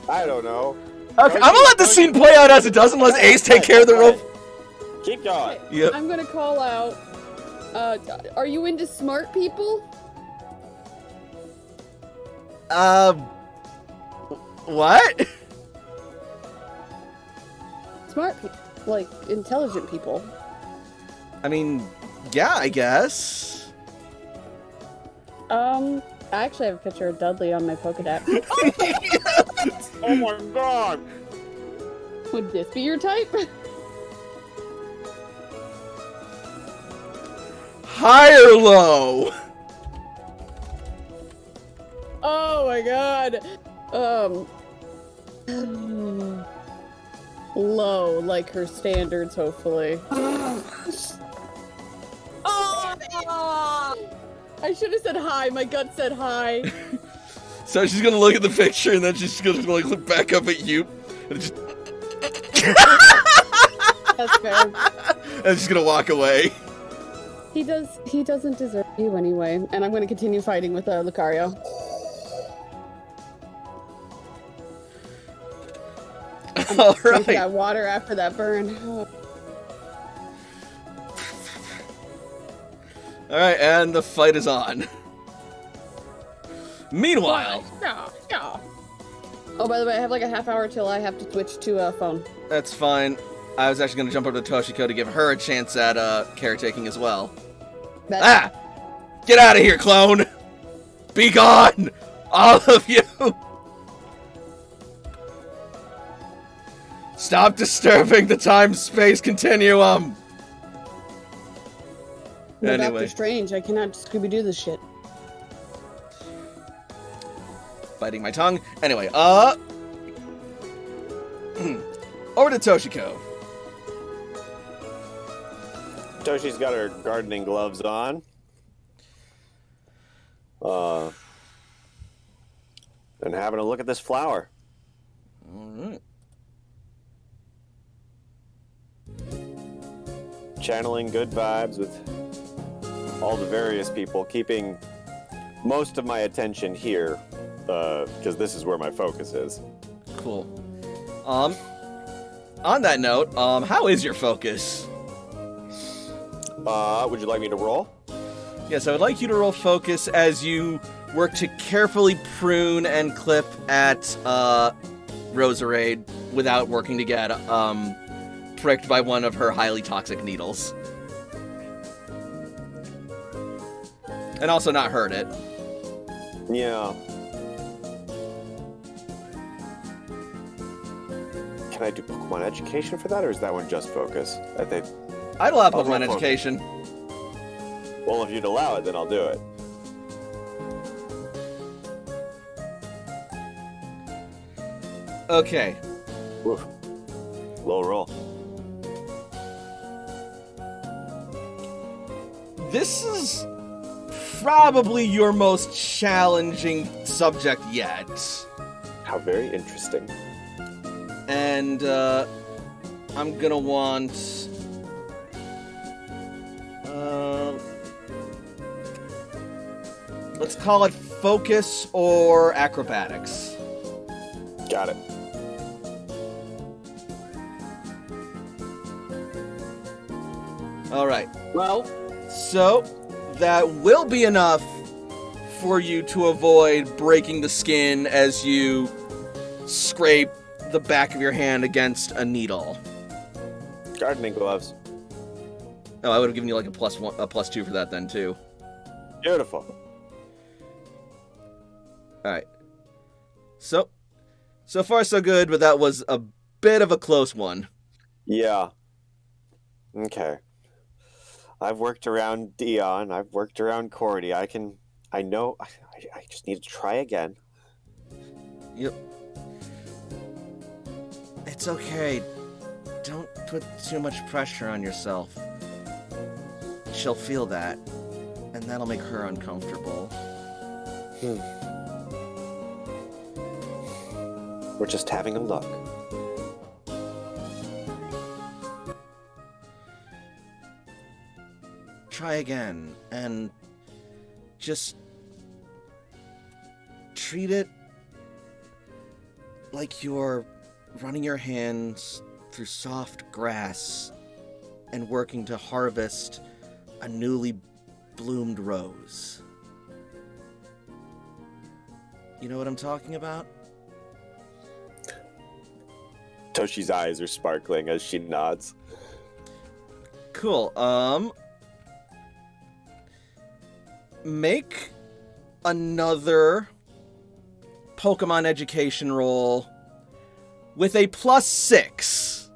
I don't know. Okay, I'm gonna let the scene play out as it does, and let Ace take care of the rope. Keep going. Yep. I'm gonna call out. Are you into smart people? What? Smart people, like intelligent people. I mean, yeah, I guess. I actually have a picture of Dudley on my Pokedex. Oh my god. Would this be your type? High or low? Oh my god. Low, like her standards, hopefully. I should have said hi. My gut said hi. So she's gonna look at the picture, and then she's gonna like look back up at you, and just. That's fair. And she's gonna walk away. He doesn't deserve you anyway. And I'm gonna continue fighting with Lucario. All Drink right. that water after that burn. All right, and the fight is on. Meanwhile, Oh, by the way, I have like a half hour till I have to switch to a phone. that's fine. I was actually gonna jump over to Toshiko to give her a chance at caretaking as well. That's Get out of here, clone! Be gone! All of you! Stop disturbing the time-space continuum! no Anyway. Doctor Strange. I cannot Scooby-Doo this shit. Biting my tongue. Anyway, over to Toshiko. Toshi's got her gardening gloves on. And having a look at this flower. Alright. Channeling good vibes with all the various people, keeping most of my attention here, because this is where my focus is. Cool. On that note, how is your focus? Would you like me to roll? Yes, I would like you to roll focus as you work to carefully prune and clip at Roserade without working to get pricked by one of her highly toxic needles. And also not hurt it. Yeah. Can I do Pokemon education for that, or is that one just focus? I think. I'd allow I'll roll Pokemon focus. education. Well, if you'd allow it, then I'll do it. Okay. Woof. Low roll. This is probably your most challenging subject yet. How very interesting. And I'm gonna want let's call it focus or acrobatics. Got it. All right. Well, So that will be enough for you to avoid breaking the skin as you scrape the back of your hand against a needle. Gardening gloves. Oh, I would have given you like a +2 for that then too. Beautiful. All right. So far so good, but that was a bit of a close one. Yeah. Okay. I've worked around Dion. I've worked around Cordy. I know. I just need to try again. Yep. It's okay. Don't put too much pressure on yourself. She'll feel that, and that'll make her uncomfortable. We're just having a look. Try again, and just treat it like you're running your hands through soft grass and working to harvest a newly bloomed rose. You know what I'm talking about? Toshi's eyes are sparkling as she nods. Cool. Make another Pokemon education roll with a +6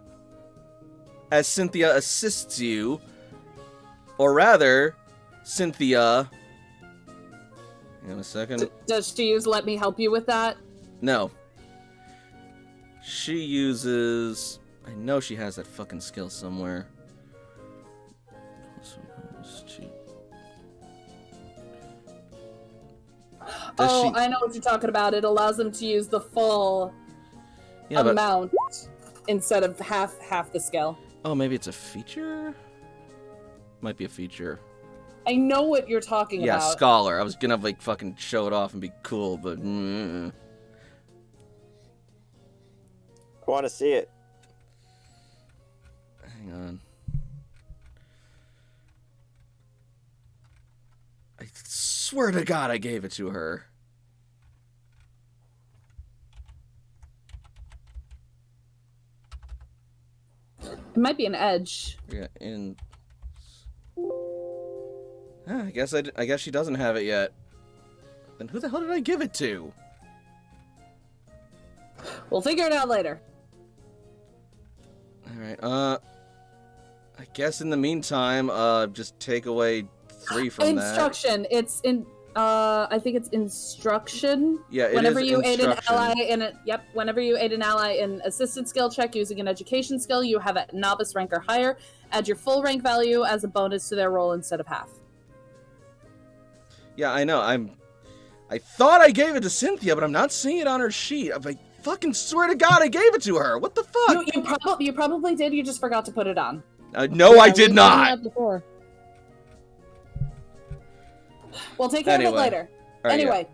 as Cynthia assists you. Or rather, Cynthia... Hang on a second. Does she use let me help you with that? No. She uses... I know she has that fucking skill somewhere. I know what you're talking about. It allows them to use the full amount instead of half the skill. Oh, maybe it's a feature? Might be a feature. I know what you're talking about. Yeah, Scholar. I was gonna like fucking show it off and be cool, but I want to see it. Hang on. I swear to God I gave it to her. It might be an edge. Yeah, I guess she doesn't have it yet. Then who the hell did I give it to? We'll figure it out later. Alright, I guess in the meantime, just take away 3 from that. Instruction. It's in, I think it's instruction. Yeah, it whenever is you aid an instruction. ally in a, whenever you aid an ally in assisted skill check using an education skill, you have a novice rank or higher. Add your full rank value as a bonus to their roll instead of half. Yeah, I know, I thought I gave it to Cynthia, but I'm not seeing it on her sheet. I fucking swear to God I gave it to her. What the fuck? You probably did, you just forgot to put it on. No, I did not! We'll take care of it later. Right, anyway,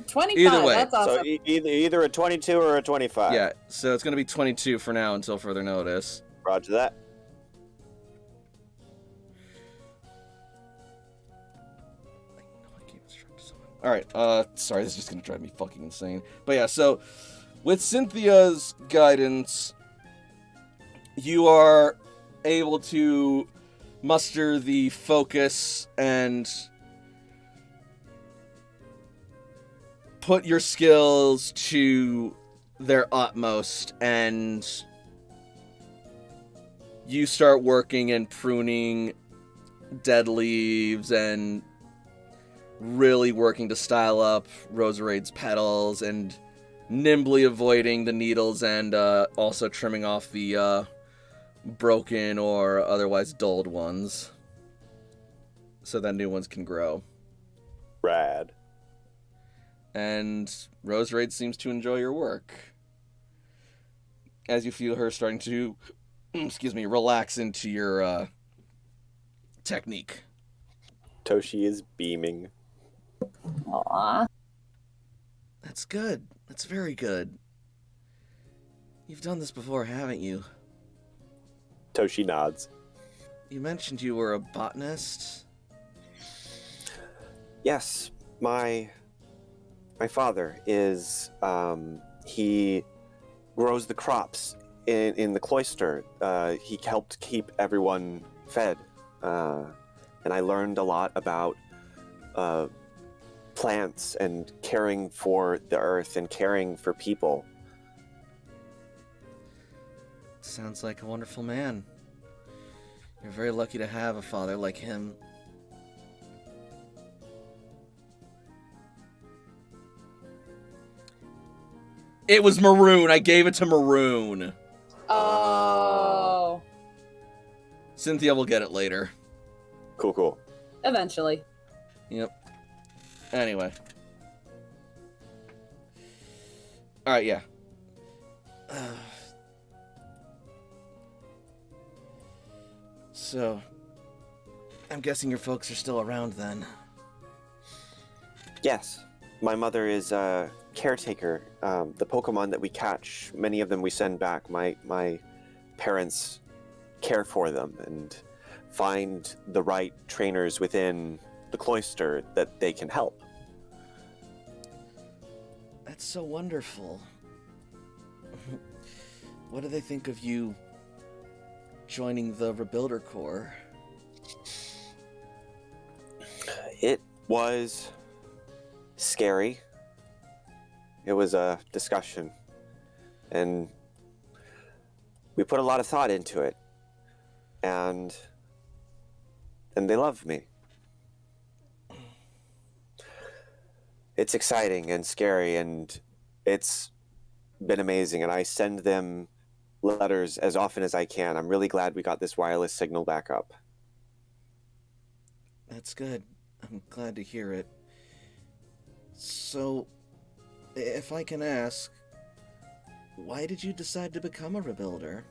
25, Either way. that's awesome. So either a 22 or a 25. Yeah, so it's gonna be 22 for now until further notice. Roger that. Alright, sorry, this is just gonna drive me fucking insane. But yeah, so, with Cynthia's guidance, you are able to muster the focus and put your skills to their utmost, and you start working and pruning dead leaves and really working to style up Roserade's petals and nimbly avoiding the needles and also trimming off the broken or otherwise dulled ones so that new ones can grow. Rad. And Roserade seems to enjoy your work as you feel her starting to relax into your technique. Toshi is beaming. Aww. That's good. That's very good. You've done this before, haven't you? Toshi nods. You mentioned you were a botanist? Yes, my father is, he grows the crops in the cloister. He helped keep everyone fed. And I learned a lot about plants and caring for the earth and caring for people. Sounds like a wonderful man. You're very lucky to have a father like him. It was Maroon. I gave it to Maroon. Cynthia will get it later. Cool. Eventually. Yep. Anyway. Alright, yeah. So, I'm guessing your folks are still around then. Yes, my mother is a caretaker. The Pokemon that we catch, many of them we send back. My parents care for them and find the right trainers within the cloister that they can help. That's so wonderful. What do they think of you joining the Rebuilder Corps? It was scary. It was a discussion, and we put a lot of thought into it, and they love me. It's exciting and scary, and it's been amazing, and I send them letters as often as I can. I'm really glad we got this wireless signal back up. That's good. I'm glad to hear it. So, if I can ask, why did you decide to become a Rebuilder?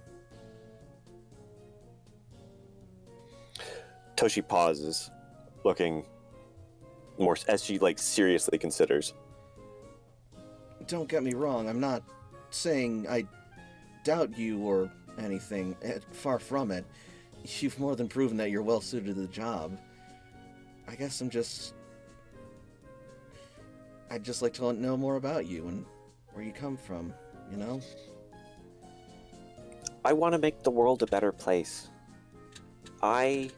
Toshi pauses, looking more as she seriously considers. Don't get me wrong, I'm not saying I doubt you or anything. Far from it. You've more than proven that you're well suited to the job. I guess I'd just like to know more about you and where you come from, you know? I want to make the world a better place. I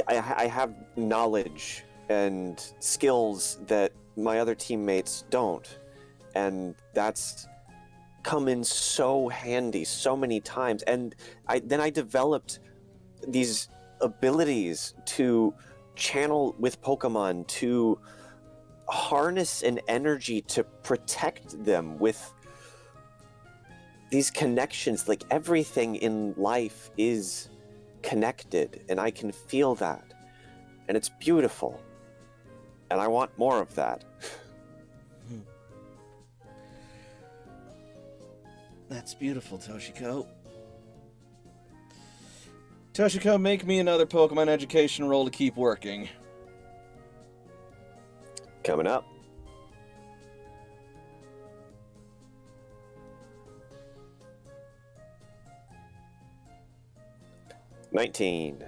have knowledge and skills that my other teammates don't, and that's come in so handy so many times. And I developed these abilities to channel with Pokemon, to harness an energy to protect them with these connections. Everything in life is connected, and I can feel that, and it's beautiful, and I want more of that. That's beautiful, Toshiko. Toshiko, make me another Pokemon education roll to keep working. Coming up. $19.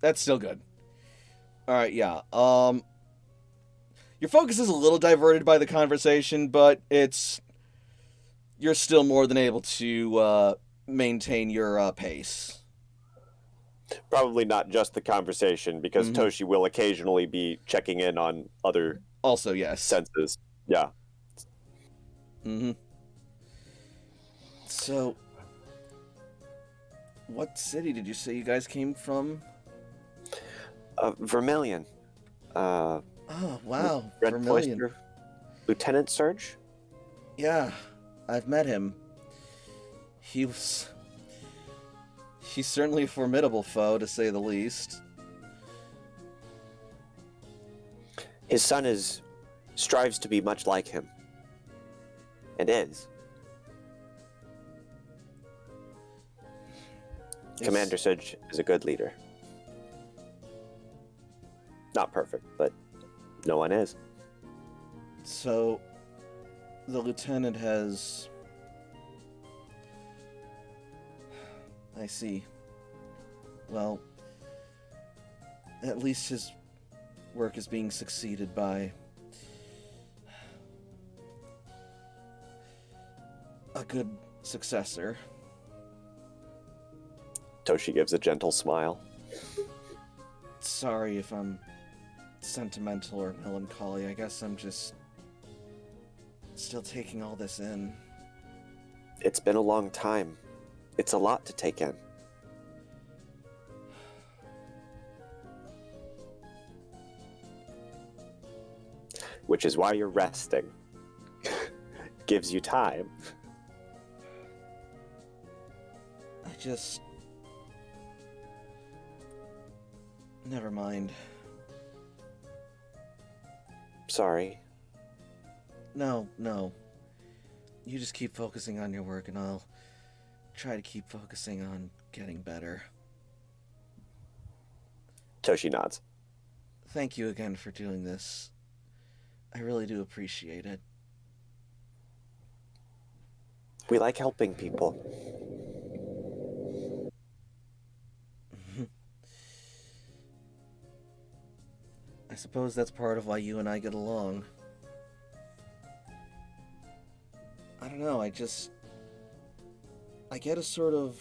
That's still good. Alright, yeah. Your focus is a little diverted by the conversation, but you're still more than able to maintain your pace. Probably not just the conversation, because Toshi will occasionally be checking in on other also, yes, senses. Yeah. So, what city did you say you guys came from? Vermilion. Oh, wow. Red Vermilion. Cloister. Lieutenant Surge? Yeah, I've met him. He's certainly a formidable foe, to say the least. His son strives to be much like him. And is. Commander Surge is a good leader. Not perfect, but no one is. So, the lieutenant has... I see. Well, at least his work is being succeeded by a good successor. Toshi gives a gentle smile. Sorry if I'm sentimental or melancholy. I guess I'm just still taking all this in. It's been a long time. It's a lot to take in. Which is why you're resting. Gives you time. just... Never mind. Sorry. No. You just keep focusing on your work and I'll try to keep focusing on getting better. Toshi nods. Thank you again for doing this. I really do appreciate it. We like helping people. I suppose that's part of why you and I get along. I don't know, I get a sort of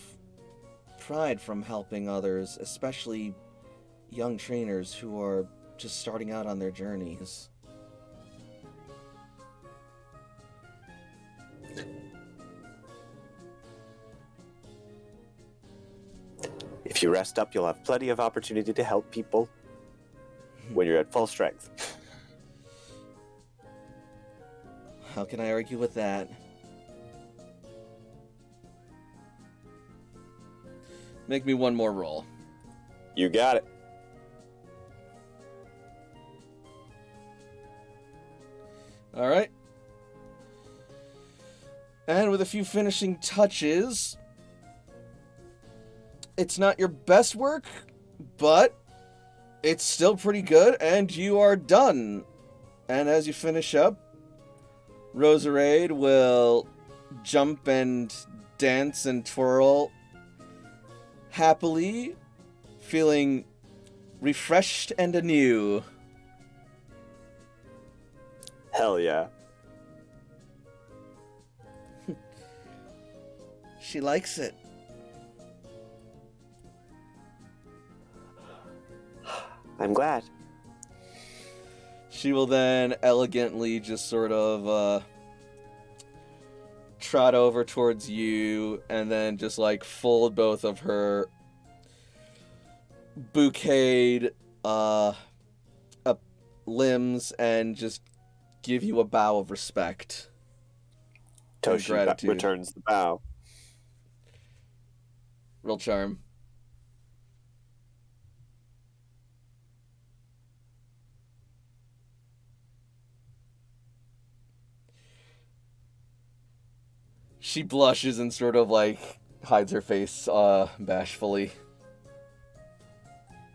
pride from helping others, especially young trainers who are just starting out on their journeys. If you rest up, you'll have plenty of opportunity to help people when you're at full strength. How can I argue with that? Make me one more roll. You got it. Alright. And with a few finishing touches, it's not your best work, but it's still pretty good, and you are done. And as you finish up, Roserade will jump and dance and twirl happily, feeling refreshed and anew. Hell yeah. She likes it. I'm glad. She will then elegantly just sort of trot over towards you and then just like fold both of her bouquet limbs and just give you a bow of respect. and Toshi gratitude. returns the bow. Real charm. She blushes and sort of like hides her face bashfully.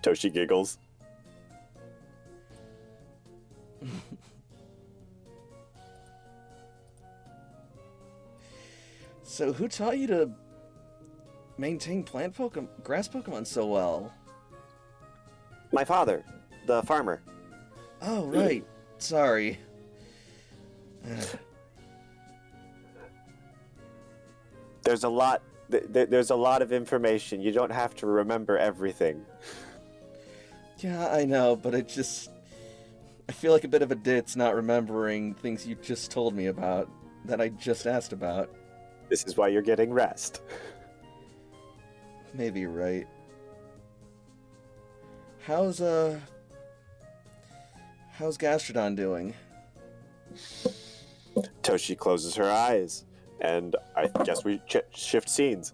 Toshi giggles. So who taught you to maintain plant Pokemon, grass Pokemon so well? My father, the farmer. Oh, right. Sorry. There's a lot. There's a lot of information. You don't have to remember everything. Yeah, I know, but it just... I feel like a bit of a ditz not remembering things you just told me about, that I just asked about. This is why you're getting rest. Maybe you're right. How's Gastrodon doing? Toshi closes her eyes, and I guess we shift scenes.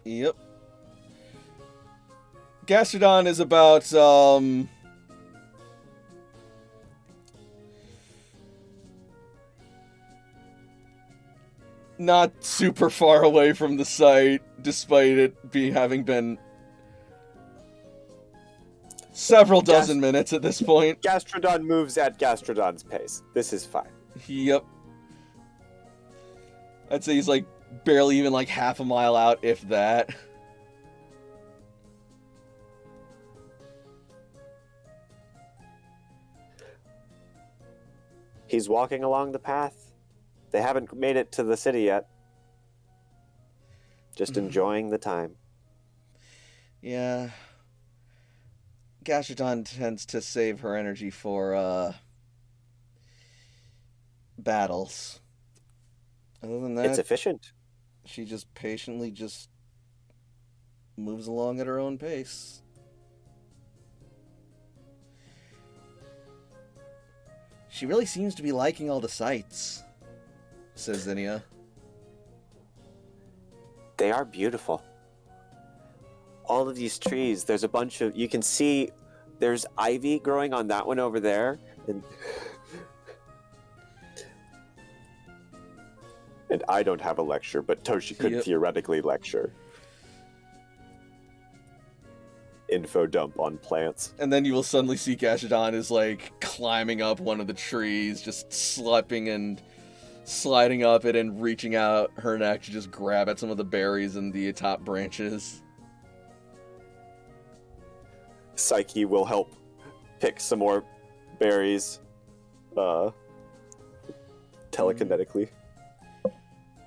Yep. Gastrodon is about, not super far away from the site, despite it having been several dozen minutes at this point. Gastrodon moves at Gastrodon's pace. This is fine. Yep. I'd say he's like barely even like half a mile out, if that. He's walking along the path. They haven't made it to the city yet. Just enjoying the time. Yeah. Gastrodon tends to save her energy for, battles. Other than that, It's efficient. she just patiently just moves along at her own pace. She really seems to be liking all the sights, says Zinnia. They are beautiful. All of these trees, there's a bunch of, you can see there's ivy growing on that one over there. And I don't have a lecture, but Toshi could theoretically lecture. Info dump on plants. And then you will suddenly see Gashadon is like climbing up one of the trees, just slipping and sliding up it and reaching out her neck to just grab at some of the berries in the top branches. Psyche will help pick some more berries telekinetically.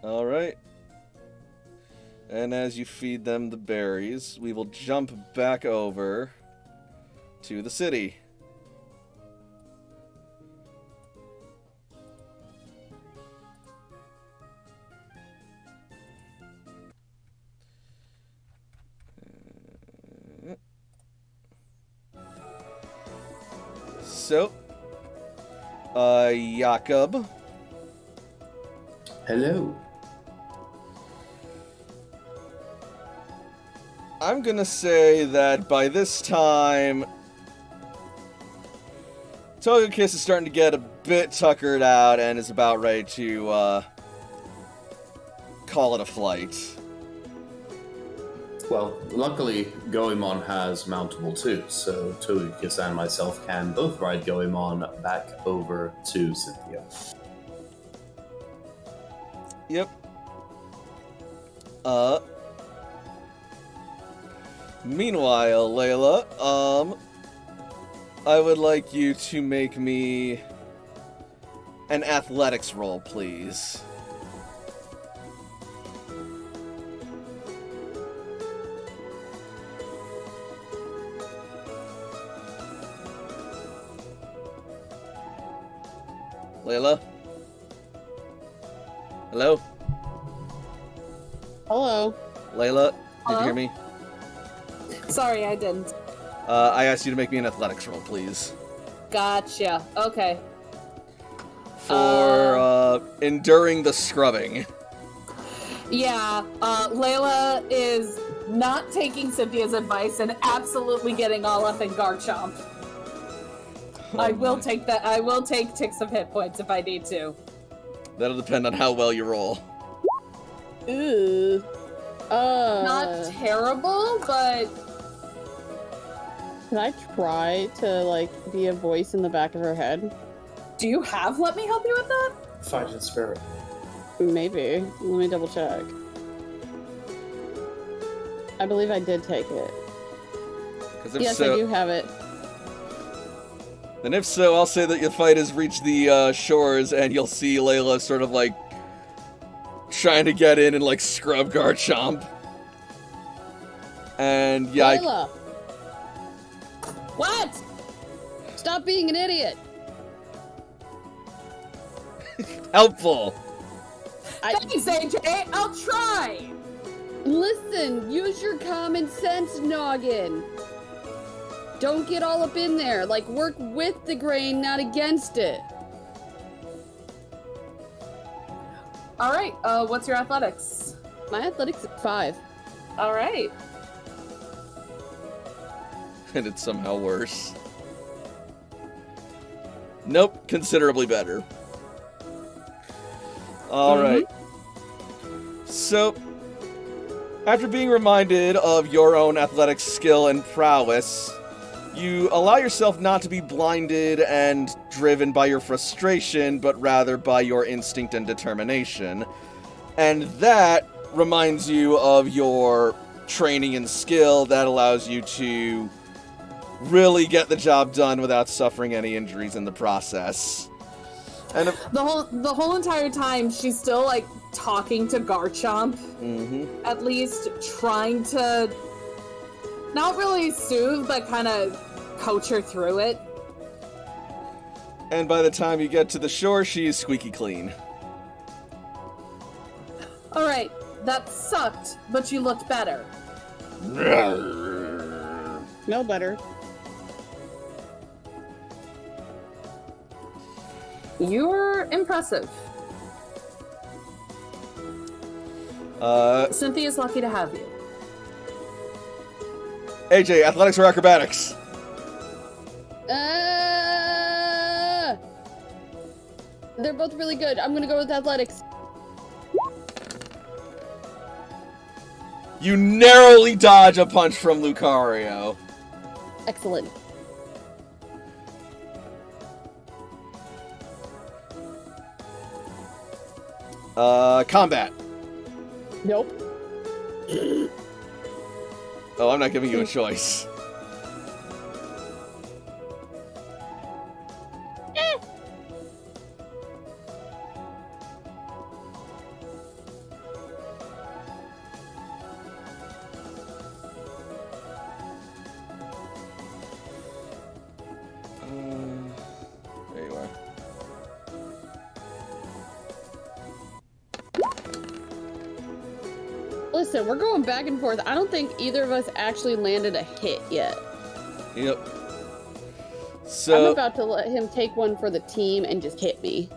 All right. And as you feed them the berries, we will jump back over to the city. So, Jakob. Hello. I'm gonna say that by this time, Togekiss is starting to get a bit tuckered out and is about ready to call it a flight. Well, luckily, Goemon has mountable too, so Togekiss and myself can both ride Goemon back over to Cynthia. Yep. Meanwhile, Layla, I would like you to make me an athletics roll, please. Layla? Hello? Hello. Layla, did Hello? you hear me? Sorry, I didn't. I asked you to make me an athletics roll, please. Gotcha. Okay. For, enduring the scrubbing. Yeah, Layla is not taking Cynthia's advice and absolutely getting all up in Garchomp. I will take that. I will take ticks of hit points if I need to. That'll depend on how well you roll. Ooh. Not terrible, but Can I try to, like, be a voice in the back of her head? do you have let me help you with that? Fight in spirit. Maybe. Let me double check. I believe I did take it. 'Cause if Yes, so, I do have it. Then if so, I'll say that your fight has reached the shores, and you'll see Layla sort of like trying to get in and like scrub Garchomp. And yeah, Layla! What? Stop being an idiot! helpful. Thanks, AJ. I'll try. Listen, use your common sense, noggin. Don't get all up in there. Like, work with the grain, not against it. All right. What's your athletics? My athletics is 5. All right. And it's somehow worse. Nope, considerably better. Alright. So, after being reminded of your own athletic skill and prowess, you allow yourself not to be blinded and driven by your frustration, but rather by your instinct and determination. And that reminds you of your training and skill that allows you to really get the job done without suffering any injuries in the process. And The whole entire time, she's still like talking to Garchomp. At least trying to not really soothe, but kind of coach her through it. And by the time you get to the shore, she is squeaky clean. All right, that sucked, but you looked better. No better. You're impressive. Cynthia's lucky to have you. AJ, athletics or acrobatics? They're both really good. I'm gonna go with athletics. You narrowly dodge a punch from Lucario. Excellent. Combat. Nope. Oh, I'm not giving you a choice. There you are. Listen, we're going back and forth. I don't think either of us actually landed a hit yet. Yep. I'm So about to let him take one for the team and just hit me.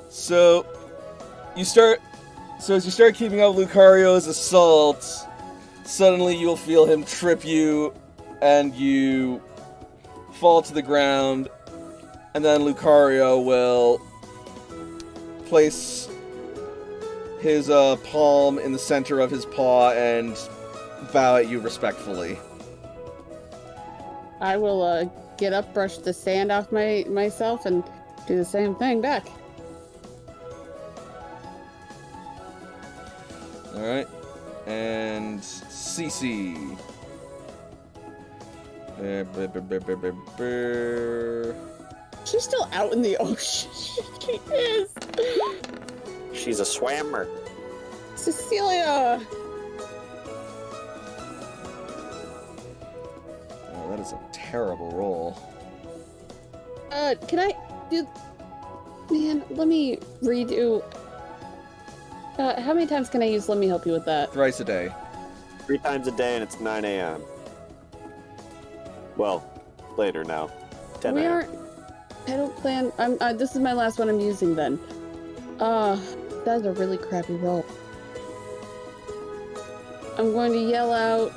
So as you start keeping up Lucario's assault, suddenly you'll feel him trip you, and you fall to the ground, and then Lucario will place his palm in the center of his paw and bow at you respectfully. I will get up, brush the sand off myself, and do the same thing back. Alright. And CC. She's still out in the ocean. She is. She's a swammer. Cecilia. Oh, that is a terrible roll. Can I do... Man, let me redo... how many times can I use let me help you with that? Thrice a day. 3 times a day, and it's 9 a.m. Well, later now. 10 We a.m. aren't... I don't plan... this is my last one I'm using then. That's a really crappy roll. I'm going to yell out...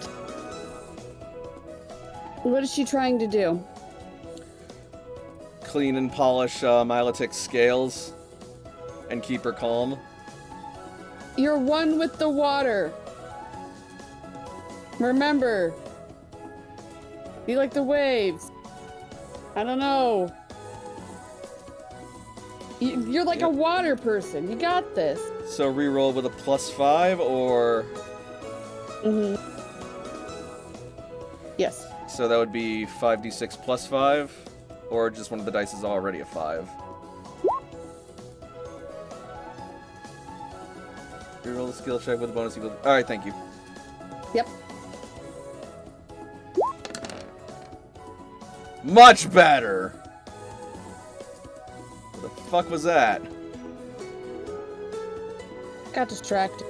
What is she trying to do? Clean and polish Milotic's scales and keep her calm. You're one with the water. Remember. Be like the waves. I don't know. You're like a water person. You got this. So reroll with a +5 or... Mm-hmm. Yes. So that would be 5d6 +5, or just one of the dice is already a 5. Reroll the skill check with a bonus equal... Alright, thank you. Yep. Much better! What the fuck was that? Got distracted.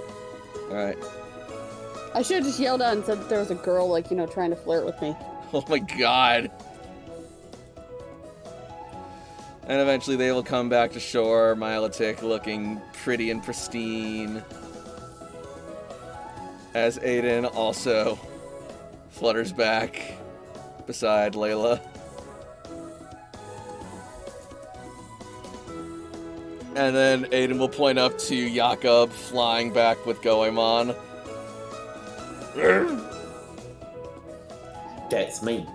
Alright. I should have just yelled out and said that there was a girl, like, trying to flirt with me. Oh my god. And eventually they will come back to shore, Milotic looking pretty and pristine. As Aiden also flutters back beside Layla. And then Aiden will point up to Jakob flying back with Goemon. That's me.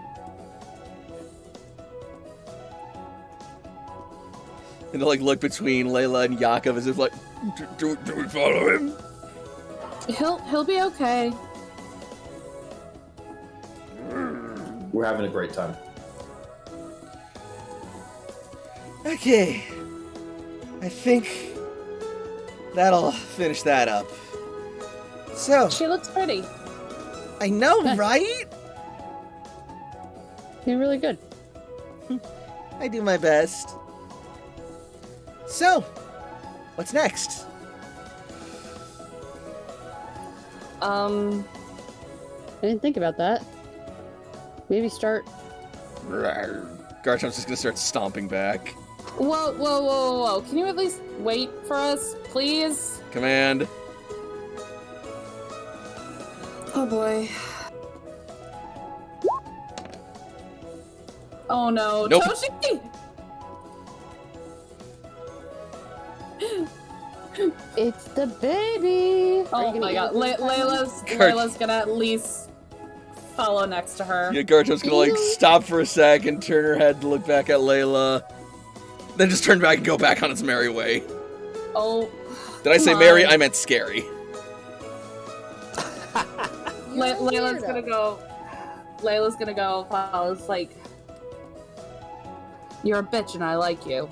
And they'll look between Layla and Jakob as if do we follow him? He'll be okay. We're having a great time. Okay. I think that'll finish that up. So, She looks pretty. I know, right? You're really good. I do my best. So, what's next? I didn't think about that. Maybe start... Garchomp's just gonna start stomping back. Whoa. Can you at least wait for us, please? Command. Oh boy. Oh no. Nope. Toshi! It's the baby. Oh my god. Layla's gonna at least follow next to her. Yeah, Garchom's gonna like stop for a sec and turn her head to look back at Layla. Then just turn back and go back on its merry way. Oh. Did I say merry? I meant scary. Layla's gonna go. Follows like, you're a bitch and I like you.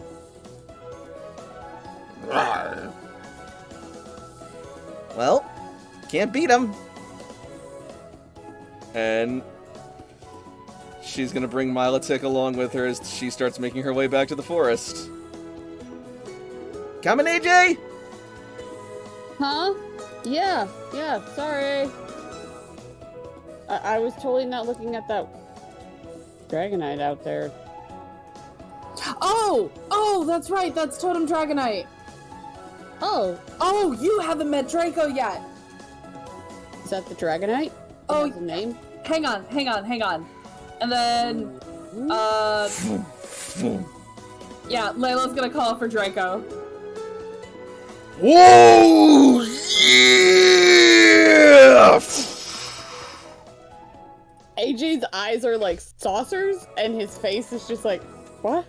Well, can't beat him. And she's gonna bring Milotic along with her as she starts making her way back to the forest. Coming, AJ? Huh? Yeah, sorry. I was totally not looking at that Dragonite out there. Oh, that's right, that's Totem Dragonite. Oh, you haven't met Draco yet. Is that the Dragonite? Oh, has a name? Hang on. And then, yeah, Layla's gonna call for Draco. Whoa! Yeah! AJ's eyes are like saucers, and his face is just like, what?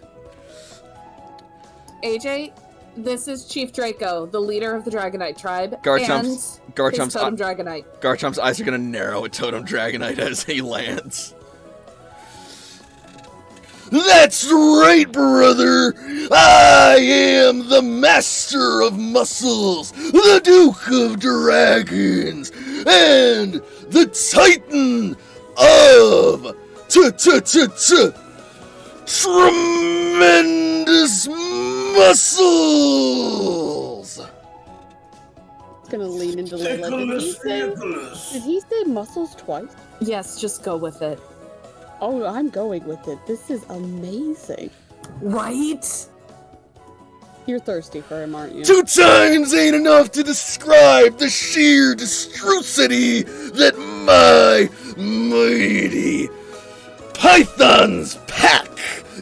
AJ, this is Chief Draco, the leader of the Dragonite tribe, Garchomp's Totem Dragonite. Garchomp's eyes are gonna narrow at Totem Dragonite as he lands. That's right, brother! I am the Master of Muscles, the Duke of Dragons, and the Titan of Tremendous Muscles! It's gonna lean into Layla. Did he say muscles twice? Yes, just go with it. Oh, I'm going with it. This is amazing. Right? You're thirsty for him, aren't you? 2 times ain't enough to describe the sheer destrucity that my mighty pythons pack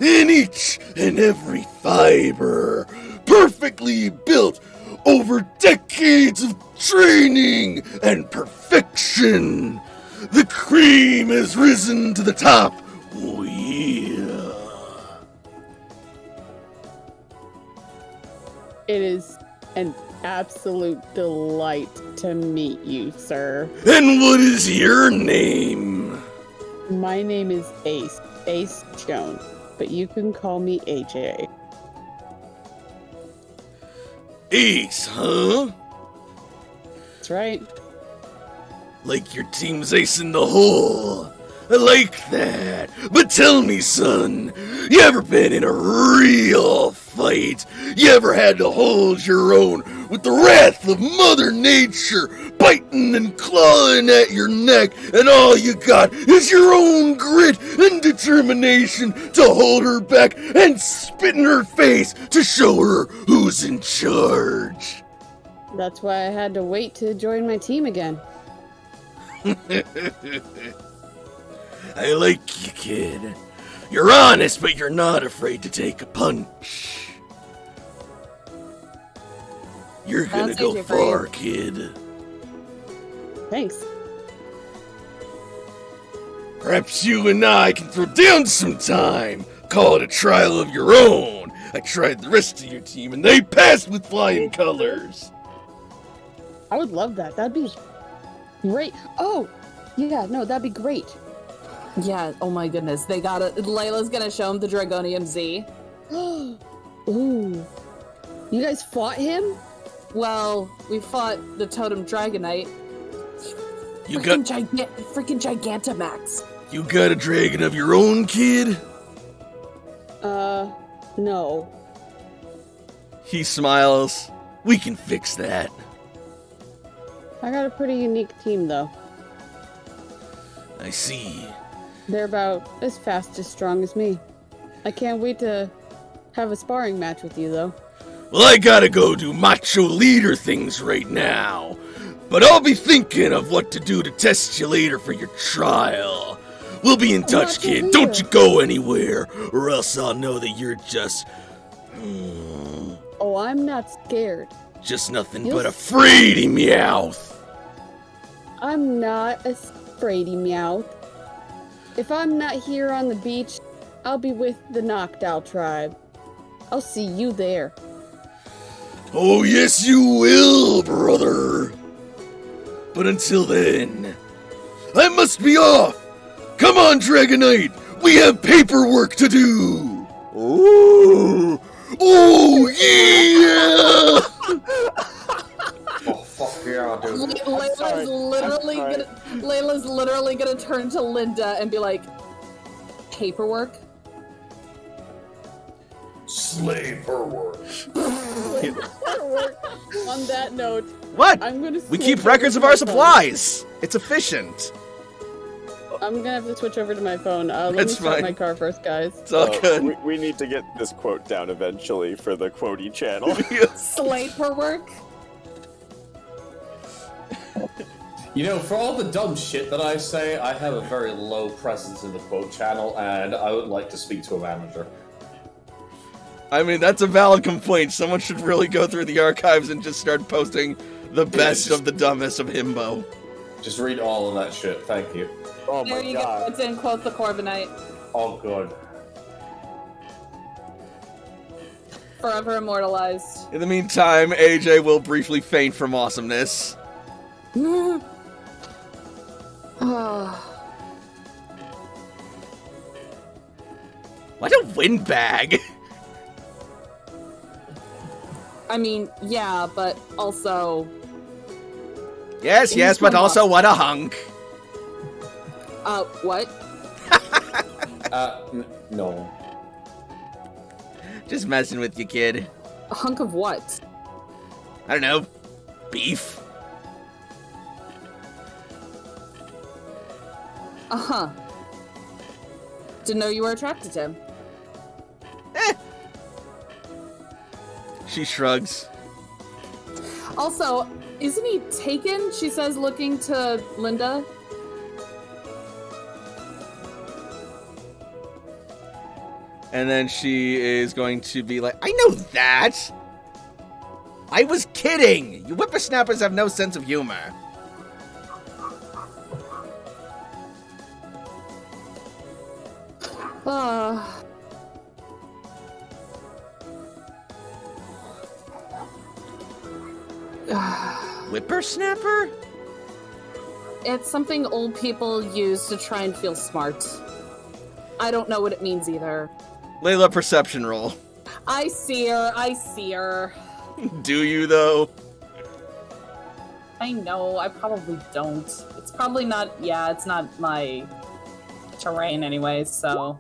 in each and every fiber, perfectly built over decades of training and perfection. The cream has risen to the top. Oh, yeah. It is an absolute delight to meet you, sir. And what is your name? My name is Ace Jones, but you can call me AJ. Ace, huh? That's right. Like your team's ace in the hole. I like that. But tell me, son, you ever been in a real fight? You ever had to hold your own with the wrath of Mother Nature biting and clawing at your neck, and all you got is your own grit and determination to hold her back and spit in her face to show her who's in charge? That's why I had to wait to join my team again. I like you, kid. You're honest, but you're not afraid to take a punch. You're gonna go far, kid. Thanks. Perhaps you and I can throw down sometime. Call it a trial of your own. I tried the rest of your team, and they passed with flying colors. I would love that. That'd be great. Oh, yeah, no, that'd be great. Yeah, oh my goodness. They got it. Layla's gonna show him the Dragonium Z. Ooh. You guys fought him? Well, we fought the Totem Dragonite. Freaking Gigantamax. You got a dragon of your own, kid? No. He smiles. We can fix that. I got a pretty unique team, though. I see. They're about as fast as strong as me. I can't wait to have a sparring match with you, though. Well, I gotta go do macho leader things right now. But I'll be thinking of what to do to test you later for your trial. We'll be in touch, Macho kid. leader. Don't you go anywhere, or else I'll know that you're just Oh, I'm not scared. nothing You'll but a fraidy meowth. I'm not a sprady meowth. If I'm not here on the beach, I'll be with the Knockdown tribe. I'll see you there. Oh, yes, you will, brother. But until then, I must be off. Come on, Dragonite. We have paperwork to do. Ooh. Oh, yeah. Oh, fuck yeah, dude. Layla's literally gonna turn to Linda and be like, paperwork? Slave her work. On that note, What? I'm gonna. We switch keep over records to of my our phone. supplies. It's efficient. I'm gonna have to switch over to my phone. Let me That's start fine. my car first, guys. It's all good. We need to get this quote down eventually for the quotey channel. Slave her work? You know, for all the dumb shit that I say, I have a very low presence in the quote channel, and I would like to speak to a manager. I mean, that's a valid complaint. Someone should really go through the archives and just start posting the best of the dumbest of himbo. Just read all of that shit, thank you. Oh There my you go. god. It's in quote the Corviknight. Oh, good. Forever immortalized. In the meantime, AJ will briefly faint from awesomeness. What a windbag! I mean, yeah, but also... Yes, yes, but also what a hunk. What? No. Just messing with you, kid. A hunk of what? I don't know. Beef? Uh-huh. Didn't know you were attracted to him. She shrugs. Also, isn't he taken? She says, looking to Linda. And then she is going to be like, I know that! I was kidding! You whippersnappers have no sense of humor. Whippersnapper? It's something old people use to try and feel smart. I don't know what it means either. Layla, perception roll. I see her. I see her. Do you, though? I know. I probably don't. It's probably not. Yeah, it's not my terrain anyway, so.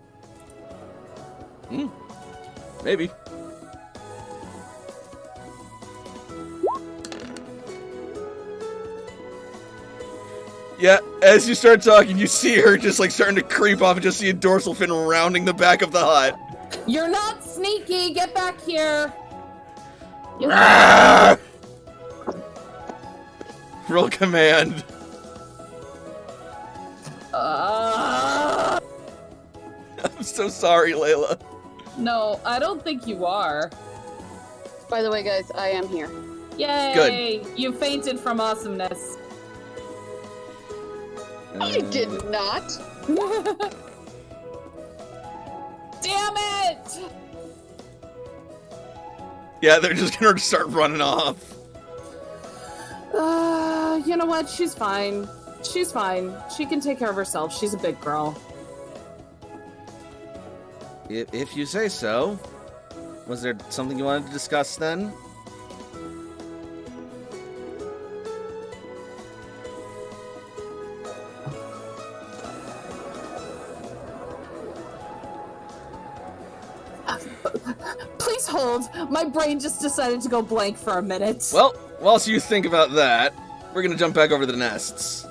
Maybe. Yeah, as you start talking, you see her just like starting to creep off and just see a dorsal fin rounding the back of the hut. You're not sneaky. Get back here. Roll command. Uh, I'm so sorry, Layla. no, I don't think you are. By the way, guys, I am here. Yay! Good. You fainted from awesomeness. I did not. Damn it! Yeah, they're just gonna start running off. You know what? She's fine. She's fine. She can take care of herself. She's a big girl. If you say so. Was there something you wanted to discuss then? Please hold. My brain just decided to go blank for a minute. Well, whilst you think about that, we're gonna jump back over to the nests.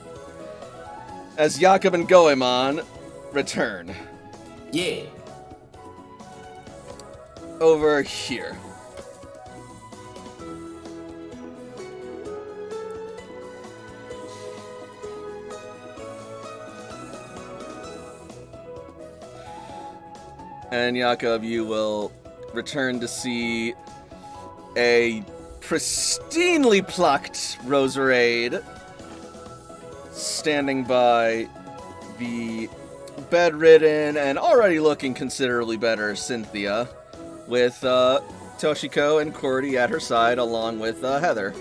As Jakob and Goemon return. Yeah. over here. And Jakob, you will return to see a pristinely plucked Roserade standing by the bedridden and already looking considerably better Cynthia, with Toshiko and Cordy at her side, along with Heather.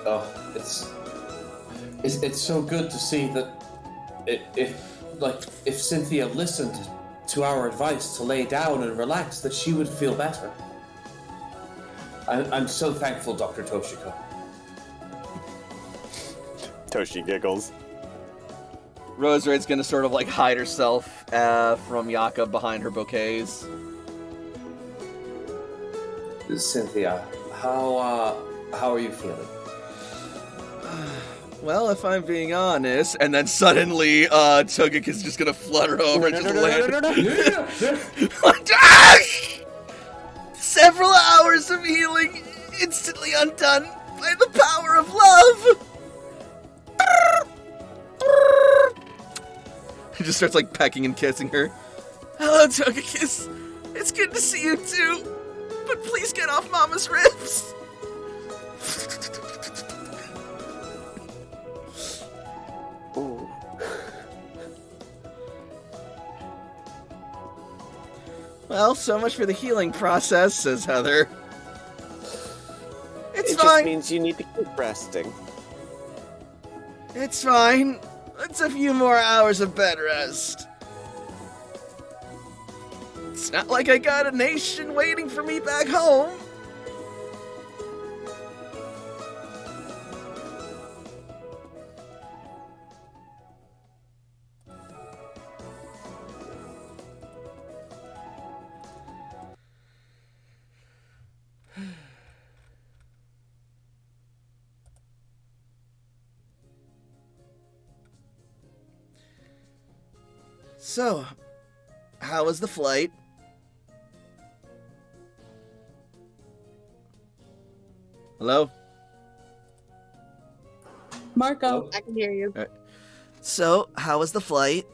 Oh, it's so good to see that if Cynthia listened to our advice to lay down and relax, that she would feel better. I'm so thankful, Dr. Toshiko. Toshi giggles. Roserade's gonna sort of like hide herself from Jakob behind her bouquets. Cynthia, how are you feeling? Well, if I'm being honest, and then suddenly Togek is just gonna flutter over and just land. Several hours of healing instantly undone by the power of love. He just starts like pecking and kissing her. Hello, Togekiss. It's good to see you too. But please get off Mama's ribs. Ooh. Well, so much for the healing process, says Heather. It's It fine. just means you need to keep resting. It's fine. It's a few more hours of bed rest. It's not like I got a nation waiting for me back home. So, how was the flight? Hello? Marco. I can hear you. So, how was the flight?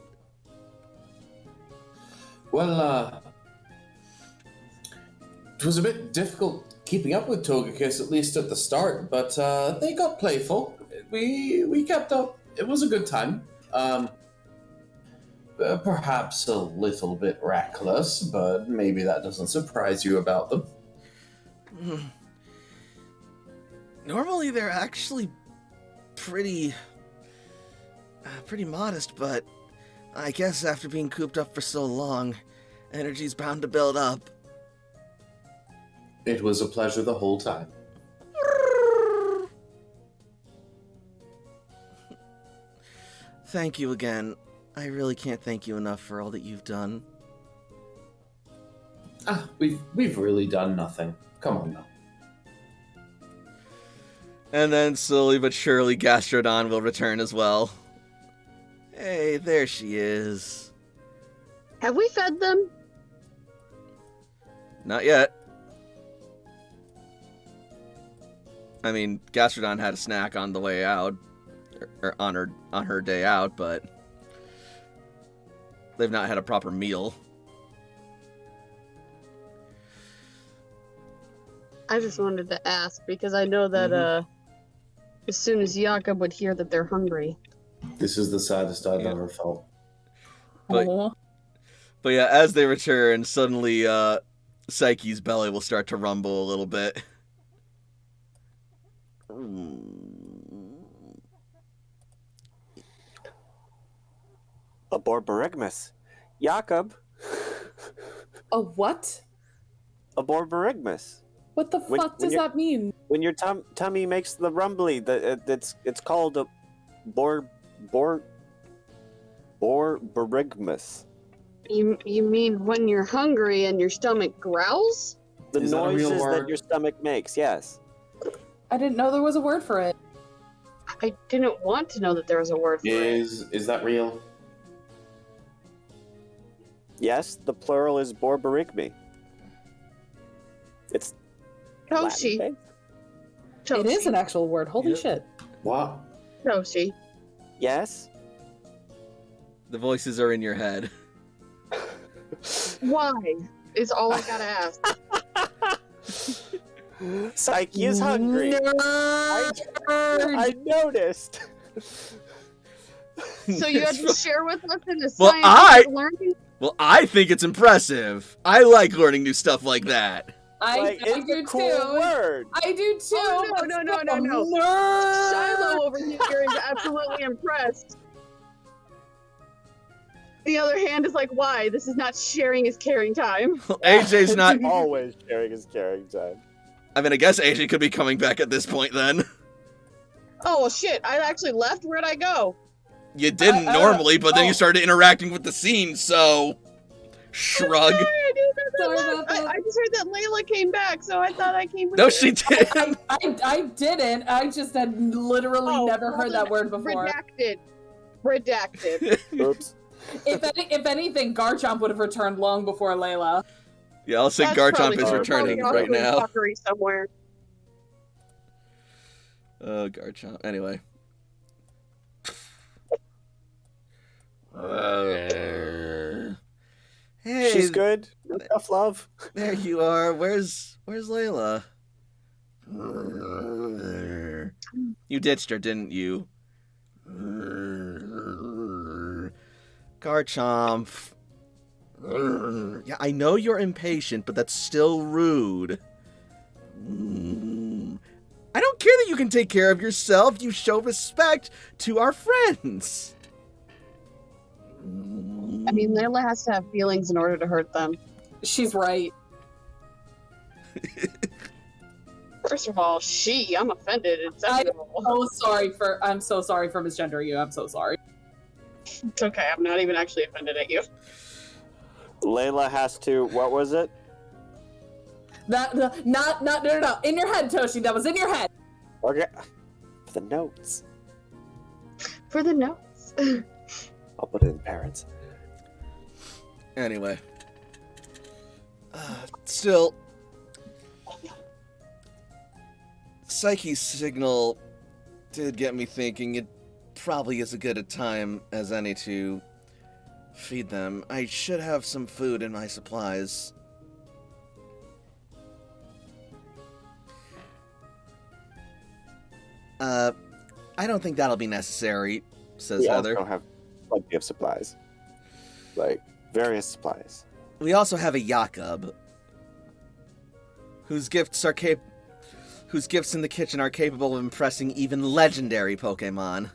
Well, it was a bit difficult keeping up with Togekiss, at least at the start, but they got playful. We kept up. It was a good time. Perhaps a little bit reckless, but maybe that doesn't surprise you about them. Normally they're actually pretty modest, but I guess after being cooped up for so long, energy's bound to build up. It was a pleasure the whole time. Thank you again. I really can't thank you enough for all that you've done. We've really done nothing. Come on now. And then slowly but surely Gastrodon will return as well. Hey, there she is. Have we fed them? Not yet. I mean, Gastrodon had a snack on the way out, or on her day out, but they've not had a proper meal. I just wanted to ask because I know that as soon as Jakob would hear that they're hungry. This is the saddest I've ever felt. But yeah, as they return, suddenly Psyche's belly will start to rumble a little bit. A Borborygmus. Jakob. A what? A Borborygmus. What the fuck does that mean? When your tummy makes the rumbly, it's called a Borborygmus. You mean when you're hungry and your stomach growls? The Is that a real noises that word? your stomach makes, yes. I didn't know there was a word for it. I didn't want to know that there was a word for it. Is that real? Yes, the plural is Borborygmi. It's Toshi. Latin-based. It is an actual word. Holy Yep. shit. What? Toshi. Yes. The voices are in your head. Why? Is all I gotta ask. Psyche is hungry. I noticed. So you had to share with us in a Well, scientific learning? Well, I think it's impressive. I like learning new stuff like that. Like, I it's do a cool too. word. I do too. Oh, but no. nerd. Shiloh over here is absolutely impressed. The other hand is like, why? This is not sharing is caring time. AJ's not. Always sharing his caring time. I mean, I guess AJ could be coming back at this point then. Oh, well, shit. I actually left. Where'd I go? You didn't normally, but then you started interacting with the scene, so. Shrug. I'm sorry, I didn't know Sorry that about left. that. I just heard that Layla came back, so I thought I came with No, her. she didn't. I didn't. I just had literally Oh, never well heard that then, word before. Redacted. Oops. If anything, Garchomp would have returned long before Layla. Yeah, I'll say That's Garchomp probably is true. returning Probably right off doing now. fuckery somewhere. Oh, Garchomp. Anyway. Hey, She's good. Tough love. there you are. Where's Layla? You ditched her, didn't you? Garchomp. Yeah, I know you're impatient, but that's still rude. I don't care that you can take care of yourself. You show respect to our friends. I mean, Layla has to have feelings in order to hurt them. She's right. First of all, I'm offended. It's I'm so sorry for misgendering you. I'm so sorry. It's okay. I'm not even actually offended at you. Layla has to. What was it? No. In your head, Toshi. That was in your head. Okay. The notes. For the notes. I'll put it in parents. Anyway. Still. Psyche's signal did get me thinking it probably is as good a time as any to feed them. I should have some food in my supplies. I don't think that'll be necessary, says We Heather. also have plenty of supplies. Like, various supplies. We also have a Jakob, whose gifts in the kitchen are capable of impressing even legendary Pokemon.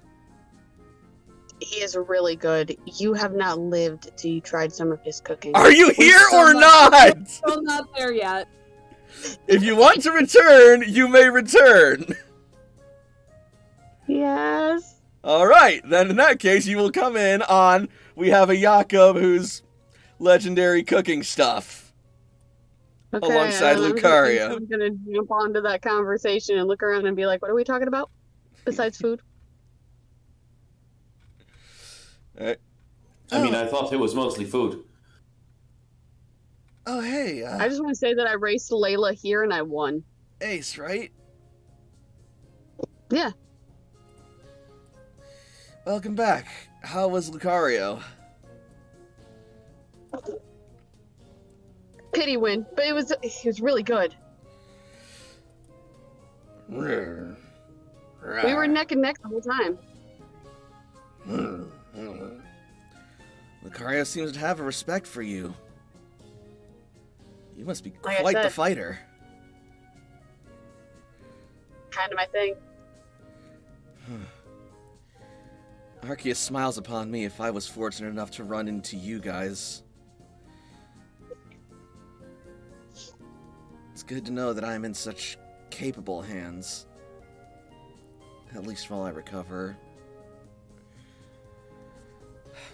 He is really good. You have not lived till you tried some of his cooking. Are you here or not? Still not there yet. If you want to return, you may return. Yes. Alright, then in that case, you will come in on, we have a Jakob who's legendary cooking stuff. Okay, Alongside I'm Lucaria. I'm gonna jump onto that conversation and look around and be like, what are we talking about? Besides food? Alright. I mean, I thought it was mostly food. Oh, hey, I just want to say that I raced Layla here and I won. Ace, right? Yeah. Welcome back. How was Lucario? Pity win, but he was really good. We were neck and neck the whole time. Lucario seems to have a respect for you. You must be Like I quite the said. fighter. Kind of my thing. Arceus smiles upon me if I was fortunate enough to run into you guys. It's good to know that I'm in such capable hands. At least while I recover.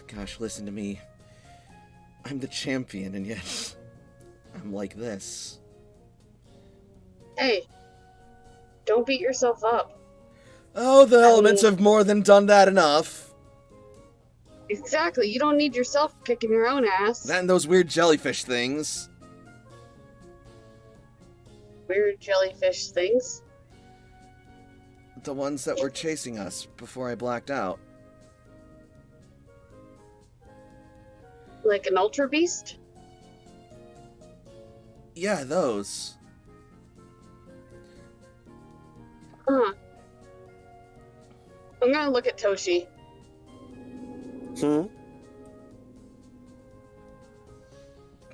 Gosh, listen to me. I'm the champion, and yet I'm like this. Hey, don't beat yourself up. Oh, the elements have more than done that enough. Exactly. You don't need yourself kicking your own ass. That and those weird jellyfish things. Weird jellyfish things. The ones that were chasing us before I blacked out. Like an ultra beast? Yeah, those. Huh. I'm gonna look at Toshi. Hmm?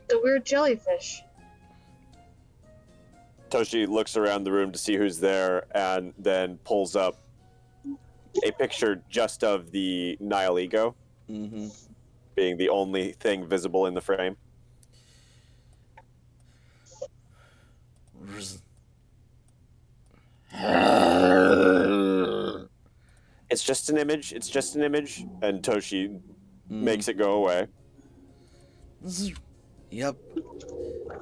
The weird jellyfish. Toshi looks around the room to see who's there and then pulls up a picture just of the Nile Ego, Mm-hmm. being the only thing visible in the frame. It's just an image. It's just an image. And Toshi makes it go away. Yep.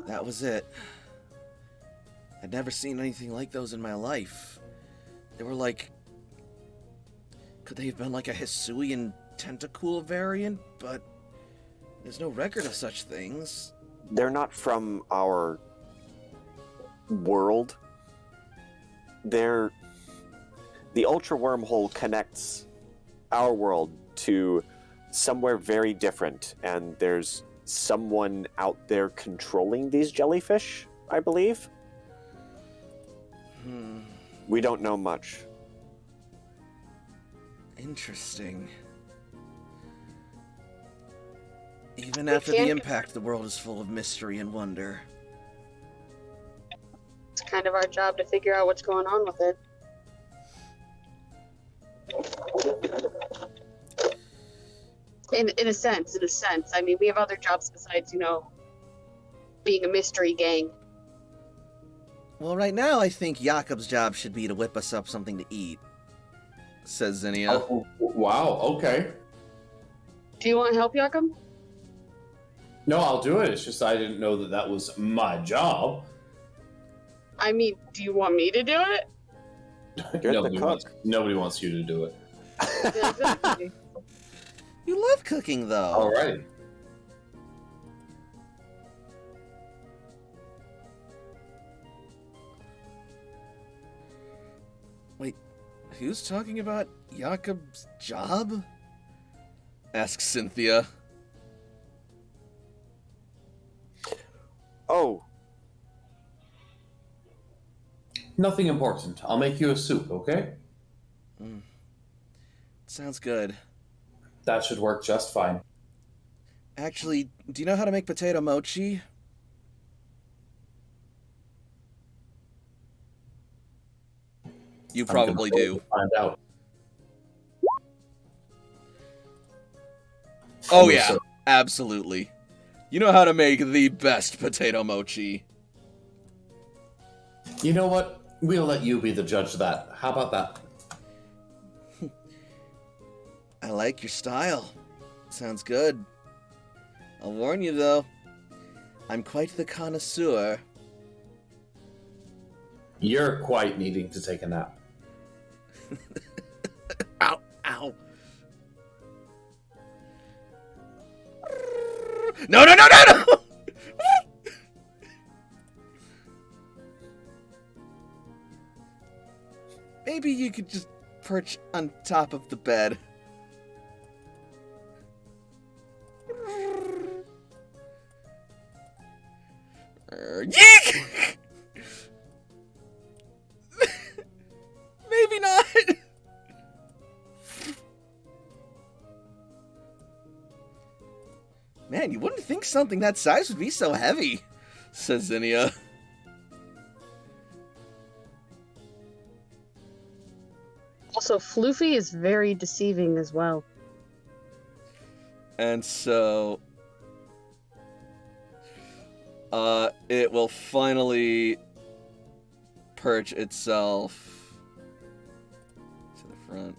That was it. I'd never seen anything like those in my life. They were like... Could they have been like a Hisuian tentacle variant? But there's no record of such things. They're not from our world. They're... The Ultra Wormhole connects our world to somewhere very different, and there's someone out there controlling these jellyfish, I believe. We don't know much. Interesting. Even after the impact, the world is full of mystery and wonder. It's kind of our job to figure out what's going on with it. In a sense. I mean, we have other jobs besides, being a mystery gang. Well, right now, I think Jakob's job should be to whip us up something to eat, says Zinnia. Oh, wow, okay. Do you want help, Jakob? No, I'll do it. It's just I didn't know that was my job. I mean, do you want me to do it? You're the cook. Nobody wants you to do it. Yeah, exactly. You love cooking, though. Alrighty. Wait, who's talking about Jakob's job? Asks Cynthia. Oh. Nothing important. I'll make you a soup, okay? Sounds good. That should work just fine. Actually, do you know how to make potato mochi? You probably do. Find out. Oh yeah, absolutely. You know how to make the best potato mochi. You know what? We'll let you be the judge of that. How about that? I like your style. Sounds good. I'll warn you, though. I'm quite the connoisseur. You're quite needing to take a nap. Ow, ow. No, no, no, no, no! Maybe you could just perch on top of the bed. Yeek! Maybe not. Man, you wouldn't think something that size would be so heavy, says Zinnia. Also, Floofy is very deceiving as well. And so... it will finally perch itself to the front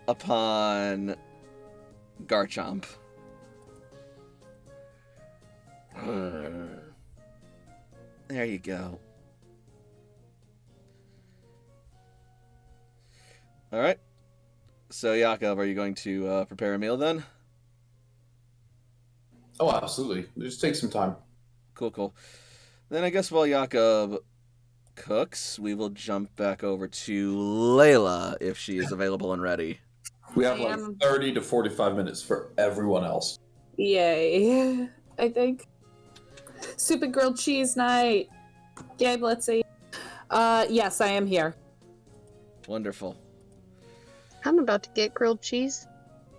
upon Garchomp. There you go. All right. So, Jakob, are you going to prepare a meal then? Oh, absolutely. Just take some time. Cool. Then I guess while Jakob cooks, we will jump back over to Layla if she is available and ready. We have like am- 30 to 45 minutes for everyone else. Yay. I think. Stupid grilled cheese night. Gabe, let's see. Yes, I am here. Wonderful. I'm about to get grilled cheese.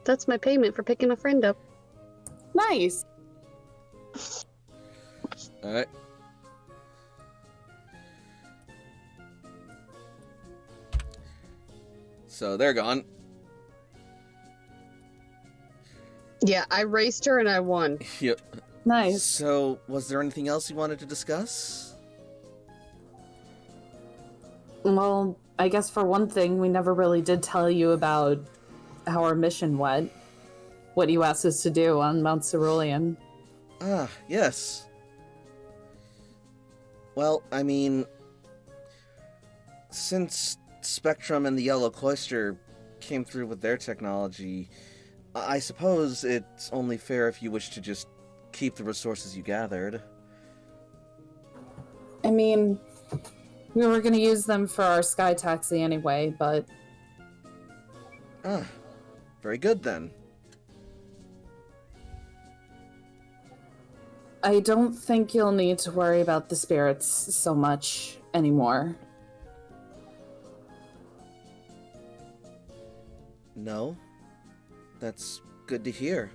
That's my payment for picking a friend up. Nice. All right. So they're gone. Yeah, I raced her and I won. Yep. Nice. So, was there anything else you wanted to discuss? Well, I guess for one thing, we never really did tell you about how our mission went. What you asked us to do on Mount Cerulean. Ah, yes. Well, I mean, since Spectrum and the Yellow Cloister came through with their technology, I suppose it's only fair if you wish to just keep the resources you gathered. I mean, we were going to use them for our sky taxi anyway, but... Ah, very good then. I don't think you'll need to worry about the spirits so much anymore. No? That's good to hear.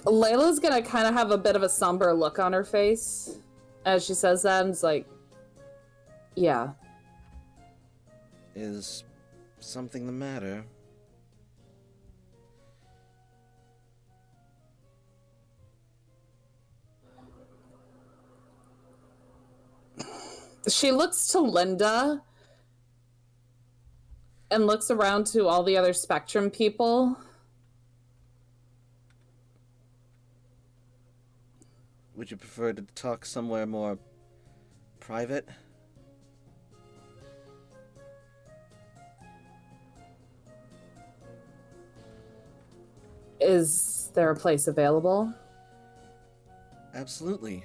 Layla's gonna kind of have a bit of a somber look on her face as she says that, and it's like, yeah. Is something the matter? She looks to Linda and looks around to all the other Spectrum people. Would you prefer to talk somewhere more private? Is there a place available? Absolutely.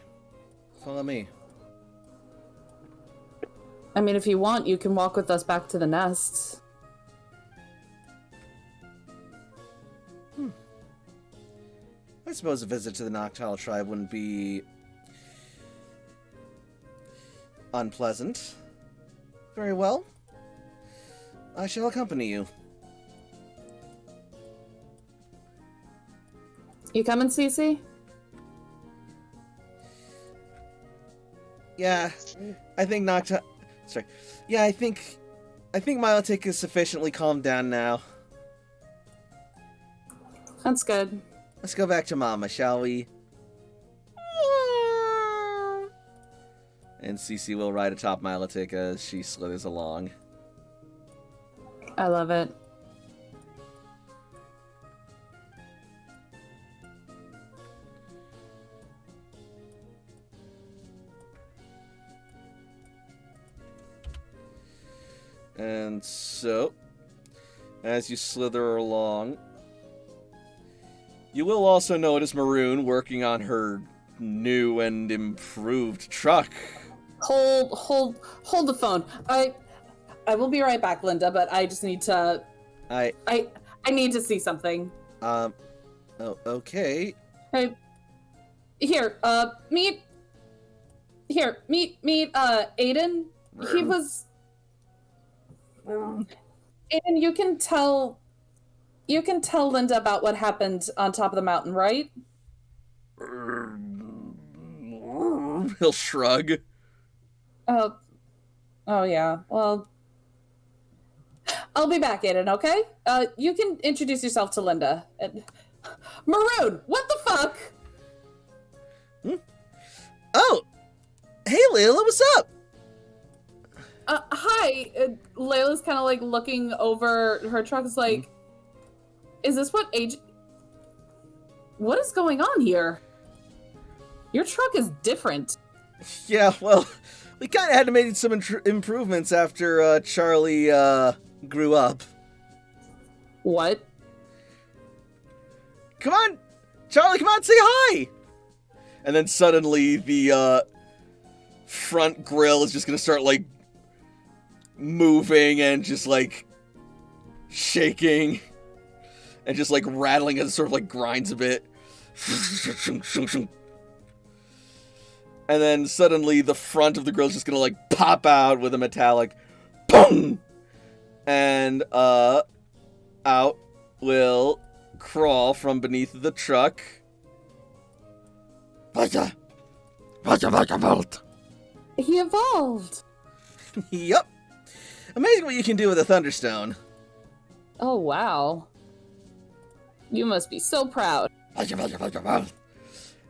Follow me. I mean, if you want, you can walk with us back to the nests. I suppose a visit to the Noctile tribe wouldn't be unpleasant. Very well. I shall accompany you. You coming, Cece? Yeah, I think Noctile... Sorry. Yeah, I think Milotic is sufficiently calmed down now. That's good. Let's go back to Mama, shall we? And Cece will ride atop Milotic as she slithers along. I love it. And so, as you slither along, you will also notice Maroon working on her new and improved truck. Hold the phone. I will be right back, Linda, but I just need to... I need to see something. Oh, okay. Hey, here, meet Aiden. He was... Aiden, you can tell Linda about what happened on top of the mountain, right? He'll shrug. Oh yeah. Well, I'll be back, Aiden, okay? You can introduce yourself to Linda. Maroon, what the fuck? Oh! Hey, Layla, what's up? Hi. Layla's kind of like looking over her truck. Is like, is this what what is going on here? Your truck is different. Yeah, well, We kind of had to make some improvements after Charlie grew up. What? Come on, Charlie, come on, say hi! And then suddenly the front grill is just gonna start, like, moving and just, like, shaking. And just, like, rattling as it sort of, like, grinds a bit. And then suddenly the front of the grill is just gonna, like, pop out with a metallic POOM! And, out will crawl from beneath the truck. He evolved. Yup. Amazing what you can do with a Thunderstone. Oh, wow. You must be so proud.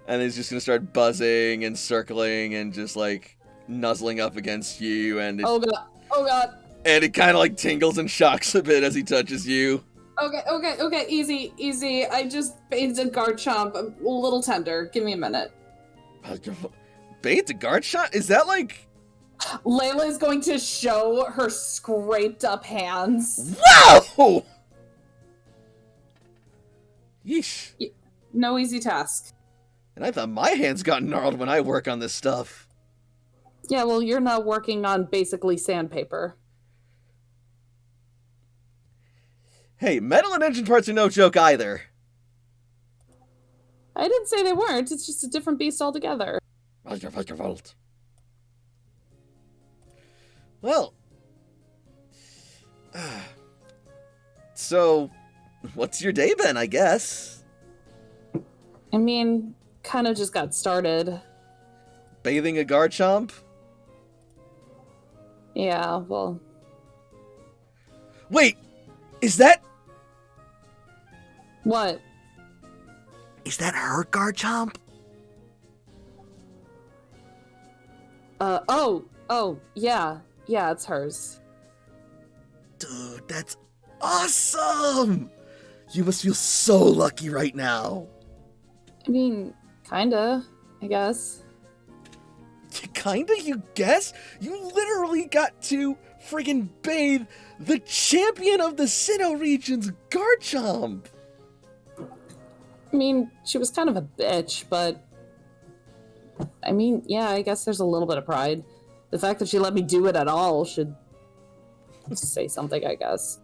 And he's just gonna start buzzing and circling and just, like, nuzzling up against you, and Oh god. Oh god. and it kind of, like, tingles and shocks a bit as he touches you. Okay, easy. I just bathed a Garchomp, a little tender. Give me a minute. Bathed a guard shot? Is that, like... Layla is going to show her scraped up hands. Wow! Yeesh. No easy task. And I thought my hands got gnarled when I work on this stuff. Yeah, well, you're not working on basically sandpaper. Hey, metal and engine parts are no joke either. I didn't say they weren't. It's just a different beast altogether. Well. So, what's your day been, I guess? I mean, kind of just got started. Bathing a Garchomp? Yeah, well... Wait! Is that... What? Is that her Garchomp? Yeah, it's hers. Dude, that's awesome! You must feel so lucky right now. I mean, kinda, I guess. Kinda, you guess? You literally got to friggin' bathe the champion of the Sinnoh region's Garchomp! I mean, she was kind of a bitch, but... I mean, yeah, I guess there's a little bit of pride. The fact that she let me do it at all should say something, I guess.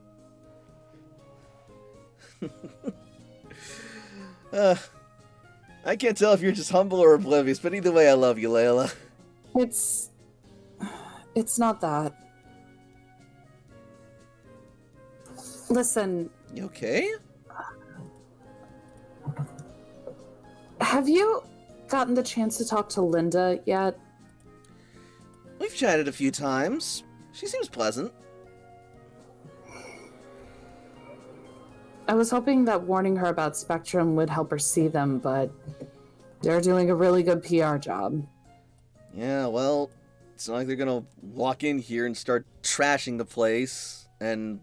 I can't tell if you're just humble or oblivious, but either way, I love you, Layla. It's not that. Listen. You okay? Have you gotten the chance to talk to Linda yet? We've chatted a few times. She seems pleasant. I was hoping that warning her about Spectrum would help her see them, but they're doing a really good PR job. Yeah, well, it's not like they're gonna walk in here and start trashing the place and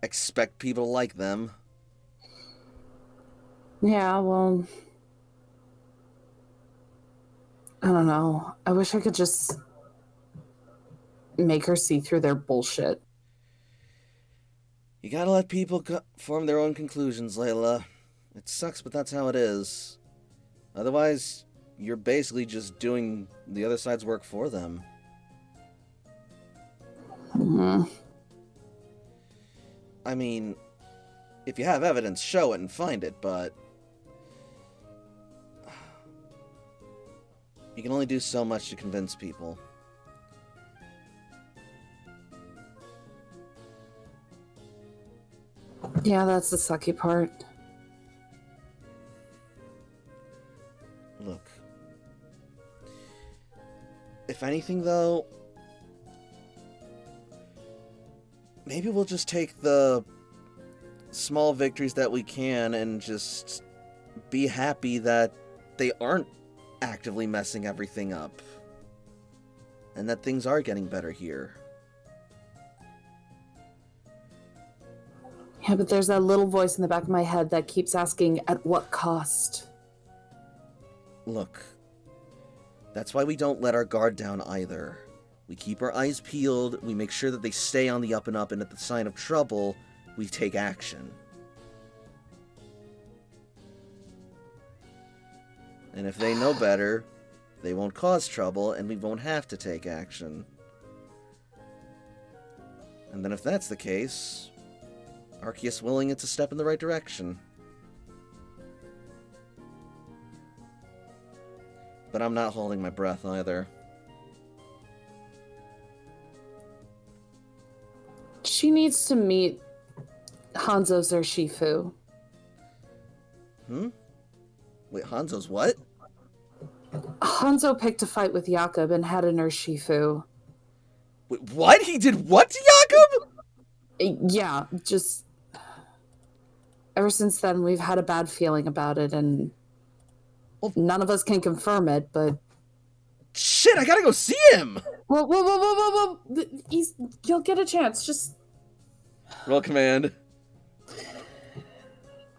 expect people to like them. Yeah, well... I don't know. I wish I could just make her see through their bullshit. You gotta let people form their own conclusions, Layla. It sucks, but that's how it is. Otherwise, you're basically just doing the other side's work for them. Mm-hmm. I mean, if you have evidence, show it and find it, but... you can only do so much to convince people. Yeah, that's the sucky part. Look. If anything, though, maybe we'll just take the small victories that we can and just be happy that they aren't actively messing everything up. And that things are getting better here. Yeah, but there's that little voice in the back of my head that keeps asking, at what cost? Look, that's why we don't let our guard down either. We keep our eyes peeled, we make sure that they stay on the up and up, and at the sign of trouble, we take action. And if they know better, they won't cause trouble, and we won't have to take action. And then if that's the case, Arceus willing it's a step in the right direction. But I'm not holding my breath either. She needs to meet Hanzo's Urshifu. Wait, Hanzo's what? Hanzo picked a fight with Jakob and had an Urshifu. Wait, what? He did what to Jakob? Yeah, just... Ever since then, we've had a bad feeling about it, and... Well, none of us can confirm it, but... Shit, I gotta go see him! Whoa. You'll get a chance, just... Roll command.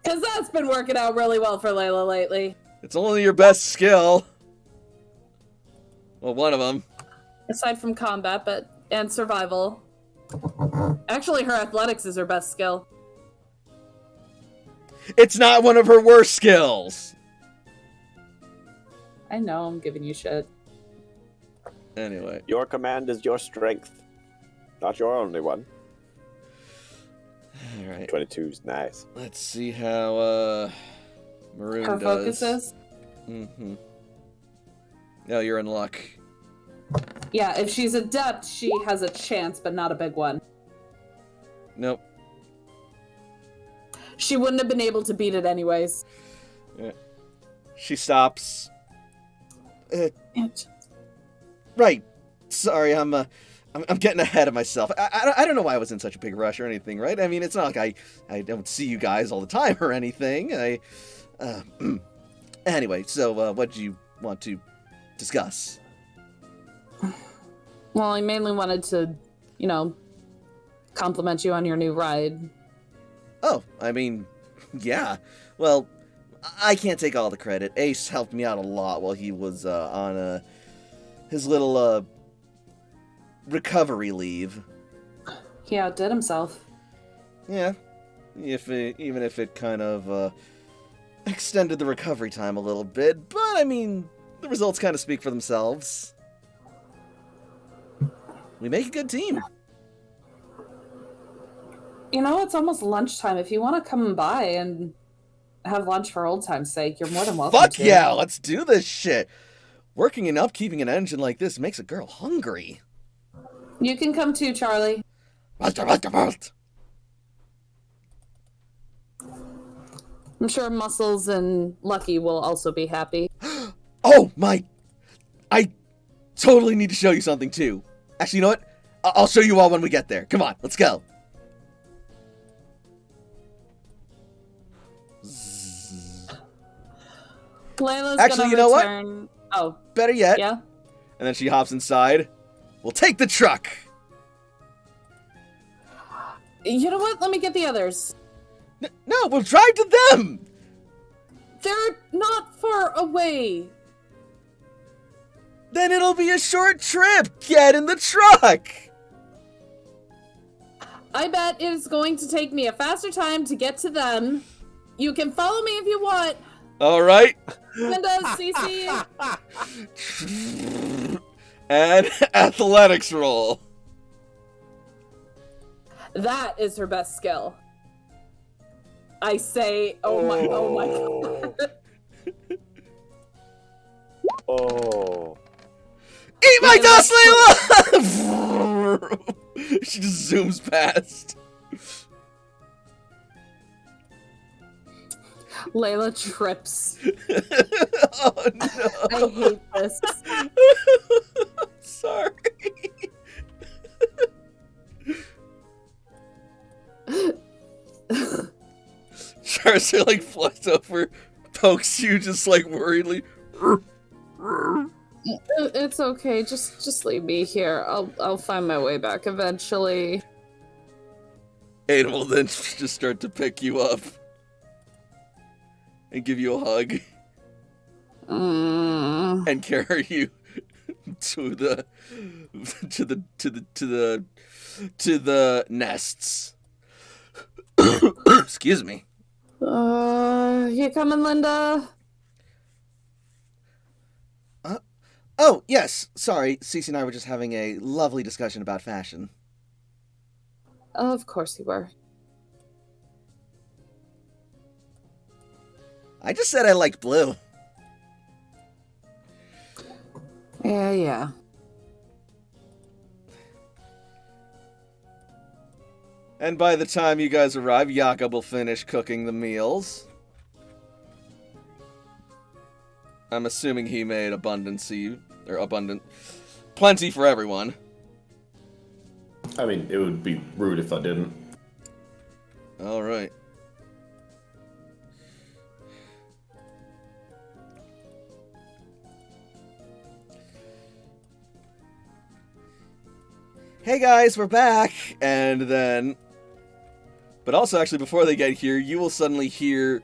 Because that's been working out really well for Layla lately. It's only your best skill. Well, one of them. Aside from combat, and survival. Actually, her athletics is her best skill. It's not one of her worst skills! I know, I'm giving you shit. Anyway. Your command is your strength. Not your only one. Alright. 22's nice. Let's see how, Maroon her does. focus is? Mm-hmm. No, you're in luck. Yeah, if she's adept, she has a chance, but not a big one. Nope. She wouldn't have been able to beat it anyways. Yeah. She stops. Right. Sorry, I'm getting ahead of myself. I don't know why I was in such a big rush or anything, right? I mean, it's not like I don't see you guys all the time or anything. Anyway, so what do you want to discuss? Well, I mainly wanted to, compliment you on your new ride. Oh, I mean, yeah. Well, I can't take all the credit. Ace helped me out a lot while he was on his little recovery leave. He outdid himself. Yeah, even if it kind of extended the recovery time a little bit, but I mean, the results kind of speak for themselves. We make a good team. It's almost lunchtime. If you want to come by and have lunch for old time's sake, you're more than welcome to. Fuck yeah, let's do this shit. Working and upkeeping an engine like this makes a girl hungry. You can come too, Charlie. Right. I'm sure Muscles and Lucky will also be happy. Oh my! I totally need to show you something too. Actually, you know what? I'll show you all when we get there. Come on, let's go. Layla's Actually, you know what? Oh. Better yet. Yeah? And then she hops inside. We'll take the truck. You know what? Let me get the others. No, we'll drive to them. They're not far away. Then it'll be a short trip. Get in the truck. I bet it is going to take me a faster time to get to them. You can follow me if you want. All right. And CC. And athletics roll. That is her best skill. I say, oh my god. Oh. Eat my dust, Layla! She just zooms past. Layla trips. Oh no. I hate this. Sorry. Charizard like flies over, pokes you just like worriedly. It's okay. Just leave me here. I'll find my way back eventually. Aiden will then just start to pick you up and give you a hug and carry you to the to the nests. Excuse me. You coming, Linda? Oh, yes. Sorry, Cece and I were just having a lovely discussion about fashion. Of course you were. I just said I liked blue. Yeah. And by the time you guys arrive, Jakob will finish cooking the meals. I'm assuming he made plenty for everyone. I mean, it would be rude if I didn't. All right. Hey guys, we're back! And then... But also, actually, before they get here, you will suddenly hear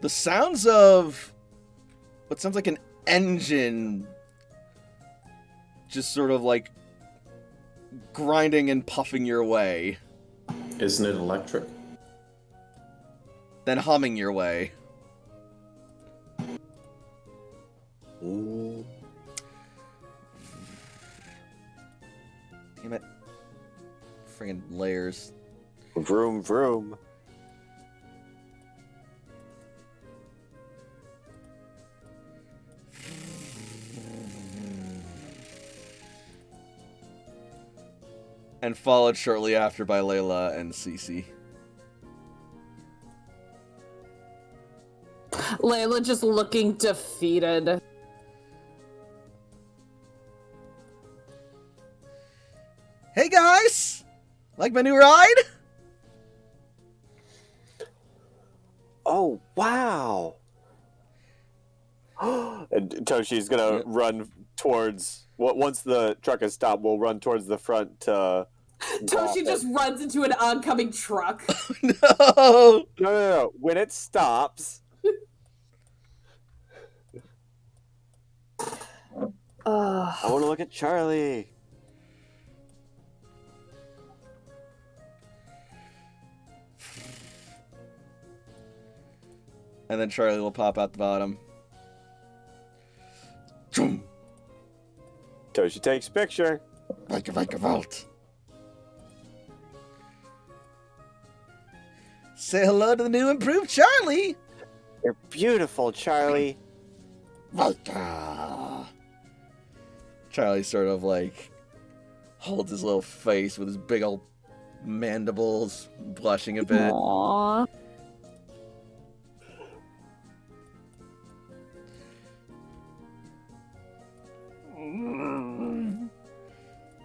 the sounds of what sounds like an engine just sort of like grinding and puffing your way. Isn't it electric? Then humming your way. Ooh. Damn it. Friggin' layers. Vroom, vroom. And followed shortly after by Layla and Cece. Layla just looking defeated. Hey guys! Like my new ride? Oh, wow. And Toshi's gonna run towards... Once the truck has stopped, we'll run towards the front to... Toshi just runs into an oncoming truck. No! No. When it stops... I want to look at Charlie. And then Charlie will pop out the bottom. Toshi takes picture. Like a vault. Say hello to the new improved Charlie! You're beautiful, Charlie. Volta. Charlie sort of like holds his little face with his big old mandibles, blushing a bit. Aww.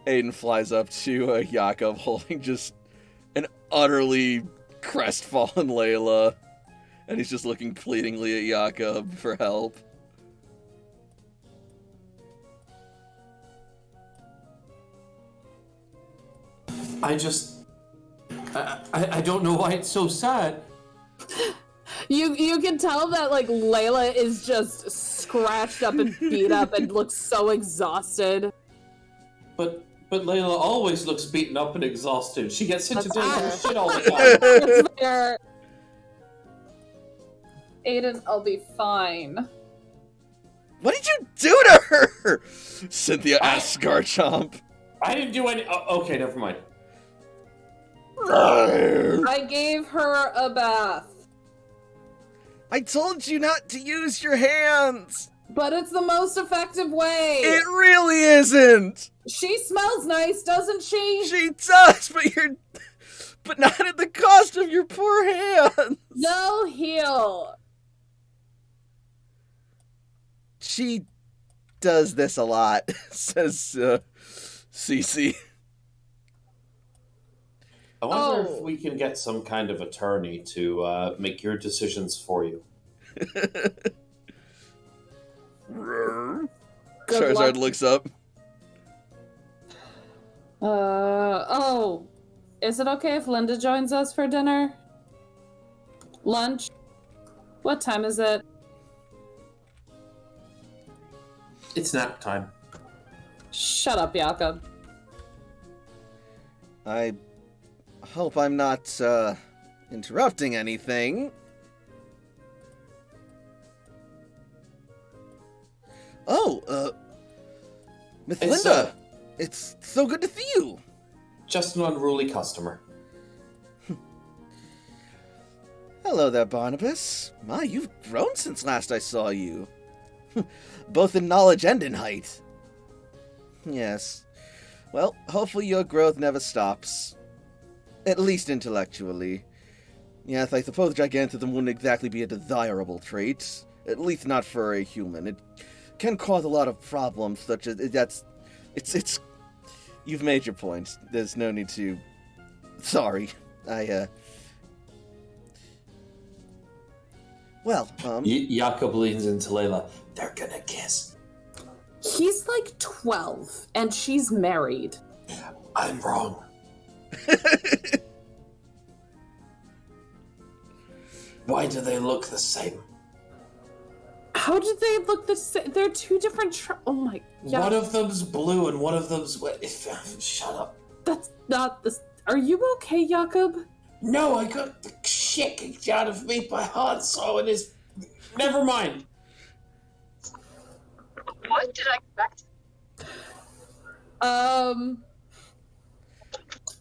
Aiden flies up to Jakob holding just an utterly crestfallen Layla. And he's just looking pleadingly at Jakob for help. I don't know why it's so sad. You can tell that like Layla is just scratched up and beat up and looks so exhausted. But Layla always looks beaten up and exhausted. She gets into doing shit all the time. Fair. Aiden, I'll be fine. What did you do to her? Cynthia asks Garchomp. I didn't do any. Okay, never mind. I gave her a bath. I told you not to use your hands. But it's the most effective way. It really isn't. She smells nice, doesn't she? She does, but not at the cost of your poor hands. No heel. She does this a lot, says Cece. I wonder if we can get some kind of attorney to make your decisions for you. Charizard looks up. Is it okay if Linda joins us for dinner? Lunch? What time is it? It's nap time. Shut up, Jakob. I hope I'm not, interrupting anything. Oh, Miss Linda, it's so good to see you. Just an unruly customer. Hello there, Barnabas. My, you've grown since last I saw you. Both in knowledge and in height. Yes. Well, hopefully your growth never stops. At least intellectually. Yes, I suppose gigantism wouldn't exactly be a desirable trait. At least not for a human. It can cause a lot of problems, such as... It's... You've made your point. There's no need to... Sorry. Well, Jakob leans into Layla. They're gonna kiss. He's like 12, and she's married. I'm wrong. Why do they look the same? How did they look the same? They're two different oh my god. One of them's blue and one of them's... Shut up. That's not the... Are you okay, Jakob? No, I got the shit kicked out of me by Han Solo and his... Never mind. What did I get back to?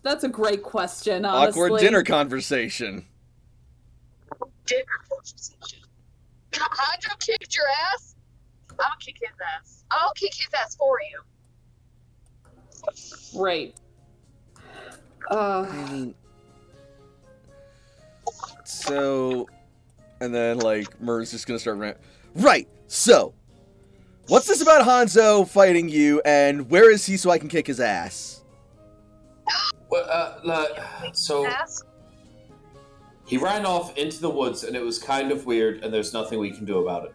That's a great question, honestly. awkward dinner conversation. Dinner conversation. Hydro kicked your ass? I'll kick his ass. I'll kick his ass for you. Right. I mean... So... And then, like, Murr's just gonna start Right, so... What's this about Hanzo fighting you, and where is he so I can kick his ass? Well, so... He ran off into the woods, and it was kind of weird, and there's nothing we can do about it.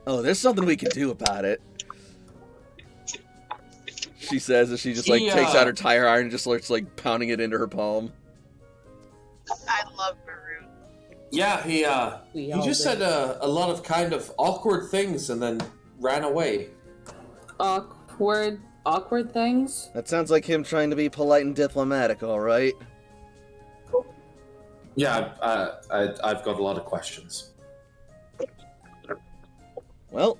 Oh, there's something we can do about it. She says as she just, like, takes out her tire iron and just starts, like, pounding it into her palm. I love Maroon. Yeah, he just said a lot of kind of awkward things and then ran away. Awkward things? That sounds like him trying to be polite and diplomatic, alright? Yeah, I've got a lot of questions. Well,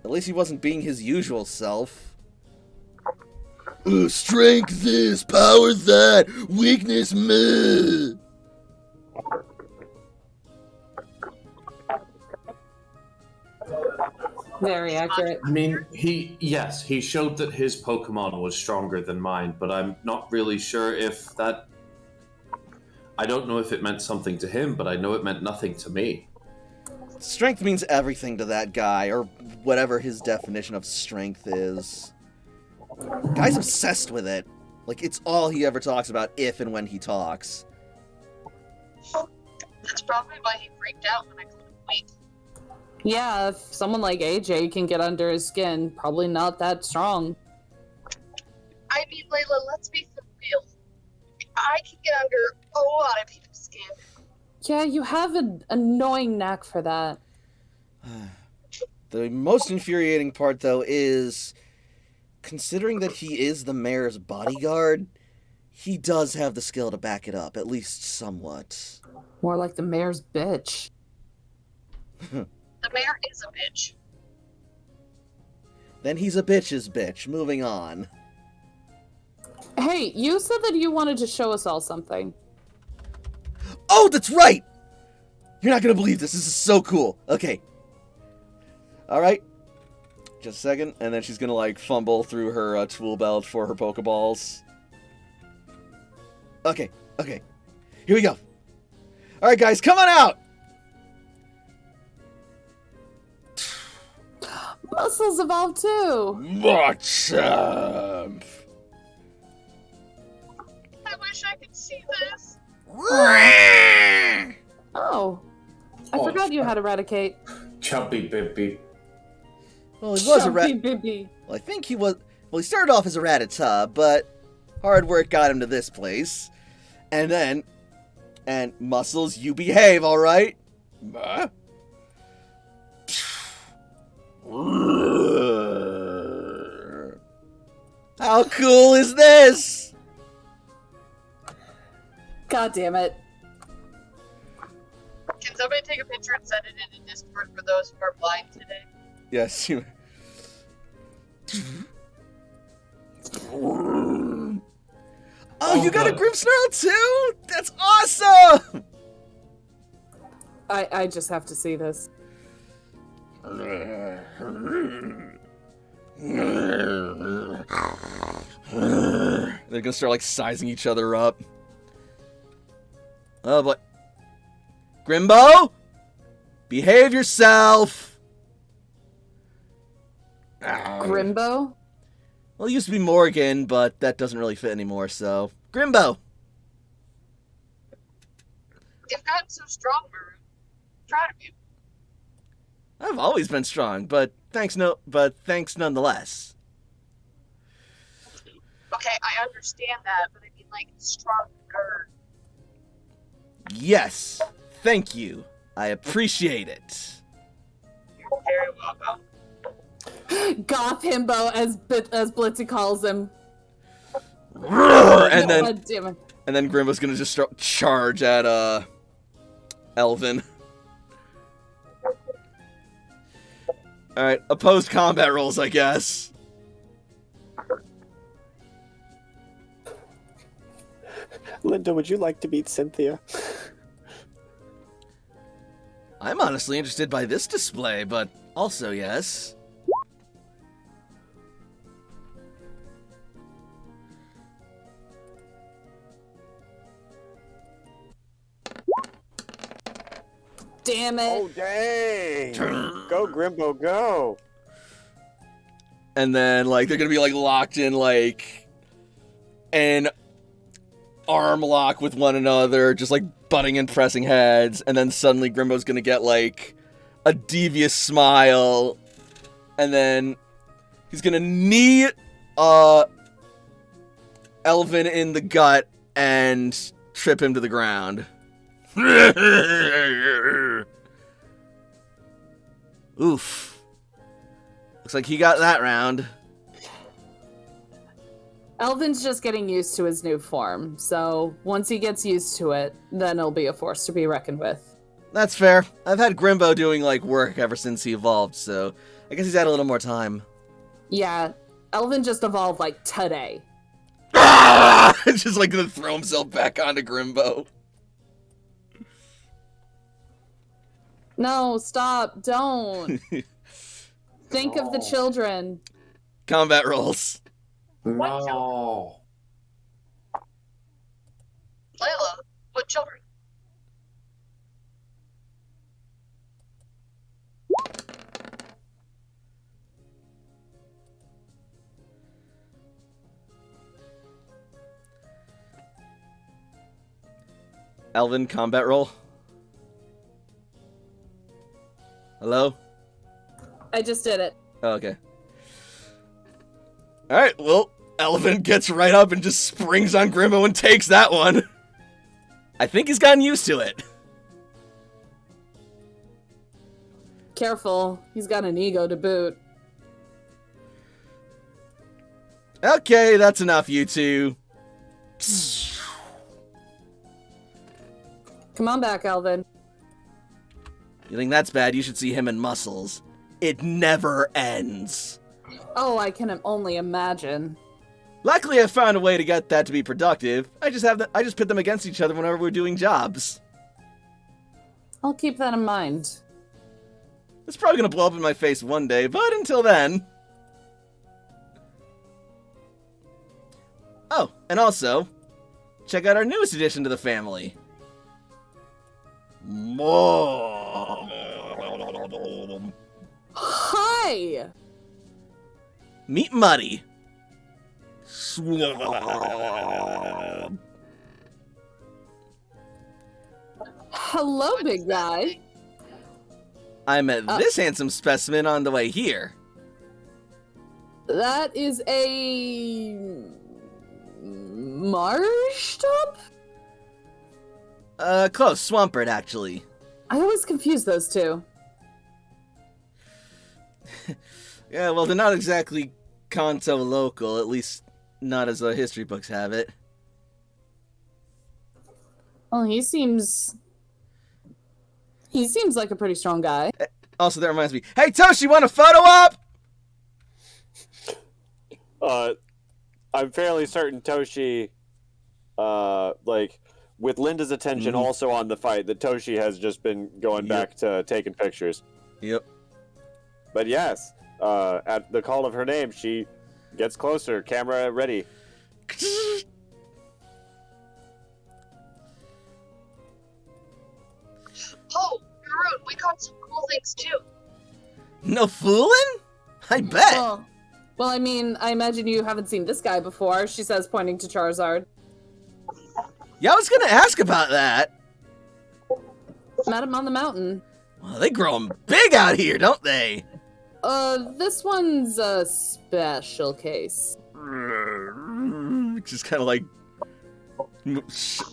at least he wasn't being his usual self. Strength this, power that, weakness meh. Very accurate. I mean, he showed that his Pokemon was stronger than mine, but I'm not really sure if that... I don't know if it meant something to him, but I know it meant nothing to me. Strength means everything to that guy, or whatever his definition of strength is. Guy's obsessed with it. Like, it's all he ever talks about if and when he talks. That's probably why he freaked out when I called him weak. Yeah, if someone like AJ can get under his skin, probably not that strong. I mean, Layla, let's be for real. I can get under a lot of people's skin. Yeah, you have an annoying knack for that. The most infuriating part, though, is... Considering that he is the mayor's bodyguard, he does have the skill to back it up, at least somewhat. More like the mayor's bitch. The mayor is a bitch. Then he's a bitch's bitch. Moving on. Hey, you said that you wanted to show us all something. Oh, that's right! You're not gonna believe this. This is so cool. Okay. Alright. Just a second. And then she's gonna, like, fumble through her tool belt for her Pokeballs. Okay. Okay. Here we go. Alright, guys. Come on out! Muscles evolve too! What's up? I wish I could see this. Oh. I forgot you had Eradicate. Chubby Bibby. Well, he was Bibby. Well, I think he was... Well, he started off as a Rattata, but hard work got him to this place. And then... And Muscles, you behave, alright? Huh? How cool is this? God damn it. Can somebody take a picture and send it in Discord for those who are blind today? Yes, you. Oh, you got a good. Grimmsnarl too? That's awesome! I just have to see this. They're gonna start like sizing each other up. Oh boy. Grimbo? Behave yourself! Grimbo? Well, it used to be Morgan, but that doesn't really fit anymore, so. Grimbo! You've gotten so strong, Maroon. Proud of you. I've always been strong, but thanks nonetheless. Okay, I understand that, but I mean, like, stronger. Yes, thank you. I appreciate it. You're very welcome. Goth Himbo, as Blitzy calls him. And then, God damn it. and then Grimbo's gonna just start charge at Elvin. All right, opposed combat rolls, I guess. Linda, would you like to meet Cynthia? I'm honestly interested by this display, but also yes. Damn it. Oh, dang! Go, Grimbo, go! And then, like, they're gonna be, like, locked in, like, an arm lock with one another, just, like, butting and pressing heads, and then suddenly Grimbo's gonna get, like, a devious smile, and then he's gonna knee, Elvin in the gut and trip him to the ground. Oof. Looks like he got that round. Elvin's just getting used to his new form, so once he gets used to it, then he'll be a force to be reckoned with. That's fair. I've had Grimbo doing, like, work ever since he evolved, so I guess he's had a little more time. Yeah, Elvin just evolved, like, today. Just, like, gonna throw himself back onto Grimbo. No, stop, don't. Think of the children. Combat rolls. No. Layla, what children? Elvin, combat roll. Hello? I just did it. Oh, okay. Alright, well, Elvin gets right up and just springs on Grimbo and takes that one. I think he's gotten used to it. Careful, he's got an ego to boot. Okay, that's enough, you two. Come on back, Elvin. You think that's bad? You should see him in muscles. It never ends. Oh, I can only imagine. Luckily, I found a way to get that to be productive. I just pit them against each other whenever we're doing jobs. I'll keep that in mind. It's probably gonna blow up in my face one day, but until then. Oh, and also, check out our newest addition to the family. Hi! Meet Muddy. Hello, big guy. I met this handsome specimen on the way here. That is a marsh top? Close. Swampert, actually. I always confuse those two. Yeah, well, they're not exactly Kanto local, at least not as history books have it. Well, he seems like a pretty strong guy. Also, that reminds me. Hey, Toshi, want a photo op? I'm fairly certain Toshi, like, with Linda's attention also on the fight, that Toshi has just been going back to taking pictures. Yep. But yes, at the call of her name, she gets closer, camera ready. Oh, Maroon, we caught some cool things too. No fooling? I bet. Well, I mean, I imagine you haven't seen this guy before, she says, pointing to Charizard. Yeah, I was gonna ask about that. Met him on the mountain. Well, they grow 'em big out here, don't they? This one's a special case. Just kind of like,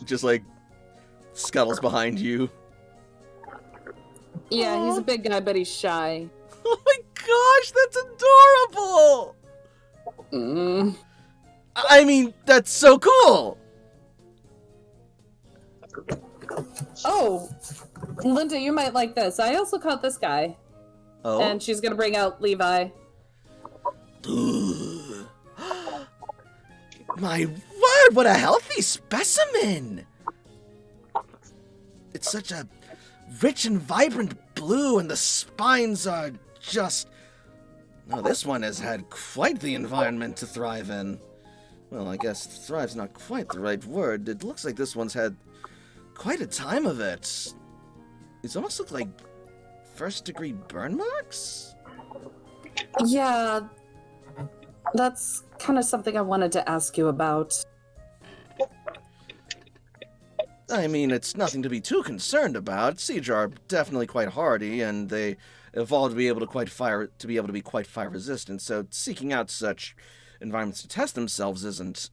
just like scuttles behind you. Yeah, he's a big guy, but he's shy. Oh my gosh, that's adorable! I mean, that's so cool! Oh, Linda, you might like this. I also caught this guy. Oh? And she's gonna bring out Levi. My word, what a healthy specimen! It's such a rich and vibrant blue, and the spines are just... No, this one has had quite the environment to thrive in. Well, I guess thrive's not quite the right word. It looks like this one's had quite a time of it. These almost look like first-degree burn marks? Yeah, that's kind of something I wanted to ask you about. I mean, it's nothing to be too concerned about. Siege are definitely quite hardy, and they evolved to be able to be quite fire resistant. So seeking out such environments to test themselves isn't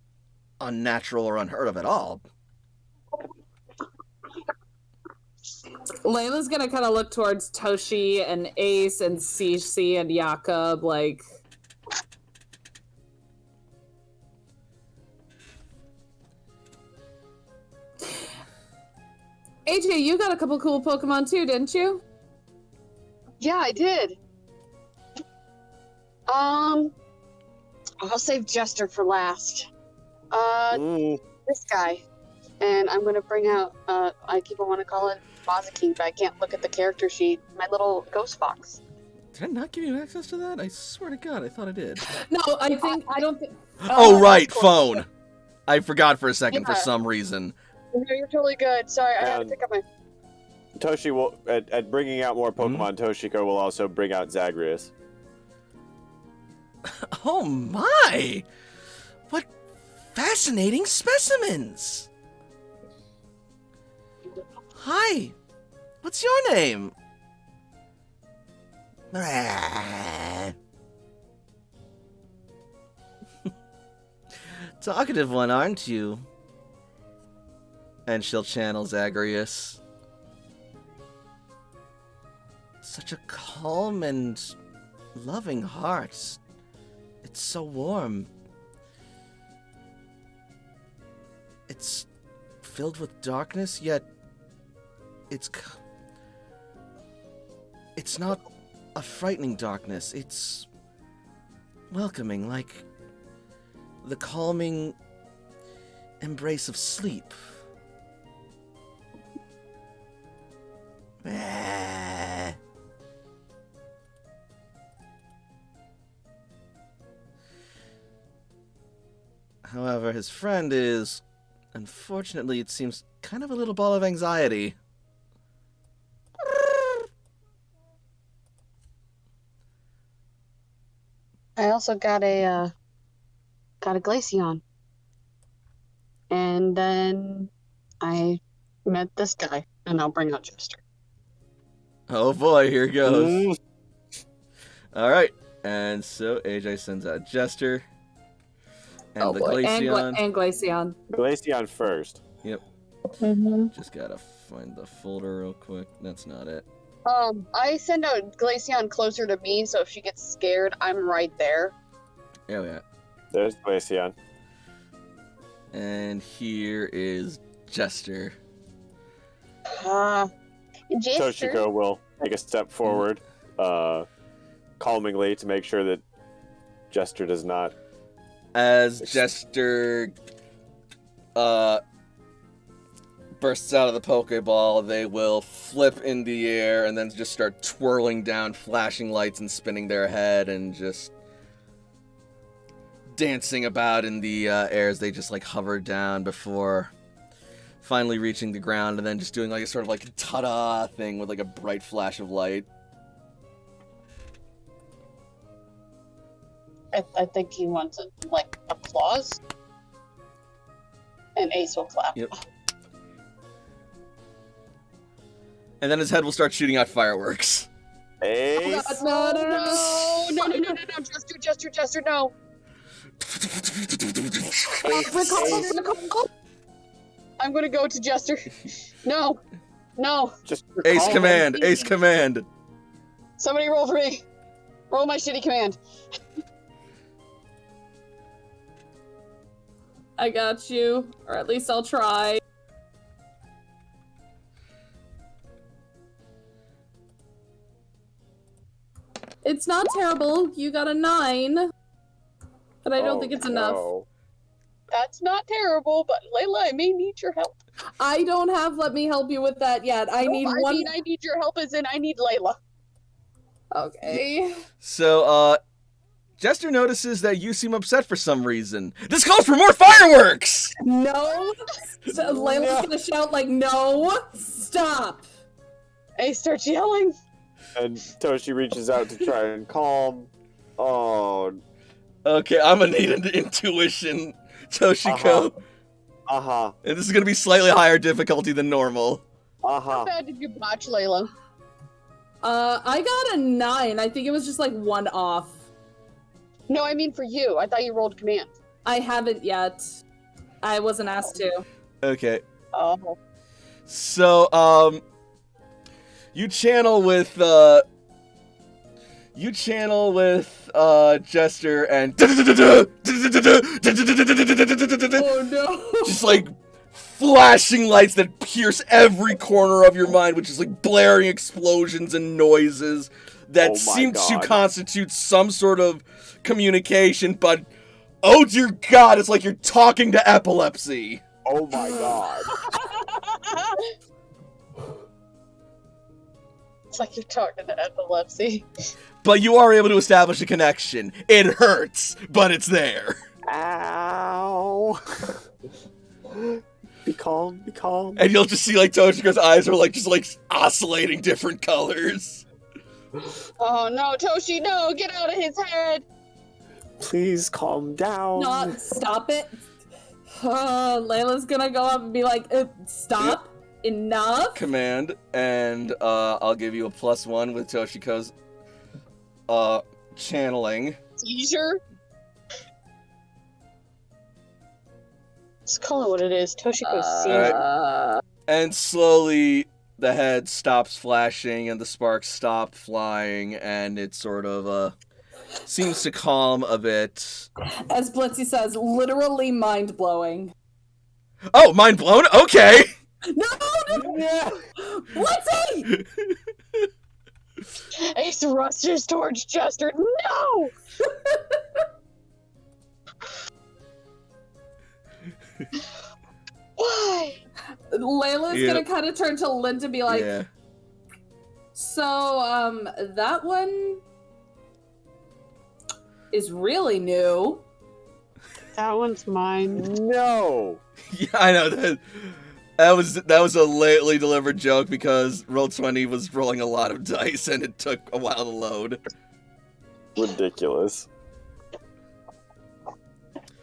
unnatural or unheard of at all. Layla's gonna kind of look towards Toshi and Ace and Cece and Jakob, like... AJ, you got a couple cool Pokemon too, didn't you? Yeah, I did. I'll save Jester for last. This guy. And I'm gonna bring out, I keep on want to call it Mazikeen, but I can't look at the character sheet. My little ghost fox. Did I not give you access to that? I swear to God, I thought I did. No, I don't think... Oh, right, phone! I forgot for a second for some reason. No, you're totally good. Sorry, I had to pick up my... Toshi will, at bringing out more Pokemon, Toshiko will also bring out Zagreus. Oh my! What fascinating specimens! Hi, what's your name? Talkative one, aren't you? And she'll channel Zagreus. Such a calm and loving heart. It's so warm. It's filled with darkness, yet it's not a frightening darkness. It's welcoming, like the calming embrace of sleep. However, his friend is, unfortunately, it seems, kind of a little ball of anxiety. I also got a Glaceon. And then I met this guy, and I'll bring out Jester. Oh boy, here goes. Alright, and so AJ sends out Jester. And the Glaceon. And Glaceon. Glaceon first. Yep. Just gotta find the folder real quick. That's not it. I send out Glaceon closer to me, so if she gets scared, I'm right there. Yeah, yeah. There's Glaceon. And here is Jester. Jester. Toshiko will take a step forward, calmingly to make sure that Jester does not. As Jester bursts out of the Pokeball, they will flip in the air and then just start twirling down flashing lights and spinning their head and just dancing about in the air as they just like hover down before finally reaching the ground and then just doing like a sort of like ta-da thing with like a bright flash of light. I think he wants like applause. And Ace will clap. Yep. And then his head will start shooting out fireworks. Ace? No, Jester, no. I'm gonna go to Jester. No. Just Ace command. Ace command. Somebody roll for me. Roll my shitty command. I got you, or at least I'll try. It's not terrible. You got a 9. But I don't think it's enough. That's not terrible, but Layla, I may need your help. I don't have let me help you with that yet. I need your help as in I need Layla. Okay. So, Jester notices that you seem upset for some reason. This calls for more fireworks! No! So Layla's gonna shout like, no! Stop! Ace starts yelling. And Toshi reaches out to try and calm. Oh. Okay, I'm gonna need an intuition, Toshiko. Uh-huh. And this is gonna be slightly higher difficulty than normal. How bad did you botch, Layla? I got a 9. I think it was just like 1 off. No, I mean for you. I thought you rolled command. I haven't yet. I wasn't asked to. Okay. Oh. So, you channel with Jester and Oh no! just like flashing lights that pierce every corner of your mind, which is like blaring explosions and noises that seem to constitute some sort of communication, but oh dear God, it's like you're talking to epilepsy. Oh my God. It's like you're talking to epilepsy. But you are able to establish a connection. It hurts, but it's there. Ow. Be calm, be calm. And you'll just see like Toshiko's eyes are like just like oscillating different colors. Oh no, Toshi, no! Get out of his head! Please calm down. Not stop it. Layla's gonna go up and be like, stop. Enough. Command, and I'll give you a +1 with Toshiko's channeling. Seizure? Let's call it what it is. Toshiko's seizure. And slowly the head stops flashing and the sparks stop flying, and it sort of seems to calm a bit. As Blitzy says, literally mind-blowing. Oh, mind blown? Okay! No! Blitzy! Ace rushes towards Jester. No! Why? Layla's gonna kind of turn to Lynn to be like, so, that one is really new. That one's mine. No! Yeah, I know. That was a lately delivered joke because Roll20 was rolling a lot of dice and it took a while to load. Ridiculous.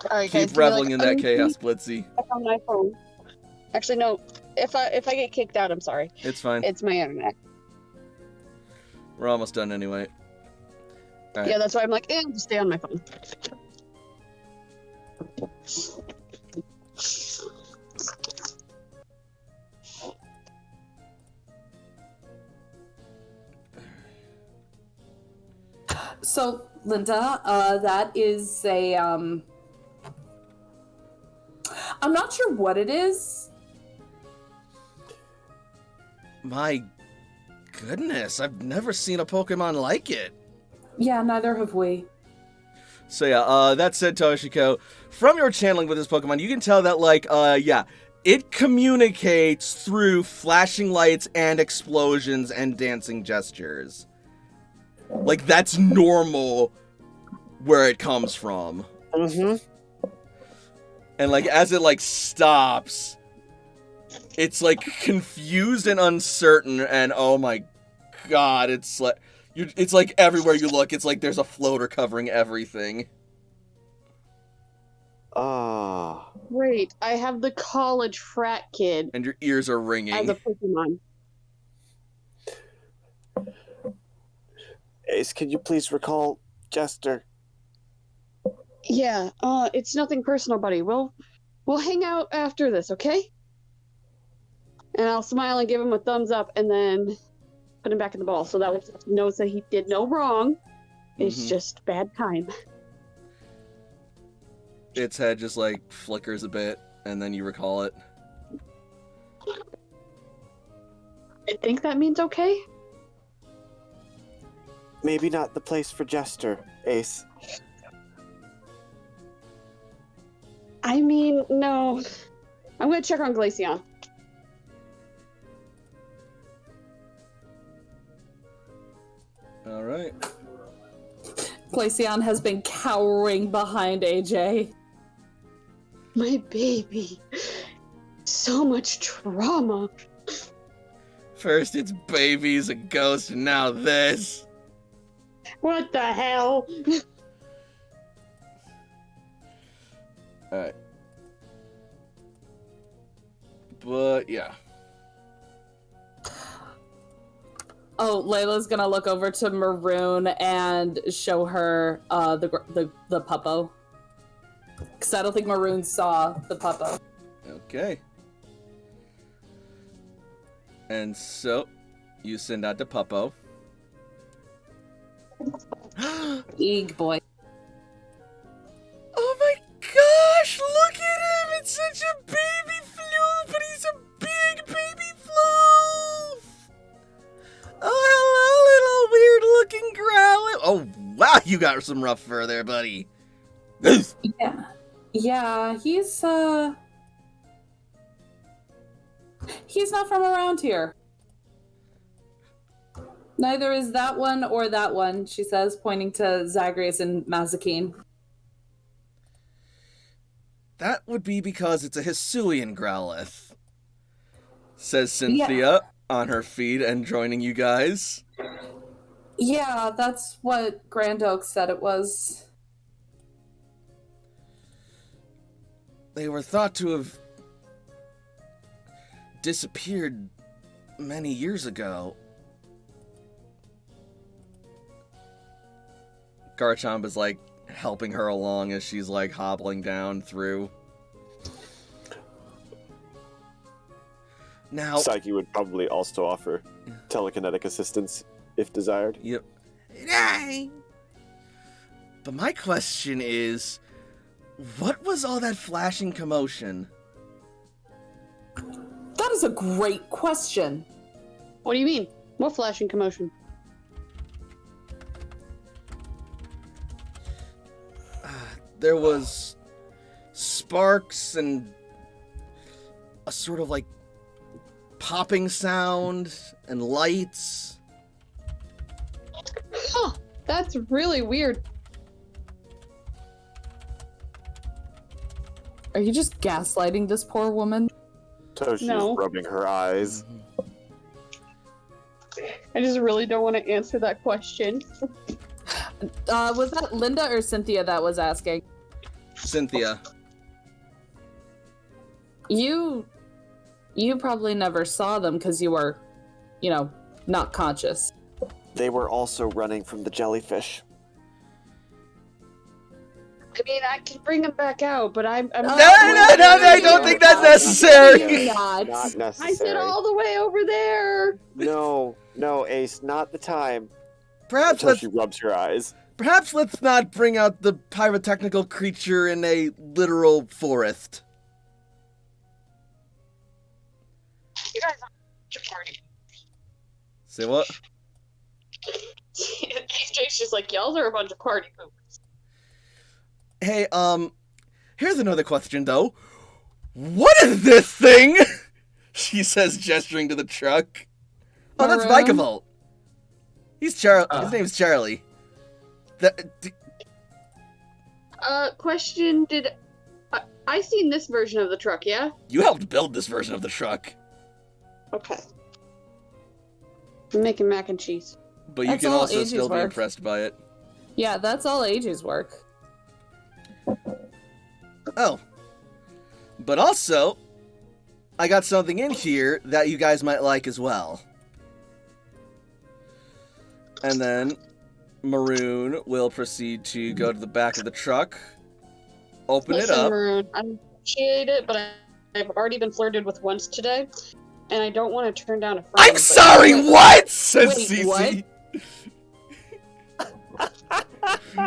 Alright, Keep guys, reveling in that chaos, Blitzy. On my phone. Actually, no. If I get kicked out, I'm sorry. It's fine. It's my internet. We're almost done anyway. All right. Yeah, that's why I'm like, I'll just stay on my phone. So, Linda, that is a, I'm I'm not sure what it is. My goodness, I've never seen a Pokemon like it. Yeah, neither have we. So yeah, that said, Toshiko, from your channeling with this Pokemon, you can tell that, like, it communicates through flashing lights and explosions and dancing gestures. Like, that's normal where it comes from. Mm-hmm. And, like, as it, like, stops, it's, like, confused and uncertain, and oh my god, it's like everywhere you look, it's like there's a floater covering everything. Ah. Great. I have the college frat kid And your ears are ringing. as a Pokemon. Ace, can you please recall Jester? Yeah, it's nothing personal, buddy. We'll hang out after this, okay? And I'll smile and give him a thumbs up and then put him back in the ball. So that way he knows that he did no wrong. It's just bad time. Its head just, like, flickers a bit, and then you recall it. I think that means okay. Maybe not the place for Jester, Ace. I mean, no. I'm gonna check on Glaceon. Alright. Glaceon has been cowering behind AJ. My baby. So much trauma. First it's babies, a ghost, and now this. What the hell? Alright. But, yeah. Oh, Layla's gonna look over to Maroon and show her the puppo. Because I don't think Maroon saw the puppo. Okay. And so, you send out the puppo. Eeg, boy. Oh my gosh, look at him! It's such a baby floof, but he's a big baby floof! Oh, hello, little weird-looking Growlithe! Oh, wow, you got some rough fur there, buddy. Yeah. Yeah, he's not from around here. Neither is that one or that one, she says, pointing to Zagreus and Mazikeen. That would be because it's a Hisuian Growlithe, says Cynthia on her feed and joining you guys. Yeah, that's what Grand Oak said it was. They were thought to have disappeared many years ago. Garchomp is, like, helping her along as she's, like, hobbling down through. Now, Psyche would probably also offer telekinetic assistance if desired. Yep. But my question is, what was all that flashing commotion? That is a great question. What do you mean? What flashing commotion? There was sparks and a sort of, like, popping sound and lights. Huh, that's really weird. Are you just gaslighting this poor woman? Toshi's No. rubbing her eyes. I just really don't want to answer that question. Was that Linda or Cynthia that was asking? Cynthia. You probably never saw them because you were, not conscious. They were also running from the jellyfish. I mean, I can bring him back out, but I'm No, I don't think that's necessary. Not I necessary. said all the way over there. No, Ace, not the time. Perhaps Toshi rubs her eyes. Perhaps let's not bring out the pyrotechnical creature in a literal forest. Party. Say what? AJ's just like, y'all are a bunch of party poopers. Hey, here's another question, though. What is this thing? She says, gesturing to the truck. Oh, that's Maroon? Vikavolt. His name's Charlie. Question, did... I seen this version of the truck, yeah? You helped build this version of the truck. Okay. I'm making mac and cheese. But you That's can all also Ages still be work. impressed by it. Yeah, that's all Ages work. Oh. But also, I got something in here that you guys might like as well. And then Maroon will proceed to go to the back of the truck, open it Listen, up. Maroon, I appreciate it, but I've already been flirted with once today, and I don't want to turn down a friend. I'm but- sorry, what? Says Wait, Cece. what?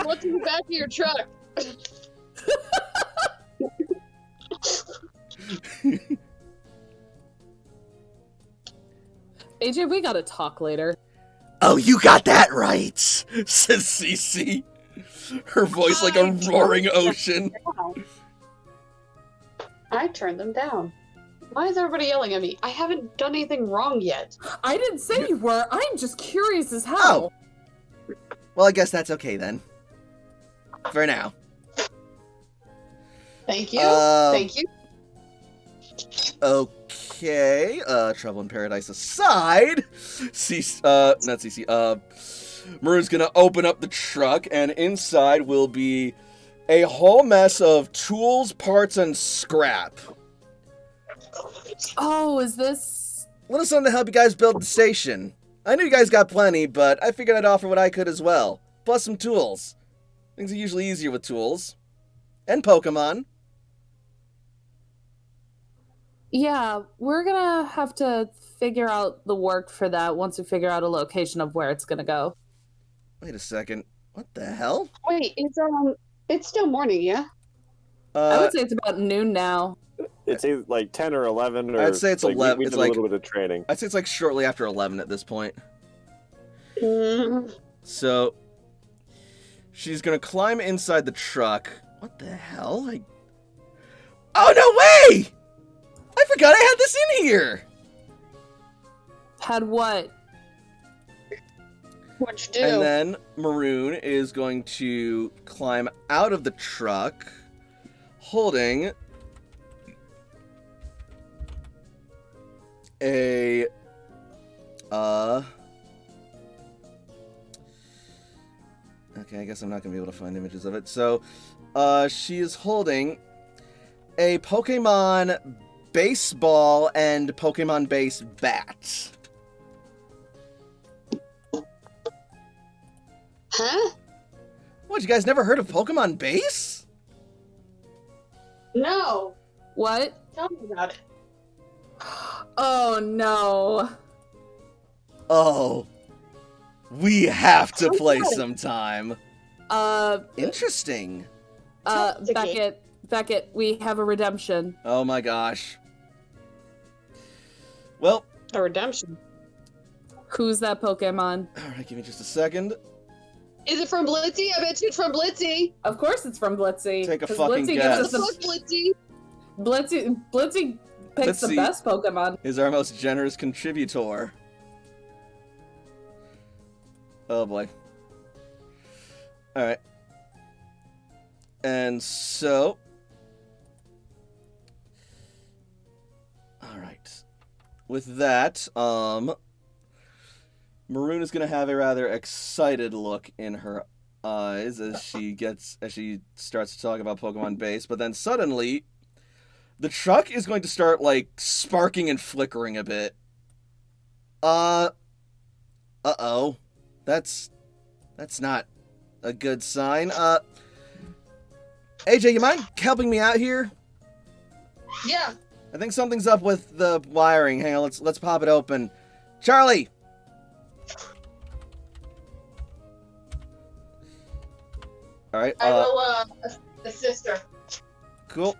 What's in the back of your truck? AJ, we gotta talk later. Oh, you got that right, says Cece. Her voice like a roaring ocean. I turned them down. Why is everybody yelling at me? I haven't done anything wrong yet. I didn't say you were. I'm just curious as hell. Oh. Well, I guess that's okay then. For now. Thank you. Um, Thank you. Okay, Trouble in Paradise aside, Maroon's gonna open up the truck, and inside will be a whole mess of tools, parts, and scrap. Oh, is this... Little something to help you guys build the station. I knew you guys got plenty, but I figured I'd offer what I could as well. Plus some tools. Things are usually easier with tools. And Pokemon. Yeah, we're gonna have to figure out the work for that once we figure out a location of where it's gonna go. Wait a second. What the hell? Wait, it's still morning, yeah? I would say it's about noon now. It's either like 10 or 11, or I'd say it's like 11. We It's did like- a little bit of training. I'd say it's like shortly after 11 at this point. Mm, So, she's gonna climb inside the truck. What the hell? Oh, no way! I forgot I had this in here! Had what? what'd you do? And then Maroon is going to climb out of the truck, holding a, okay, I guess I'm not going to be able to find images of it. So, she is holding a Pokemon baseball and Pokemon base bat. Huh? What, you guys never heard of Pokemon base? No. What? Tell me about it. Oh no. Oh. We have to play Okay. sometime. Interesting. Beckett, we have a redemption. Oh my gosh. Well, A redemption. Who's that Pokemon? alright, give me just a second. Is it from Blitzy? I bet you it's from Blitzy. Of course it's from Blitzy. Take a 'cause fucking Blitzy guess. gives us Fuck Blitzy. Blitzy picks the Blitzy. best Pokemon. Is our most generous contributor. Oh boy. Alright. And so... Alright. With that, Maroon is gonna have a rather excited look in her eyes as she starts to talk about Pokemon base, but then suddenly the truck is going to start like sparking and flickering a bit. Uh-oh. That's not a good sign. AJ, you mind helping me out here? Yeah. I think something's up with the wiring. Hang on, let's pop it open. Charlie! Alright, I will assist her. cool.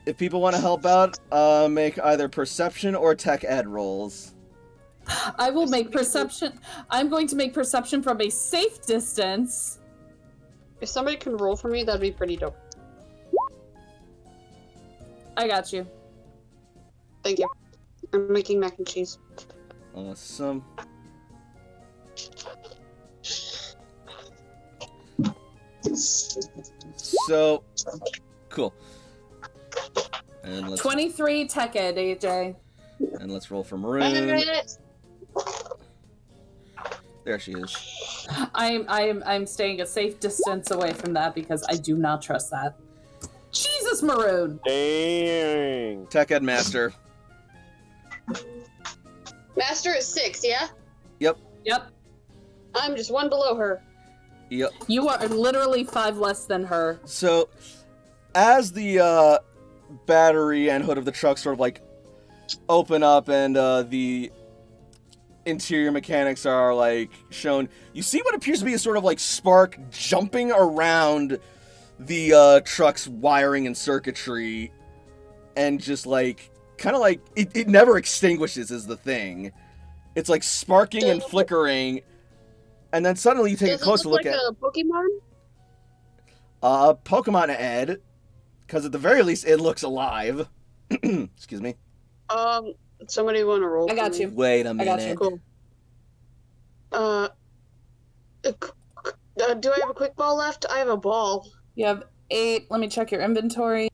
if people want to help out, make either perception or tech ed rolls. I will make perception. I'm going to make perception from a safe distance. If somebody can roll for me, that'd be pretty dope. I got you. Thank you. I'm making mac and cheese. Awesome. So, cool. And let's 23 tech ed, AJ. and let's roll for Maroon. There she is. I'm staying a safe distance away from that because I do not trust that. Jesus, Maroon. Dang. Tech ed master. Master is 6, yeah? Yep. Yep. I'm just 1 below her. Yep. You are literally 5 less than her. So, as the battery and hood of the truck sort of like open up and the interior mechanics are like shown, you see what appears to be a sort of like spark jumping around the truck's wiring and circuitry, and just like kind of like it never extinguishes is the thing. It's like sparking and flickering, and then suddenly you take a closer look at a Pokemon? Pokemon Ed, because at the very least it looks alive. Excuse me. Somebody want to roll? I got you. Wait a minute. I got you. Cool. Do I have a quick ball left? I have a ball. You have 8. Let me check your inventory.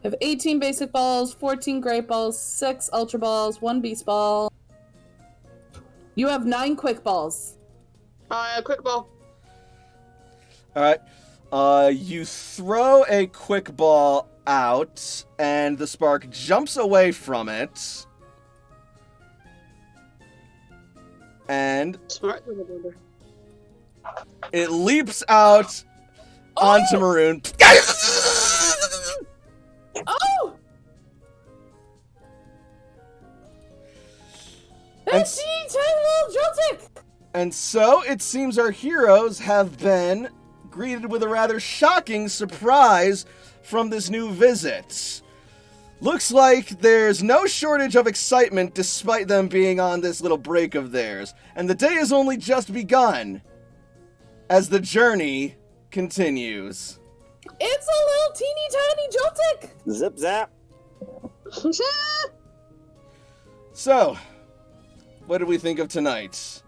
You have 18 basic balls, 14 great balls, 6 ultra balls, 1 beast ball. You have 9 quick balls. Quick ball. All right. You throw a quick ball out, and the spark jumps away from it. And Smart little brother. it leaps out onto Maroon. Oh! That's teeny tiny little Joltik! And so it seems our heroes have been greeted with a rather shocking surprise from this new visit. Looks like there's no shortage of excitement despite them being on this little break of theirs, and the day has only just begun as the journey continues. It's a little teeny tiny Joltik! Zip zap. So, what did we think of tonight?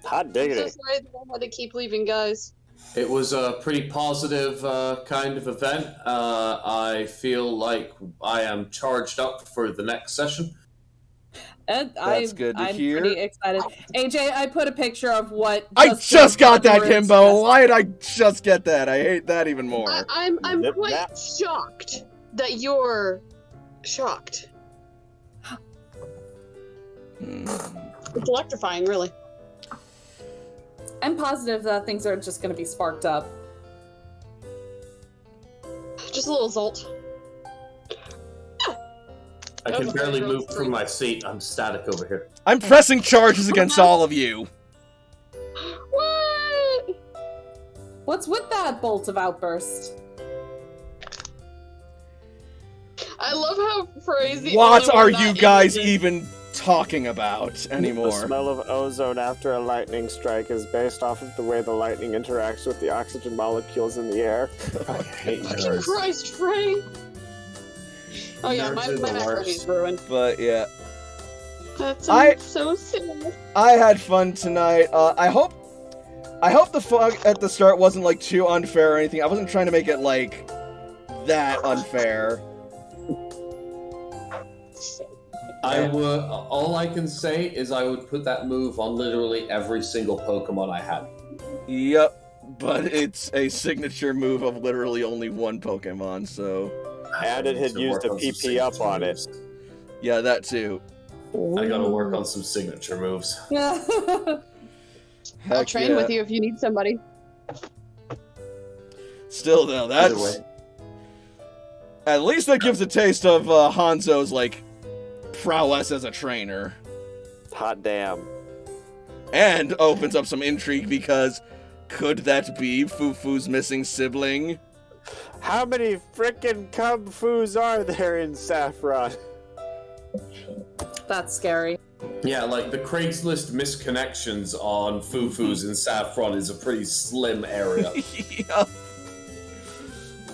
Hot I'm diggity. so sorry that I had to keep leaving, guys. It was a pretty positive kind of event. I feel like I am charged up for the next session. That's good to I'm hear. pretty excited. AJ, I put a picture of what I just got that, Maroon's Himbo! chest. Why did I just get that? I hate that even more. I'm Zip quite zap. shocked that you're shocked. It's electrifying, really. I'm positive that things are just going to be sparked up. Just a little Zolt. I That can was a barely very move gross from my seat. I'm static over here. I'm pressing charges against all of you. What? What's with that bolt of outburst? I love how Frey's the What only are one you not guys intelligent. even talking about The anymore? smell of ozone after a lightning strike is based off of the way the lightning interacts with the oxygen molecules in the air. I hate Fucking nerds. Christ, Frey! Oh yeah, Nerds my are the macaroni is worst. ruined. But yeah, That's I- so sad. I had fun tonight. I hope the fun at the start wasn't like too unfair or anything. I wasn't trying to make it like that unfair. I would. All I can say is I would put that move on literally every single Pokemon I had. Yep, but it's a signature move of literally only one Pokemon, so And it had To used work a on some PP up signature on it. moves. yeah, that too. I gotta work on some signature moves. Yeah. I'll Heck train yeah. with you if you need somebody. Still though, Either that's way. at least that gives a taste of Hanzo's like prowess as a trainer. Hot damn. And opens up some intrigue because Could that be Fufu's missing sibling? How many frickin' Kung Fus are there in Saffron? That's scary. Yeah, like the Craigslist misconnections on Fufu's and Saffron is a pretty slim area.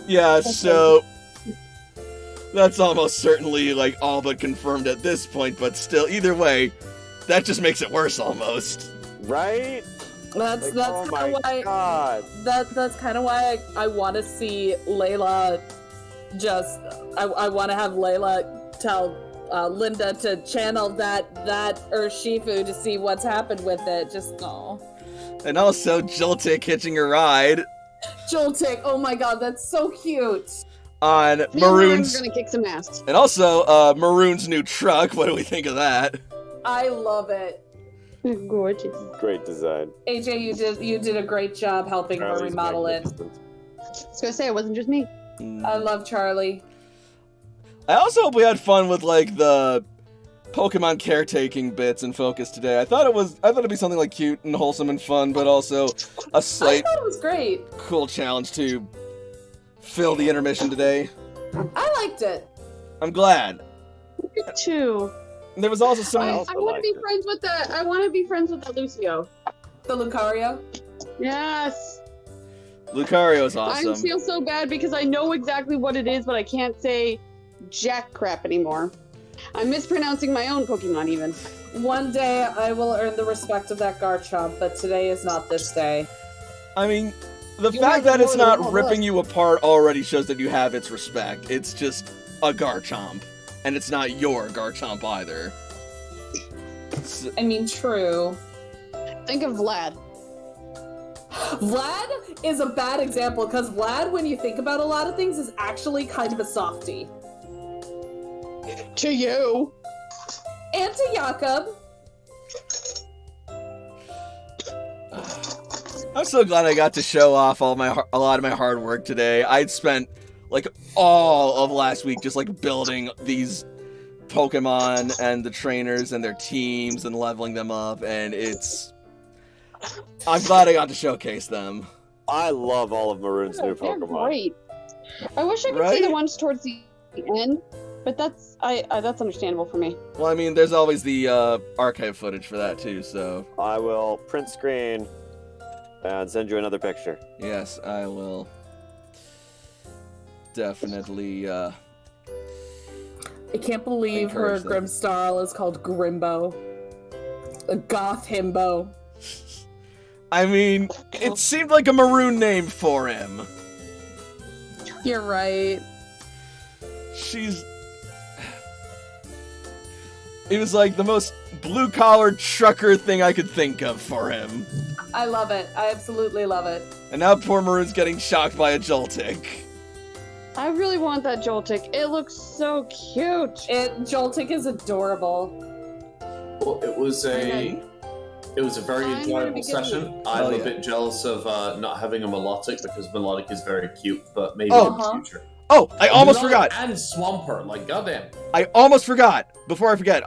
Yeah, so that's almost certainly like all but confirmed at this point, but still, either way, that just makes it worse almost. Right? That's oh kind of why. God. That's kind of why I want to see Layla. I want to have Layla tell Linda to channel that Urshifu to see what's happened with it. Just no. And also Joltik hitching a ride Joltik, oh my god, that's so cute. on Me and Maroon's, Ryan's gonna kick some ass. and also Maroon's new truck. What do we think of that? I love it. Gorgeous. Great design. AJ, you did a great job helping her Charlie's remodel it. magnificent. I was gonna say it wasn't just me. I love Charlie. I also hope we had fun with like the Pokemon caretaking bits and focus today. I thought it'd be something like cute and wholesome and fun, but also a I slight thought it was great. cool challenge to fill the intermission today. I liked it. I'm glad. Me too. And there was also some. I also want to liked be it. friends with that. I want to be friends with that Lucio. The Lucario. Yes. Lucario's I awesome. feel so bad because I know exactly what it is, but I can't say jack crap anymore. I'm mispronouncing my own Pokemon even. One day I will earn the respect of that Garchomp, but today is not this day. I mean, the You fact have that it's more than not one ripping list. you apart already shows that you have its respect. It's just a Garchomp, and it's not your Garchomp either. I mean, true. Think of Vlad. Vlad is a bad example because Vlad, when you think about a lot of things, is actually kind of a softie. To you. And to Jakob. I'm so glad I got to show off a lot of my hard work today. I'd spent like all of last week just like building these Pokemon and the trainers and their teams and leveling them up, and I'm glad I got to showcase them. I love all of Maroon's new They're Pokemon. great. I wish I could see Right? the ones towards the end, but that's understandable for me. Well, I mean, there's always the archive footage for that too, so I will print screen and send you another picture. yes, I will definitely. I can't believe her Encourage them. Grimstarl is called Grimbo. A goth himbo. I mean, it seemed like a Maroon name for him. You're right. It was like the most blue-collar trucker thing I could think of for him. I love it. I absolutely love it. And now poor Maroon's getting shocked by a Joltik. I really want that Joltik. It looks so cute. Joltik is adorable. Well, it was a very I'm gonna enjoyable be session. good. I'm Oh, a yeah. bit jealous of not having a melodic because melodic is very cute, but maybe Oh. in the future. Oh, I almost Melodic forgot. And Swampert, like goddamn. I almost forgot. Before I forget,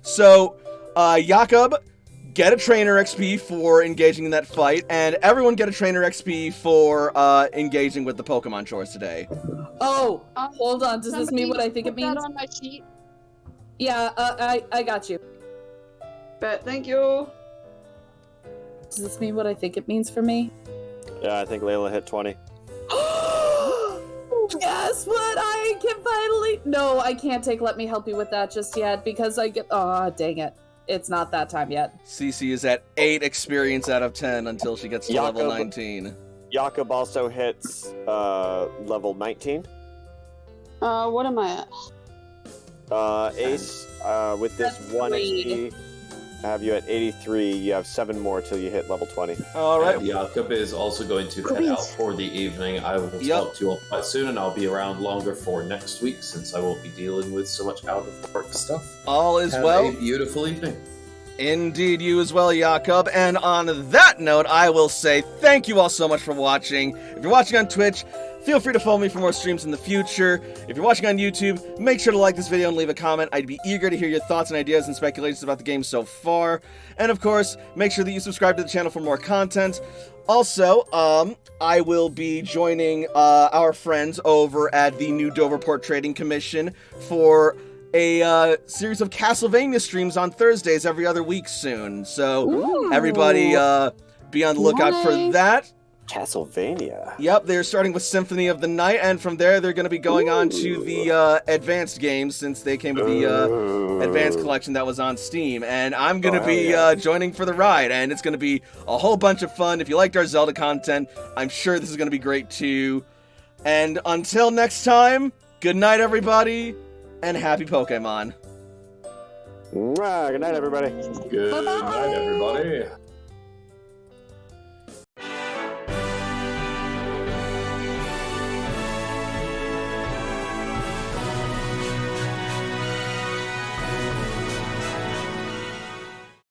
so, Jakob, get a trainer XP for engaging in that fight, and everyone get a trainer XP for engaging with the Pokemon chores today. Oh, hold on. Does this mean what I think it put that means? on my sheet. Yeah, I got you. But thank you. Does this mean what I think it means for me? Yeah, I think Layla hit 20. Guess what? I can finally. No, I can't take Let Me Help You with that just yet because I get. Oh, dang it. It's not that time yet. Cece is at 8 experience out of 10 until she gets to level Jakob. 19. Jakob also hits level 19. What am I at? Ace, with this That's 1 great. XP, I have you at 83. You have 7 more till you hit level 20. Alright. And Jakob is also going to Cool head out beans. for the evening. I will Yep. talk to you all quite soon, and I'll be around longer for next week since I won't be dealing with so much out of work stuff. All is Have well. a beautiful evening. Indeed, you as well, Jakob. And on that note, I will say thank you all so much for watching. If you're watching on Twitch, Feel free to follow me for more streams in the future. If you're watching on YouTube, make sure to like this video and leave a comment. I'd be eager to hear your thoughts and ideas and speculations about the game so far. And of course, make sure that you subscribe to the channel for more content. Also, I will be joining our friends over at the New Doverport Trading Commission for a series of Castlevania streams on Thursdays every other week soon. So everybody be on the lookout for that. Castlevania. Yep, they're starting with Symphony of the Night, and from there they're going to be going on to the advanced games, since they came with the advanced collection that was on Steam. And I'm going to be joining for the ride, and it's going to be a whole bunch of fun. If you liked our Zelda content, I'm sure this is going to be great too. And until next time, good night everybody, and happy Pokemon. Good night everybody. Good night, everybody.